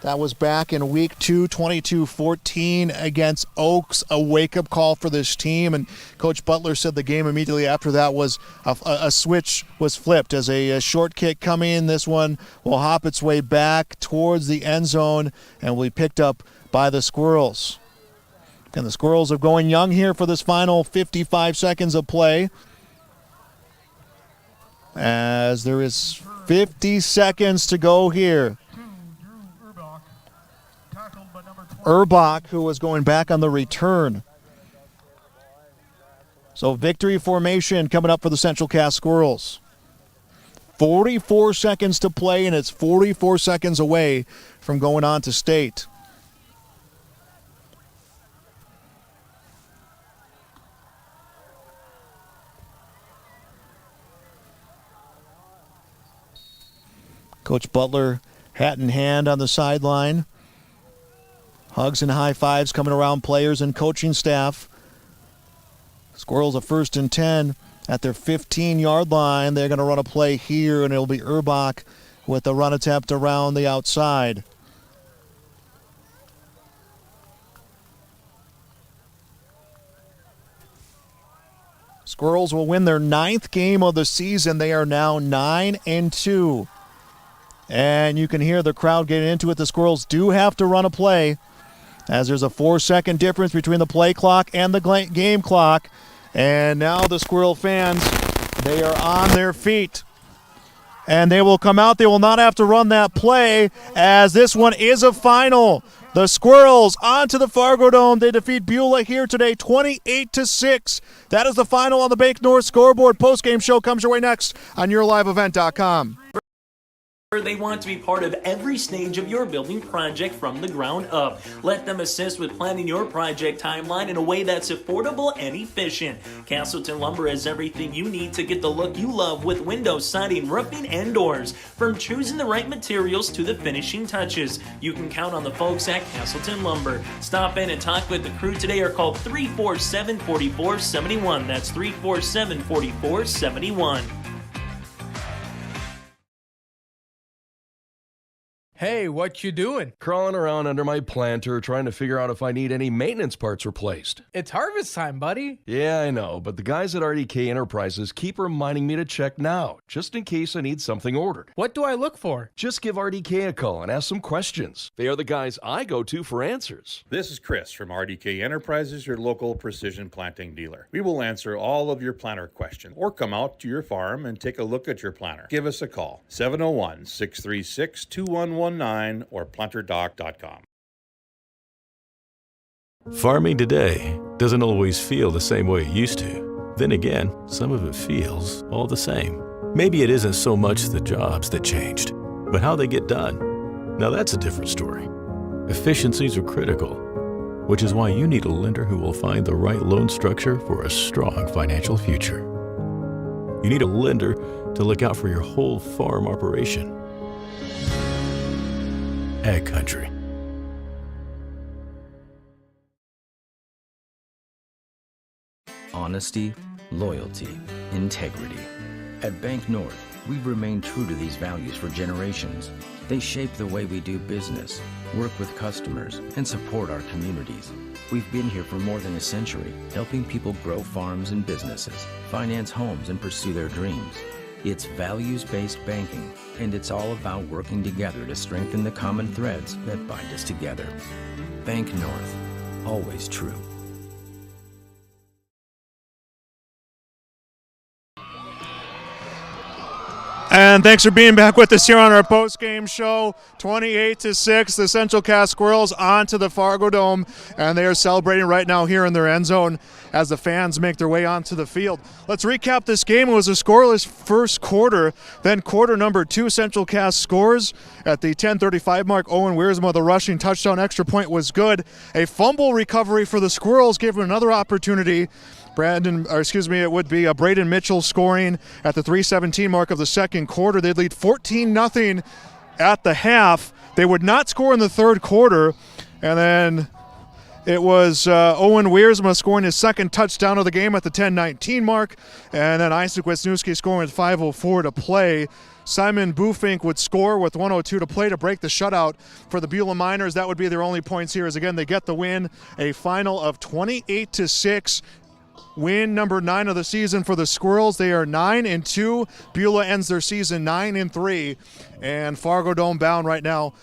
That was back in week 2, 22-14 against Oaks, a wake-up call for this team. And Coach Butler said the game immediately after that was a switch was flipped as a short kick coming in. This one will hop its way back towards the end zone and will be picked up by the Squirrels. And the Squirrels are going young here for this final 55 seconds of play, as there is 50 seconds to go here. Urbach, who was going back on the return. So victory formation coming up for the Central Cass Squirrels. 44 seconds to play, and it's 44 seconds away from going on to state. Coach Butler, hat in hand on the sideline. Hugs and high fives coming around players and coaching staff. Squirrels a 1st and 10 at their 15-yard line. They're going to run a play here, and it'll be Urbach with the run attempt around the outside. Squirrels will win their 9th game of the season. They are now 9-2. And you can hear the crowd getting into it. The Squirrels do have to run a play, as there's a 4-second difference between the play clock and the game clock. And now the Squirrel fans, they are on their feet. And they will come out. They will not have to run that play, as this one is a final. The Squirrels onto the Fargo Dome. They defeat Beulah here today, 28-6. That is the final on the Bank North scoreboard. Postgame show comes your way next on YourLiveEvent.com. They want to be part of every stage of your building project from the ground up. Let them assist with planning your project timeline in a way that's affordable and efficient. Castleton Lumber has everything you need to get the look you love with windows, siding, roofing, and doors. From choosing the right materials to the finishing touches, you can count on the folks at Castleton Lumber. Stop in and talk with the crew today or call 347-4471. That's 347-4471. Hey, what you doing? Crawling around under my planter trying to figure out if I need any maintenance parts replaced. It's harvest time, buddy. Yeah, I know, but the guys at RDK Enterprises keep reminding me to check now, just in case I need something ordered. What do I look for? Just give RDK a call and ask some questions. They are the guys I go to for answers. This is Chris from RDK Enterprises, your local precision planting dealer. We will answer all of your planter questions or come out to your farm and take a look at your planter. Give us a call, 701-636-2119 or planterdoc.com. Farming today doesn't always feel the same way it used to. Then again, some of it feels all the same. Maybe it isn't so much the jobs that changed, but how they get done. Now that's a different story. Efficiencies are critical, which is why you need a lender who will find the right loan structure for a strong financial future. You need a lender to look out for your whole farm operation. Ag Country. Honesty, loyalty, integrity. At Bank North, we've remained true to these values for generations. They shape the way we do business, work with customers, and support our communities. We've been here for more than a century, helping people grow farms and businesses, finance homes, and pursue their dreams. It's values-based banking, and it's all about working together to strengthen the common threads that bind us together. Bank North, always true. And thanks for being back with us here on our post-game show. 28-6, the Central Cass Squirrels onto the Fargo Dome, and they are celebrating right now here in their end zone as the fans make their way onto the field. Let's recap this game. It was a scoreless first quarter. Then quarter number 2, Central Cass scores at the 10:35 mark. Owen Wiersma, the rushing touchdown extra point was good. A fumble recovery for the Squirrels gave them another opportunity. It would be Braden Mitchell scoring at the 3:17 mark of the second quarter. They'd lead 14-0 at the half. They would not score in the third quarter, and then it was Owen Wiersma scoring his second touchdown of the game at the 10:19 mark, and then Isaac Wisniewski scoring with 5:04 to play. Simon Bufink would score with 1:02 to play to break the shutout for the Beulah Miners. That would be their only points here, as again they get the win, a final of 28-6. Win number 9 of the season for the Squirrels. They are 9-2. Beulah ends their season 9-3. And Fargo Dome bound right now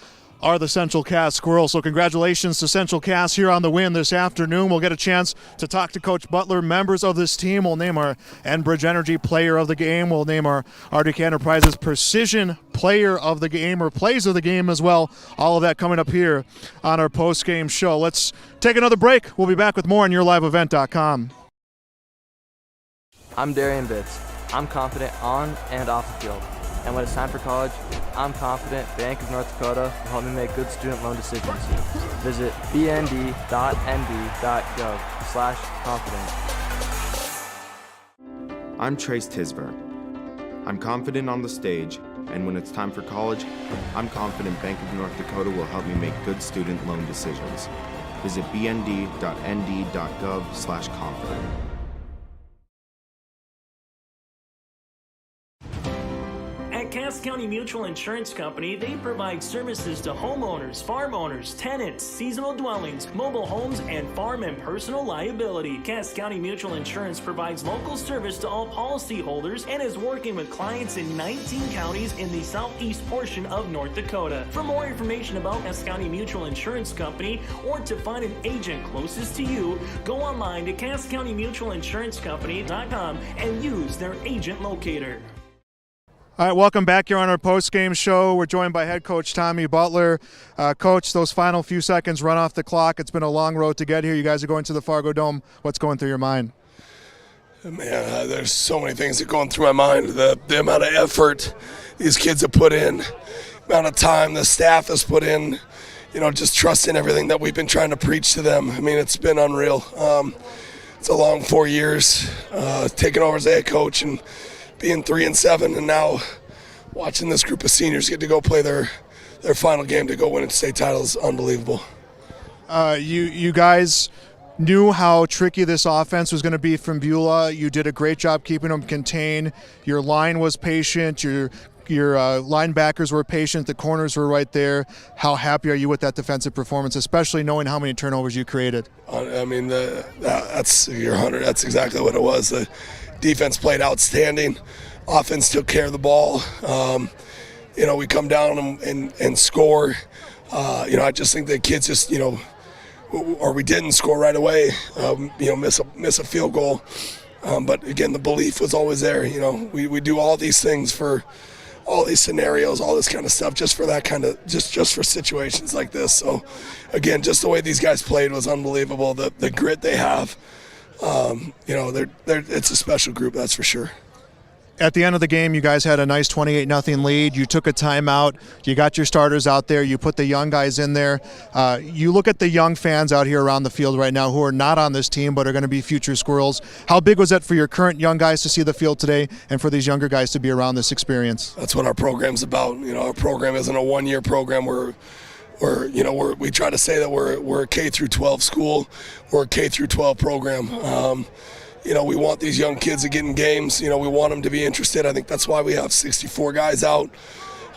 are the Central Cass Squirrels. So congratulations to Central Cass here on the win this afternoon. We'll get a chance to talk to Coach Butler, members of this team. We'll name our Enbridge Energy player of the game. We'll name our Arctic Enterprises Precision player of the game, or plays of the game as well. All of that coming up here on our post-game show. Let's take another break. We'll be back with more on YourLiveEvent.com. I'm Darian Bitts. I'm confident on and off the field. And when it's time for college, I'm confident Bank of North Dakota will help me make good student loan decisions. Visit bnd.nd.gov/confident. I'm Trace Tisberg. I'm confident on the stage, and when it's time for college, I'm confident Bank of North Dakota will help me make good student loan decisions. Visit bnd.nd.gov/confident. At Cass County Mutual Insurance Company, they provide services to homeowners, farm owners, tenants, seasonal dwellings, mobile homes, and farm and personal liability. Cass County Mutual Insurance provides local service to all policyholders and is working with clients in 19 counties in the southeast portion of North Dakota. For more information about Cass County Mutual Insurance Company or to find an agent closest to you, go online to CassCountyMutualInsuranceCompany.com and use their agent locator. All right, welcome back here on our post-game show. We're joined by head coach Tommy Butler. Coach, those final few seconds run off the clock. It's been a long road to get here. You guys are going to the Fargo Dome. What's going through your mind? Man, there's so many things that are going through my mind. The amount of effort these kids have put in, the amount of time the staff has put in, just trusting everything that we've been trying to preach to them. I mean, it's been unreal. It's a long 4 years, taking over as a head coach and being 3-7, and now watching this group of seniors get to go play their final game to go win a state title is unbelievable. You guys knew how tricky this offense was going to be from Beulah. You did a great job keeping them contained. Your line was patient. Your linebackers were patient. The corners were right there. How happy are you with that defensive performance, especially knowing how many turnovers you created? I mean, that's your 100. That's exactly what it was. The defense played outstanding. Offense took care of the ball. We come down and score. I just think the kids just, or we didn't score right away, miss a field goal. But again, the belief was always there. We do all these things for all these scenarios, all this kind of stuff, just for that kind of, just for situations like this. So again, just the way these guys played was unbelievable. The grit they have, it's a special group, that's for sure. At the end of the game, you guys had a nice 28-0 lead. You took a timeout. You got your starters out there. You put the young guys in there. You look at the young fans out here around the field right now who are not on this team but are going to be future Squirrels. How big was that for your current young guys to see the field today and for these younger guys to be around this experience? That's what our program's about. You know, our program isn't a one-year program. We try to say that we're a K through 12 school. We're a K through 12 program. We want these young kids to get in games. We want them to be interested. I think that's why we have 64 guys out.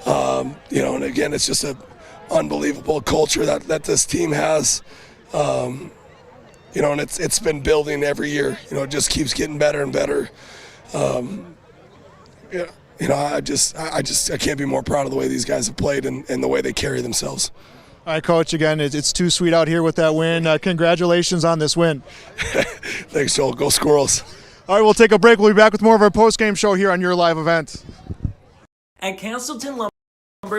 And again, it's just an unbelievable culture that this team has. And it's been building every year. It just keeps getting better and better. I can't be more proud of the way these guys have played and the way they carry themselves. All right, Coach, again, it's too sweet out here with that win. Congratulations on this win. Thanks, Joel. Go Squirrels. All right, we'll take a break. We'll be back with more of our post-game show here on your live event. At Castleton Lumber,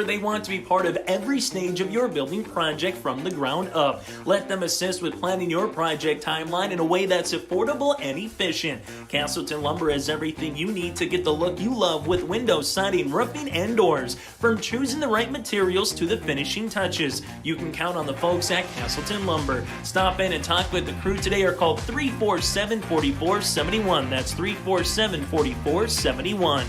they want to be part of every stage of your building project from the ground up. Let them assist with planning your project timeline in a way that's affordable and efficient. Castleton Lumber has everything you need to get the look you love with windows, siding, roofing, and doors. From choosing the right materials to the finishing touches, you can count on the folks at Castleton Lumber. Stop in and talk with the crew today or call 347-4471. That's 347-4471.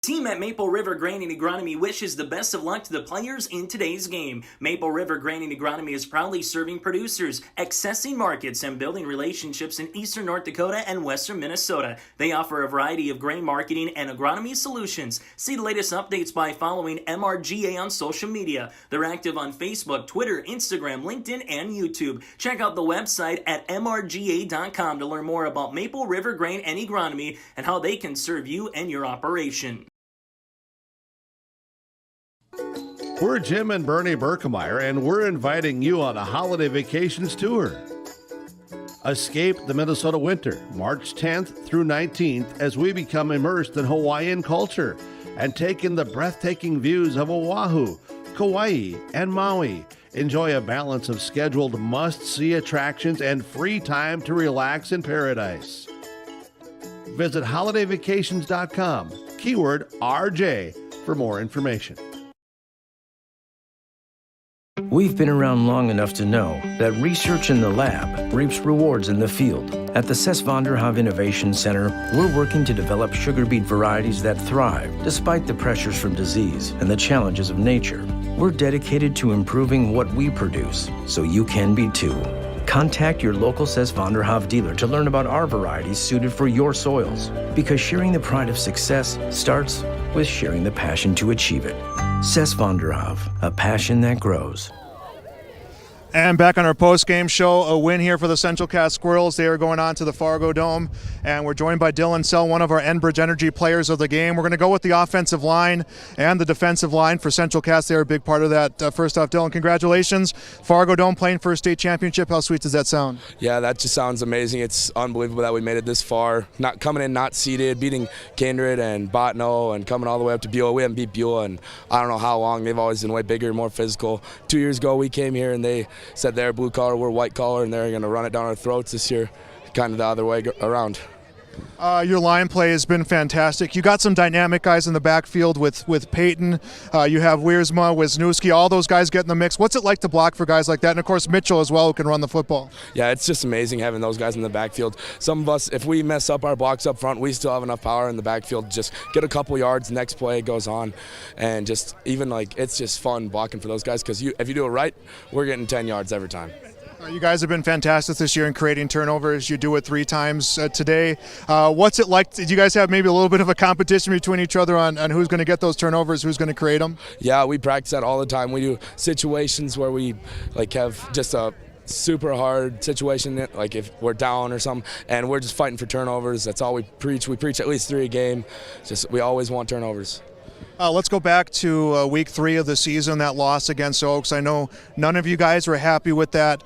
Team at Maple River Grain and Agronomy wishes the best of luck to the players in today's game. Maple River Grain and Agronomy is proudly serving producers, accessing markets, and building relationships in eastern North Dakota and western Minnesota. They offer a variety of grain marketing and agronomy solutions. See the latest updates by following MRGA on social media. They're active on Facebook, Twitter, Instagram, LinkedIn, and YouTube. Check out the website at mrga.com to learn more about Maple River Grain and Agronomy and how they can serve you and your operation. We're Jim and Bernie Berkemeyer, and we're inviting you on a holiday vacations tour. Escape the Minnesota winter, March 10th through 19th, as we become immersed in Hawaiian culture and take in the breathtaking views of Oahu, Kauai, and Maui. Enjoy a balance of scheduled must-see attractions and free time to relax in paradise. Visit holidayvacations.com, keyword RJ, for more information. We've been around long enough to know that research in the lab reaps rewards in the field. At the Ses van der Haave Innovation Center, we're working to develop sugar beet varieties that thrive despite the pressures from disease and the challenges of nature. We're dedicated to improving what we produce, so you can be too. Contact your local Ses van der Haave dealer to learn about our varieties suited for your soils. Because sharing the pride of success starts with sharing the passion to achieve it. Ses van der Haave, a passion that grows. And back on our post-game show, a win here for the Central Cass Squirrels. They are going on to the Fargo Dome, and we're joined by Dylan Sell, one of our Enbridge Energy players of the game. We're going to go with the offensive line and the defensive line for Central Cass. They're a big part of that. First off, Dylan, congratulations. Fargo Dome playing for a state championship. How sweet does that sound? Yeah, that just sounds amazing. It's unbelievable that we made it this far. Not coming in, not seeded, beating Kindred and Botno, and coming all the way up to Beulah. We haven't beat Beulah in I don't know how long. They've always been way bigger, more physical. 2 years ago, we came here and they said they're blue collar, we're white collar, and they're going to run it down our throats this year, kind of the other way around. Your line play has been fantastic. You got some dynamic guys in the backfield with Peyton. You have Wiersma, Wisniewski, all those guys get in the mix. What's it like to block for guys like that? And, of course, Mitchell as well, who can run the football. Yeah, it's just amazing having those guys in the backfield. Some of us, if we mess up our blocks up front, we still have enough power in the backfield to just get a couple yards, next play goes on. And just even like it's just fun blocking for those guys because if you do it right, we're getting 10 yards every time. You guys have been fantastic this year in creating turnovers. You do it 3 times today. What's it like? Did you guys have maybe a little bit of a competition between each other on who's going to get those turnovers, who's going to create them? Yeah, we practice that all the time. We do situations where we have just a super hard situation, like if we're down or something, and we're just fighting for turnovers. That's all we preach. We preach at least 3 a game. We always want turnovers. Let's go back to week 3 of the season, that loss against Oaks. I know none of you guys were happy with that.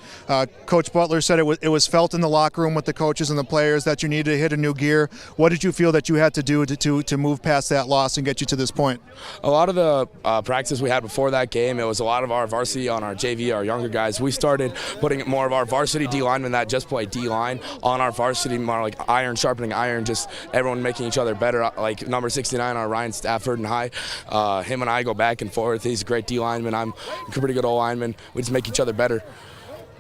Coach Butler said it was felt in the locker room with the coaches and the players that you needed to hit a new gear. What did you feel that you had to do to move past that loss and get you to this point? A lot of the practice we had before that game, it was a lot of our varsity on our JV, our younger guys. We started putting more of our varsity D linemen that just play D line on our varsity, more like iron, sharpening iron, just everyone making each other better. Like number 69, our Ryan Stafford and High. Him and I go back and forth. He's a great D lineman. I'm a pretty good O lineman. We just make each other better.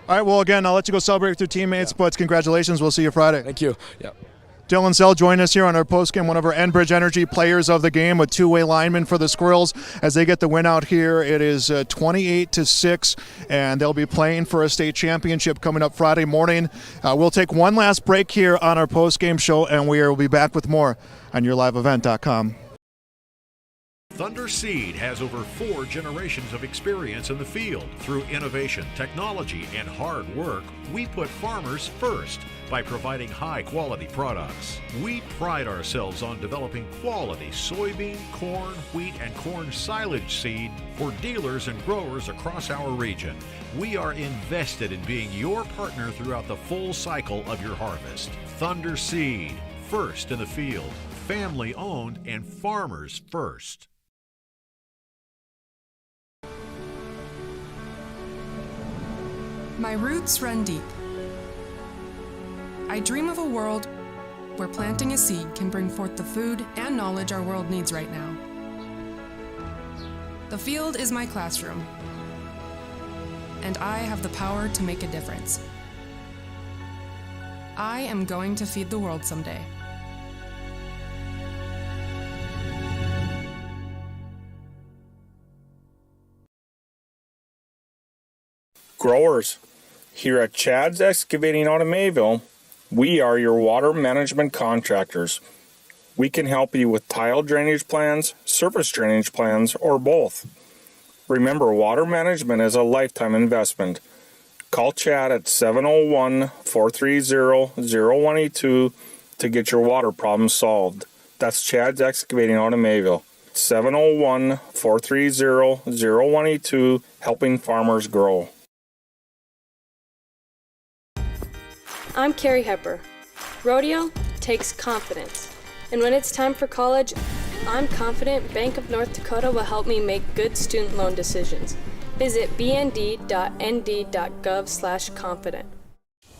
All right, well, again, I'll let you go celebrate with your teammates, but congratulations. We'll see you Friday. Thank you. Yeah. Dylan Sell joined us here on our postgame, one of our Enbridge Energy players of the game, a two-way lineman for the Squirrels as they get the win out here. It is 28-6, and they'll be playing for a state championship coming up Friday morning. We'll take one last break here on our postgame show, and we will be back with more on YourLiveEvent.com. Thunder Seed has over 4 generations of experience in the field. Through innovation, technology, and hard work, we put farmers first by providing high-quality products. We pride ourselves on developing quality soybean, corn, wheat, and corn silage seed for dealers and growers across our region. We are invested in being your partner throughout the full cycle of your harvest. Thunder Seed, first in the field, family-owned and farmers first. My roots run deep. I dream of a world where planting a seed can bring forth the food and knowledge our world needs right now. The field is my classroom, and I have the power to make a difference. I am going to feed the world someday. Growers, here at Chad's Excavating out of Mayville, we are your water management contractors. We can help you with tile drainage plans, surface drainage plans, or both. Remember, water management is a lifetime investment. Call Chad at 701-430-0182 to get your water problem solved. That's Chad's Excavating out of Mayville. 701-430-0182, helping farmers grow. I'm Carrie Hepper. Rodeo takes confidence. And when it's time for college, I'm confident Bank of North Dakota will help me make good student loan decisions. Visit bnd.nd.gov/confident.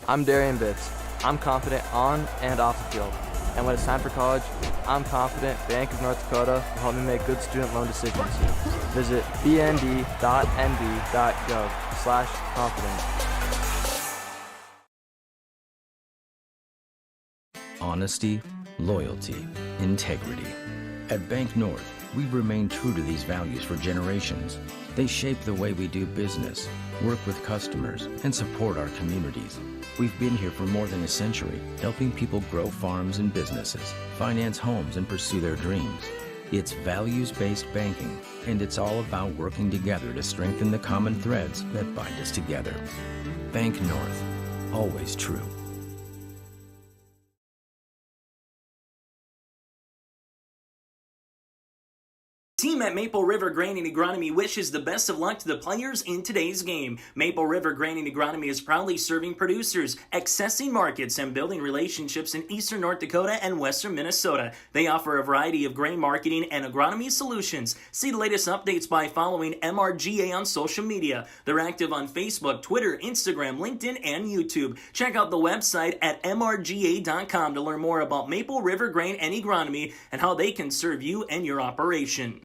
I'm Darian Bitts. I'm confident on and off the field. And when it's time for college, I'm confident Bank of North Dakota will help me make good student loan decisions. Visit bnd.nd.gov/confident. Honesty, loyalty, integrity. At Bank North, we've remained true to these values for generations. They shape the way we do business, work with customers, and support our communities. We've been here for more than a century, helping people grow farms and businesses, finance homes, and pursue their dreams. It's values-based banking, and it's all about working together to strengthen the common threads that bind us together. Bank North, always true. Team at Maple River Grain and Agronomy wishes the best of luck to the players in today's game. Maple River Grain and Agronomy is proudly serving producers, accessing markets, and building relationships in eastern North Dakota and western Minnesota. They offer a variety of grain marketing and agronomy solutions. See the latest updates by following MRGA on social media. They're active on Facebook, Twitter, Instagram, LinkedIn, and YouTube. Check out the website at mrga.com to learn more about Maple River Grain and Agronomy and how they can serve you and your operation.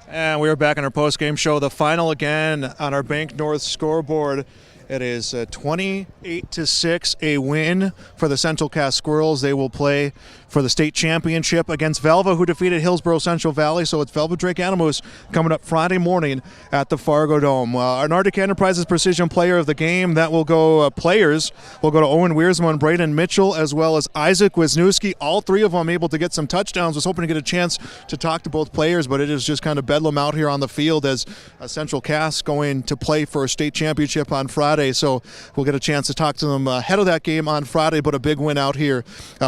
And we are back on our post-game show. The final again on our Bank North scoreboard. It is 28-6, a win for the Central Cass Squirrels. They will play for the state championship against Velva, who defeated Hillsborough Central Valley. So it's Velva Drake Animals coming up Friday morning at the Fargo Dome. Our Nordic Enterprises Precision Player of the Game, that will go players. Will go to Owen Wiersma and Braden Mitchell, as well as Isaac Wisniewski. All three of them able to get some touchdowns. Was hoping to get a chance to talk to both players, but it is just kind of bedlam out here on the field as Central Cass going to play for a state championship on Friday. So we'll get a chance to talk to them ahead of that game on Friday, but a big win out here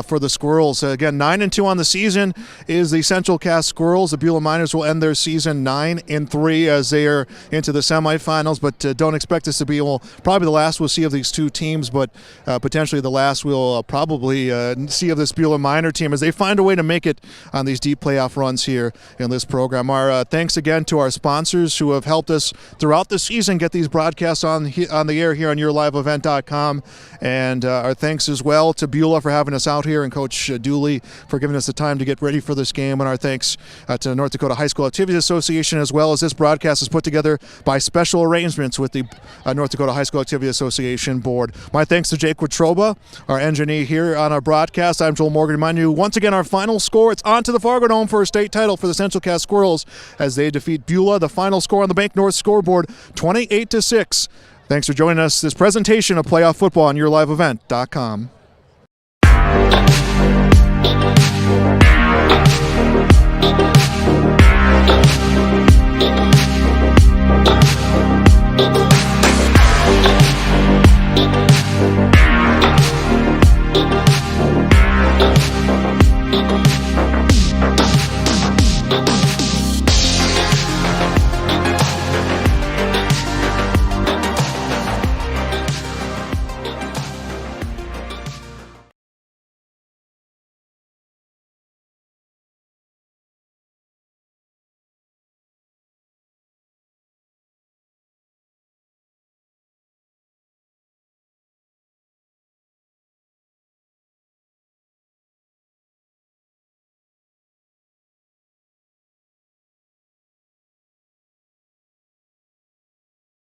for the Squirrels. again, 9-2 on the season is the Central Cass Squirrels. The Beulah Miners will end their season 9-3 as they are into the semifinals, but don't expect this to be, probably the last we'll see of these two teams, but potentially the last we'll probably see of this Beulah Miner team as they find a way to make it on these deep playoff runs here in this program. Our thanks again to our sponsors who have helped us throughout the season get these broadcasts on the air here on YourLiveEvent.com, and our thanks as well to Beulah for having us out here and Coach Dooley for giving us the time to get ready for this game, and our thanks to North Dakota High School Activities Association, as well as this broadcast is put together by special arrangements with the North Dakota High School Activity Association Board. My thanks to Jake Watroba, our engineer here on our broadcast. I'm Joel Morgan. Remind you once again our final score. It's on to the Fargo Dome for a state title for the Central Cass Squirrels as they defeat Beulah. The final score on the Bank North scoreboard, 28-6. Thanks for joining us this presentation of playoff football on YourLiveEvent.com.